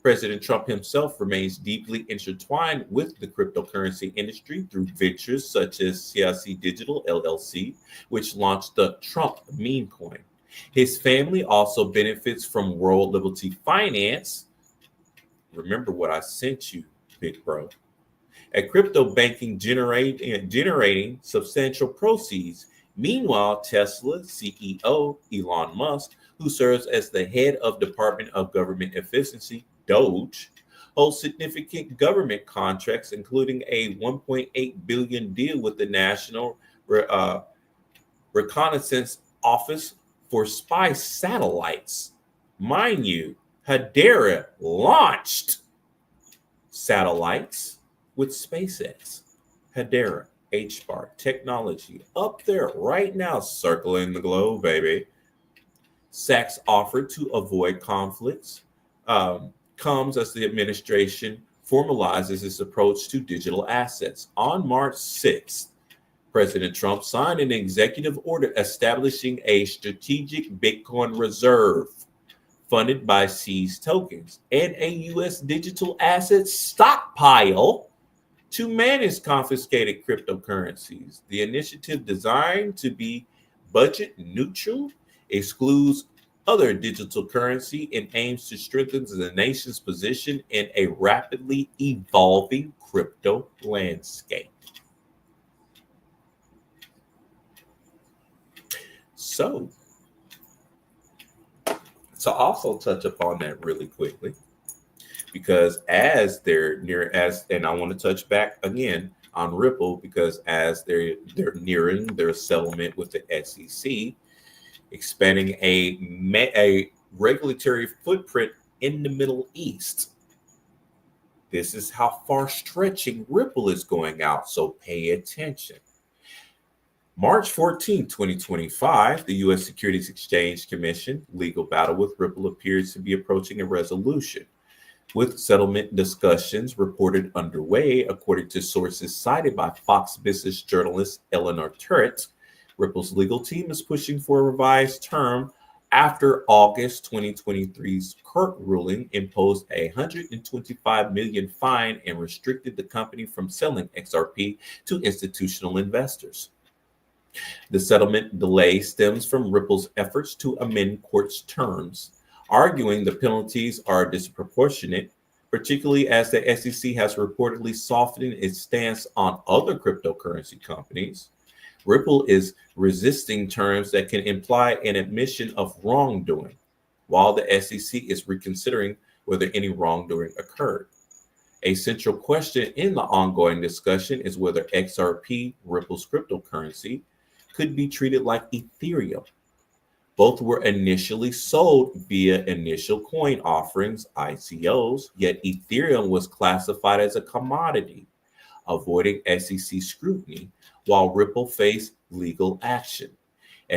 President Trump himself remains deeply intertwined with the cryptocurrency industry through ventures such as CIC Digital LLC, which launched the Trump meme coin. His family also benefits from World Liberty Finance. Remember what I sent you, big bro. A crypto banking generating substantial proceeds. Meanwhile, Tesla CEO Elon Musk, who serves as the head of Department of Government Efficiency, DOGE, holds significant government contracts, including a $1.8 billion deal with the National Reconnaissance Office for spy satellites. Mind you, Hedera launched satellites with SpaceX. Hedera, H-bar technology up there right now, circling the globe, baby. Sachs offered to avoid conflicts. Comes as the administration formalizes its approach to digital assets. On March 6th, President Trump signed an executive order establishing a strategic Bitcoin reserve funded by seized tokens and a U.S. digital assets stockpile to manage confiscated cryptocurrencies. The initiative, designed to be budget neutral, excludes other digital currency and aims to strengthen the nation's position in a rapidly evolving crypto landscape. So also touch upon that really quickly, because as and I want to touch back again on Ripple, because as they're nearing their settlement with the SEC, expanding a regulatory footprint in the Middle East. This is how far stretching Ripple is going out, so pay attention. March 14, 2025, the U.S. Securities Exchange Commission legal battle with Ripple appears to be approaching a resolution, with settlement discussions reported underway, according to sources cited by Fox Business journalist Eleanor Turret. Ripple's legal team is pushing for a revised term after August 2023's court ruling imposed a $125 million fine and restricted the company from selling XRP to institutional investors. The settlement delay stems from Ripple's efforts to amend court's terms, arguing the penalties are disproportionate, particularly as the SEC has reportedly softened its stance on other cryptocurrency companies. Ripple is resisting terms that can imply an admission of wrongdoing, while the SEC is reconsidering whether any wrongdoing occurred. A central question in the ongoing discussion is whether XRP, Ripple's cryptocurrency, could be treated like Ethereum. Both were initially sold via initial coin offerings, ICOs, yet Ethereum was classified as a commodity, avoiding SEC scrutiny, while Ripple faced legal action.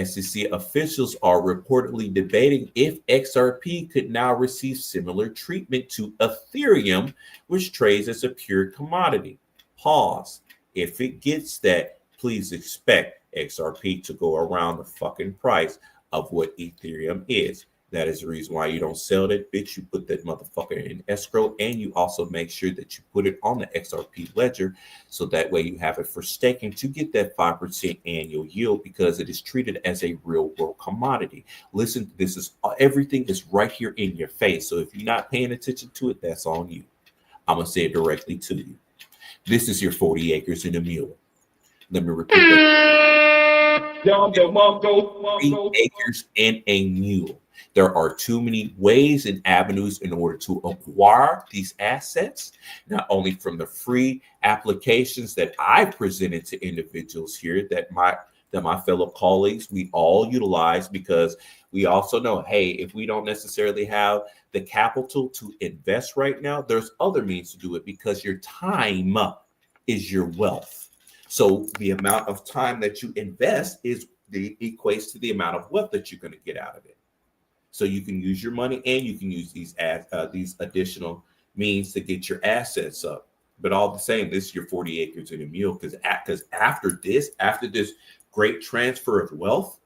SEC officials are reportedly debating if XRP could now receive similar treatment to Ethereum, which trades as a pure commodity. Pause. If it gets that, please expect XRP to go around the fucking price of what Ethereum is. That is the reason why you don't sell that bitch. You put that motherfucker in escrow, and you also make sure that you put it on the XRP ledger, so that way you have it for staking to get that 5% annual yield, because it is treated as a real world commodity. Listen, this is everything is right here in your face. So if you're not paying attention to it, that's on you. I'm gonna say it directly to you. This is your 40 acres and a mule. Let me repeat that. 3 acres and a mule. There are too many ways and avenues in order to acquire these assets, not only from the free applications that I presented to individuals here that my fellow colleagues, we all utilize, because we also know, hey, if we don't necessarily have the capital to invest right now, there's other means to do it, because your time is your wealth. So the amount of time that you invest equates to the amount of wealth that you're going to get out of it. So you can use your money and you can use these additional means to get your assets up. But all the same, this is your 40 acres and a mule, because after this great transfer of wealth,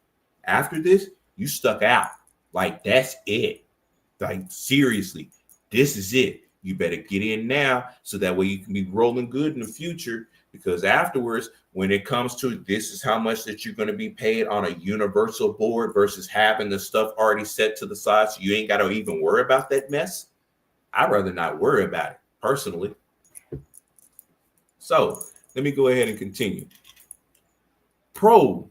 after this, you stuck out. Like, that's it. Like, seriously, this is it. You better get in now, so that way you can be rolling good in the future, because afterwards, when it comes to this is how much that you're going to be paid on a universal board versus having the stuff already set to the side, so you ain't got to even worry about that mess. I'd rather not worry about it, personally. So let me go ahead and continue. Pro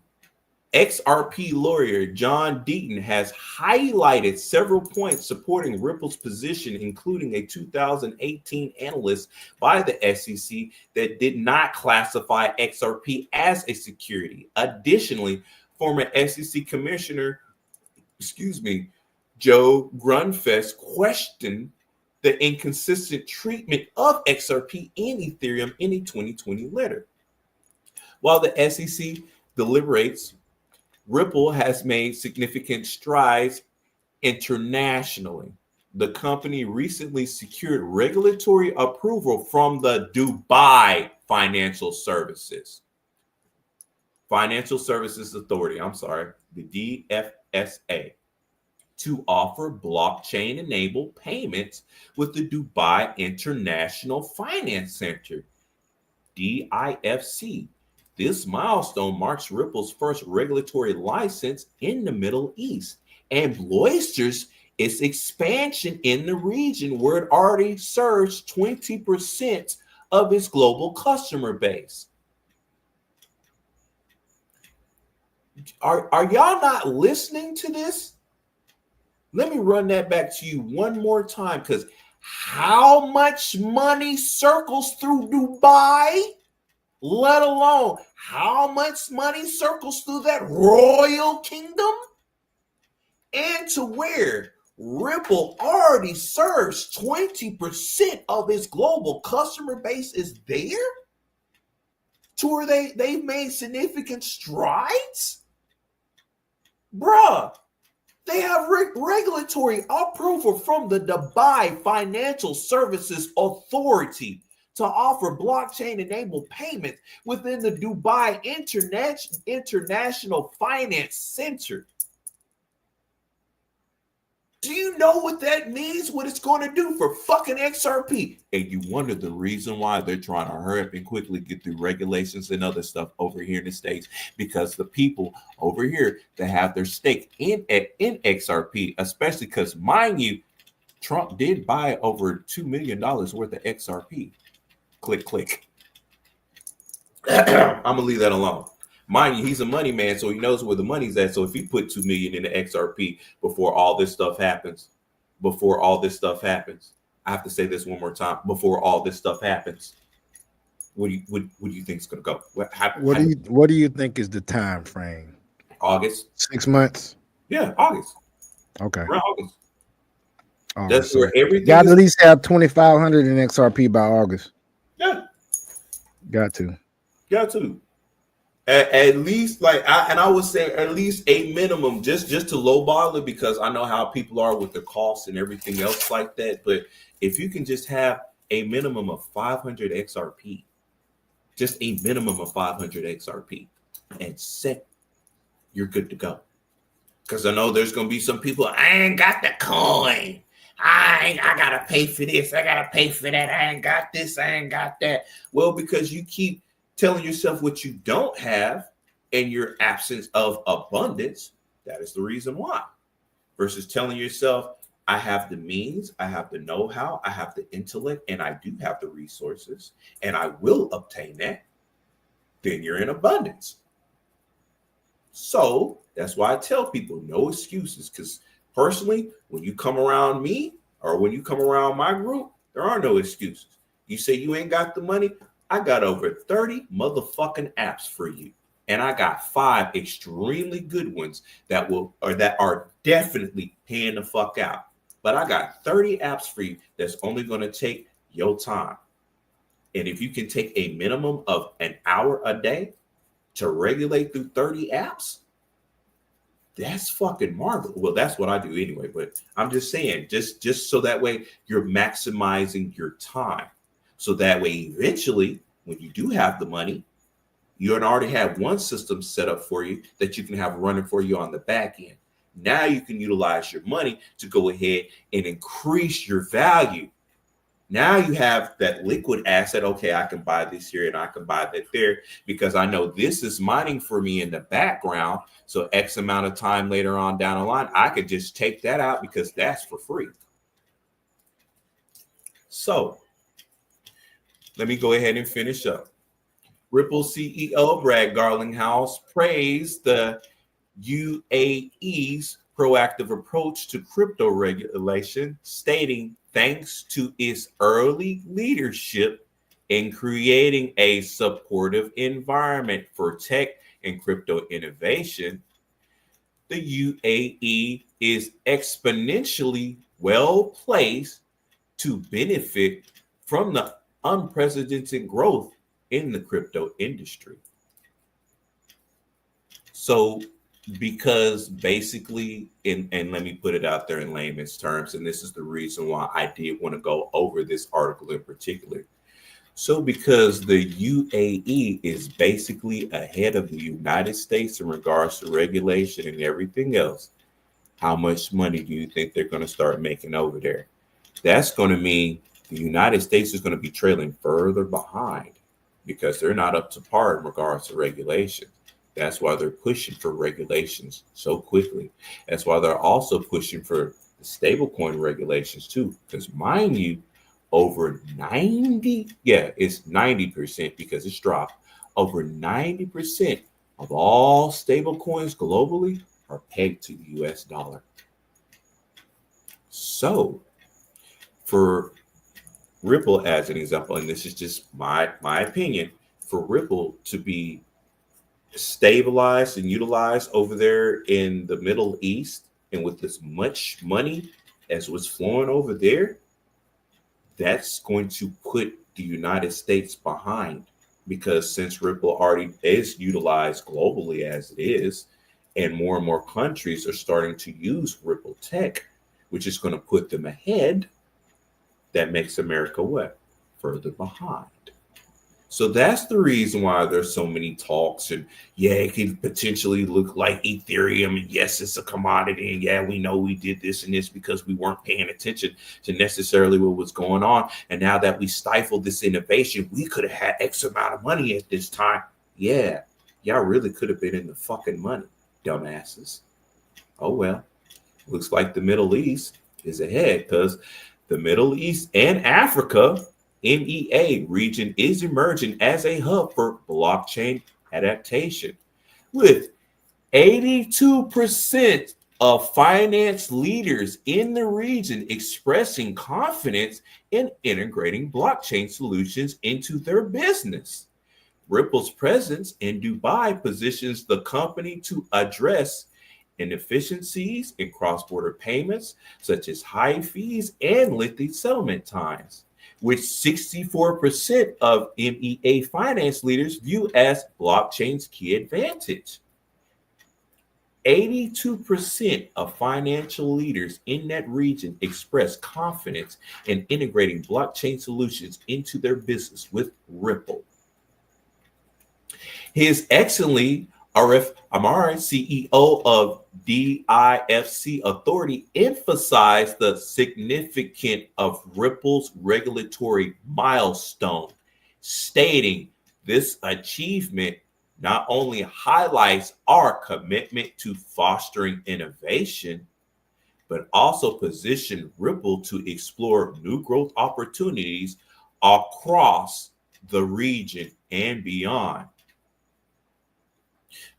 XRP lawyer John Deaton has highlighted several points supporting Ripple's position, including a 2018 analyst by the SEC that did not classify XRP as a security. Additionally, former SEC Commissioner, Joe Grunfest questioned the inconsistent treatment of XRP and Ethereum in a 2020 letter. While the SEC deliberates, Ripple has made significant strides internationally. The company recently secured regulatory approval from the Dubai Financial Services Authority, the DFSA, to offer blockchain-enabled payments with the Dubai International Finance Center, DIFC. This milestone marks Ripple's first regulatory license in the Middle East and bolsters its expansion in the region, where it already serves 20% of its global customer base. Are y'all not listening to this? Let me run that back to you one more time, because how much money circles through Dubai? Let alone how much money circles through that royal kingdom, and to where Ripple already serves 20% of its global customer base is there, to where they've made significant strides. Bruh, they have regulatory approval from the Dubai Financial Services Authority to offer blockchain-enabled payments within the Dubai International Finance Center. Do you know what that means, what it's going to do for fucking XRP? And you wonder the reason why they're trying to hurry up and quickly get through regulations and other stuff over here in the States, because the people over here that have their stake in XRP, especially because, mind you, Trump did buy over $2 million worth of XRP. Click, click. I'm going to leave that alone. Mind you, he's a money man, so he knows where the money's at. So if he put $2 million in the XRP before all this stuff happens, I have to say this one more time. Before all this stuff happens, what do you think is going to go? What do you think is the time frame? August. 6 months. Yeah, August. Okay. Around August. That's where everything. Got to at least have 2,500 in XRP by August. Yeah. Got to. At least, I would say at least a minimum, just to lowball it, because I know how people are with the costs and everything else like that. But if you can just have a minimum of 500 XRP, just a minimum of 500 XRP, and set, you're good to go. Because I know there's gonna be some people, I ain't got the coin. I gotta pay for this. I gotta pay for that. I ain't got this. I ain't got that. Well, because you keep telling yourself what you don't have and your absence of abundance, that is the reason why. Versus telling yourself, I have the means, I have the know-how, I have the intellect, and I do have the resources, and I will obtain that, then you're in abundance. So that's why I tell people no excuses, because Personally, when you come around me or when you come around my group, there are no excuses. You say you ain't got the money, I got over 30 motherfucking apps for you. And I got 5 extremely good ones that are definitely paying the fuck out. But I got 30 apps for you that's only going to take your time. And if you can take a minimum of an hour a day to regulate through 30 apps, that's fucking marvelous. Well, that's what I do anyway, but I'm just saying, just so that way you're maximizing your time. So that way, eventually, when you do have the money, you already have one system set up for you that you can have running for you on the back end. Now you can utilize your money to go ahead and increase your value. Now you have that liquid asset. Okay, I can buy this here and I can buy that there because I know this is mining for me in the background. So X amount of time later on down the line, I could just take that out because that's for free. So let me go ahead and finish up. Ripple CEO Brad Garlinghouse praised the UAE's proactive approach to crypto regulation, stating, thanks to its early leadership in creating a supportive environment for tech and crypto innovation, the UAE is exponentially well placed to benefit from the unprecedented growth in the crypto industry. So, because basically, and let me put it out there in layman's terms, and this is the reason why I did want to go over this article in particular. So, because the UAE is basically ahead of the United States in regards to regulation and everything else, how much money do you think they're going to start making over there? That's going to mean the United States is going to be trailing further behind because they're not up to par in regards to regulation. That's why they're pushing for regulations so quickly. That's why they're also pushing for the stablecoin regulations too. Because mind you, over 90% because it's dropped. Over 90% of all stablecoins globally are pegged to the US dollar. So for Ripple as an example, and this is just my opinion, for Ripple to be stabilized and utilized over there in the Middle East and with as much money as was flowing over there, that's going to put the United States behind because since Ripple already is utilized globally as it is, and more countries are starting to use Ripple tech, which is going to put them ahead, that makes America what? Further behind. So that's the reason why there's so many talks and yeah, it could potentially look like Ethereum. And yes, it's a commodity. And yeah, we know we did this and this because we weren't paying attention to necessarily what was going on. And now that we stifled this innovation, we could have had X amount of money at this time. Yeah, y'all really could have been in the fucking money, dumbasses. Oh, well, looks like the Middle East is ahead because the Middle East and Africa MEA region is emerging as a hub for blockchain adaptation, with 82% of finance leaders in the region expressing confidence in integrating blockchain solutions into their business. Ripple's presence in Dubai positions the company to address inefficiencies in cross-border payments, such as high fees and lengthy settlement times, which 64% of MEA finance leaders view as blockchain's key advantage. 82% of financial leaders in that region express confidence in integrating blockchain solutions into their business with Ripple. His Excellency Arif Amari, CEO of DIFC Authority, emphasized the significance of Ripple's regulatory milestone, stating this achievement not only highlights our commitment to fostering innovation, but also position Ripple to explore new growth opportunities across the region and beyond.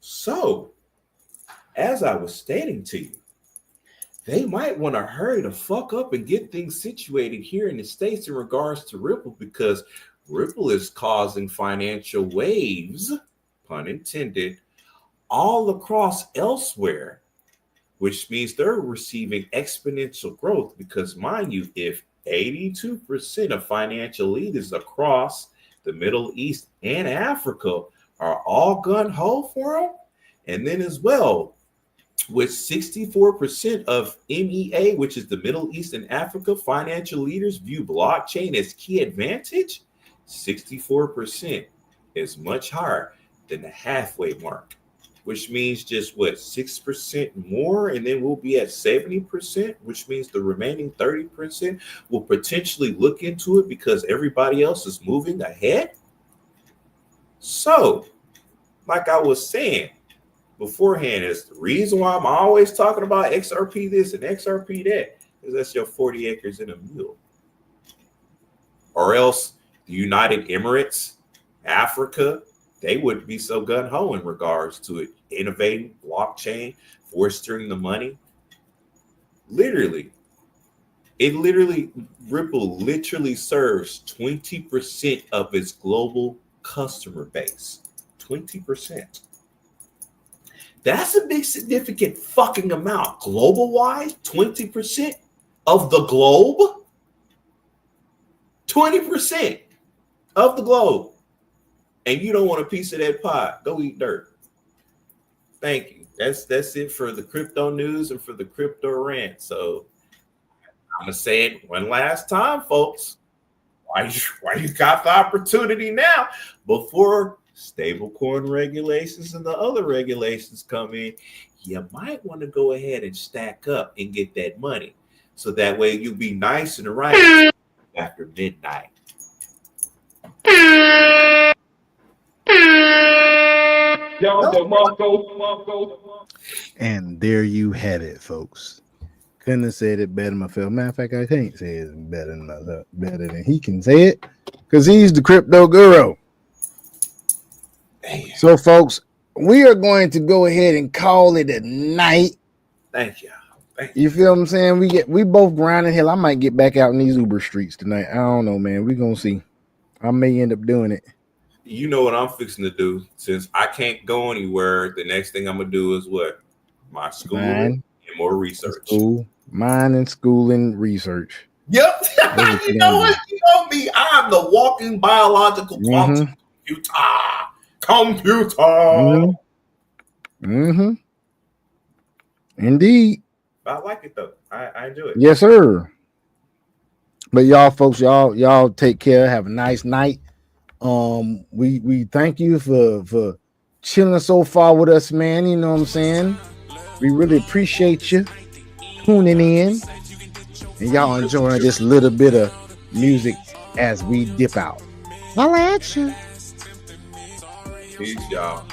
So, as I was stating to you, they might want to hurry the fuck up and get things situated here in the States in regards to Ripple, because Ripple is causing financial waves, pun intended, all across elsewhere, which means they're receiving exponential growth. Because, mind you, if 82% of financial leaders across the Middle East and Africa are all gun-ho for them, and then as well, with 64% of MEA, which is the Middle East and Africa, financial leaders view blockchain as key advantage, 64% is much higher than the halfway mark, which means just 6% more, and then we'll be at 70%, which means the remaining 30% will potentially look into it because everybody else is moving ahead. So, like I was saying beforehand, is the reason why I'm always talking about XRP this and XRP that, because that's your 40 acres and a mule. Or else the United Emirates, Africa, they wouldn't be so gun-ho in regards to it. Innovating blockchain, fostering the money. Ripple literally serves 20% of its global customer base. 20%. That's a big significant fucking amount. Global-wise, 20% of the globe? 20% of the globe. And you don't want a piece of that pie. Go eat dirt. Thank you. That's it for the crypto news and for the crypto rant. So I'm going to say it one last time, folks. Why you got the opportunity now before stablecoin regulations and the other regulations come in? You might want to go ahead and stack up and get that money, so that way you'll be nice and right after midnight. And there you had it, folks. Couldn't have said it better myself. Matter of fact, I can't say it better than myself, better than he can say it, because he's the crypto guru. Damn. So, folks, we are going to go ahead and call it a night. Thank you. You feel what I'm saying? We both grinding. Hell, I might get back out in these Uber streets tonight. I don't know, man. We're gonna see. I may end up doing it. You know what I'm fixing to do? Since I can't go anywhere, the next thing I'm gonna do is what? My school and more research. Mine and school and research. Yep. You know what? You know me. I'm the walking biological quantum computer. Indeed. I like it though. I enjoy it. Yes, sir. But y'all, folks, y'all take care. Have a nice night. We thank you for chilling so far with us, man. You know what I'm saying? We really appreciate you tuning in, and y'all enjoying this little bit of music as we dip out. I'll at you. Peace, y'all.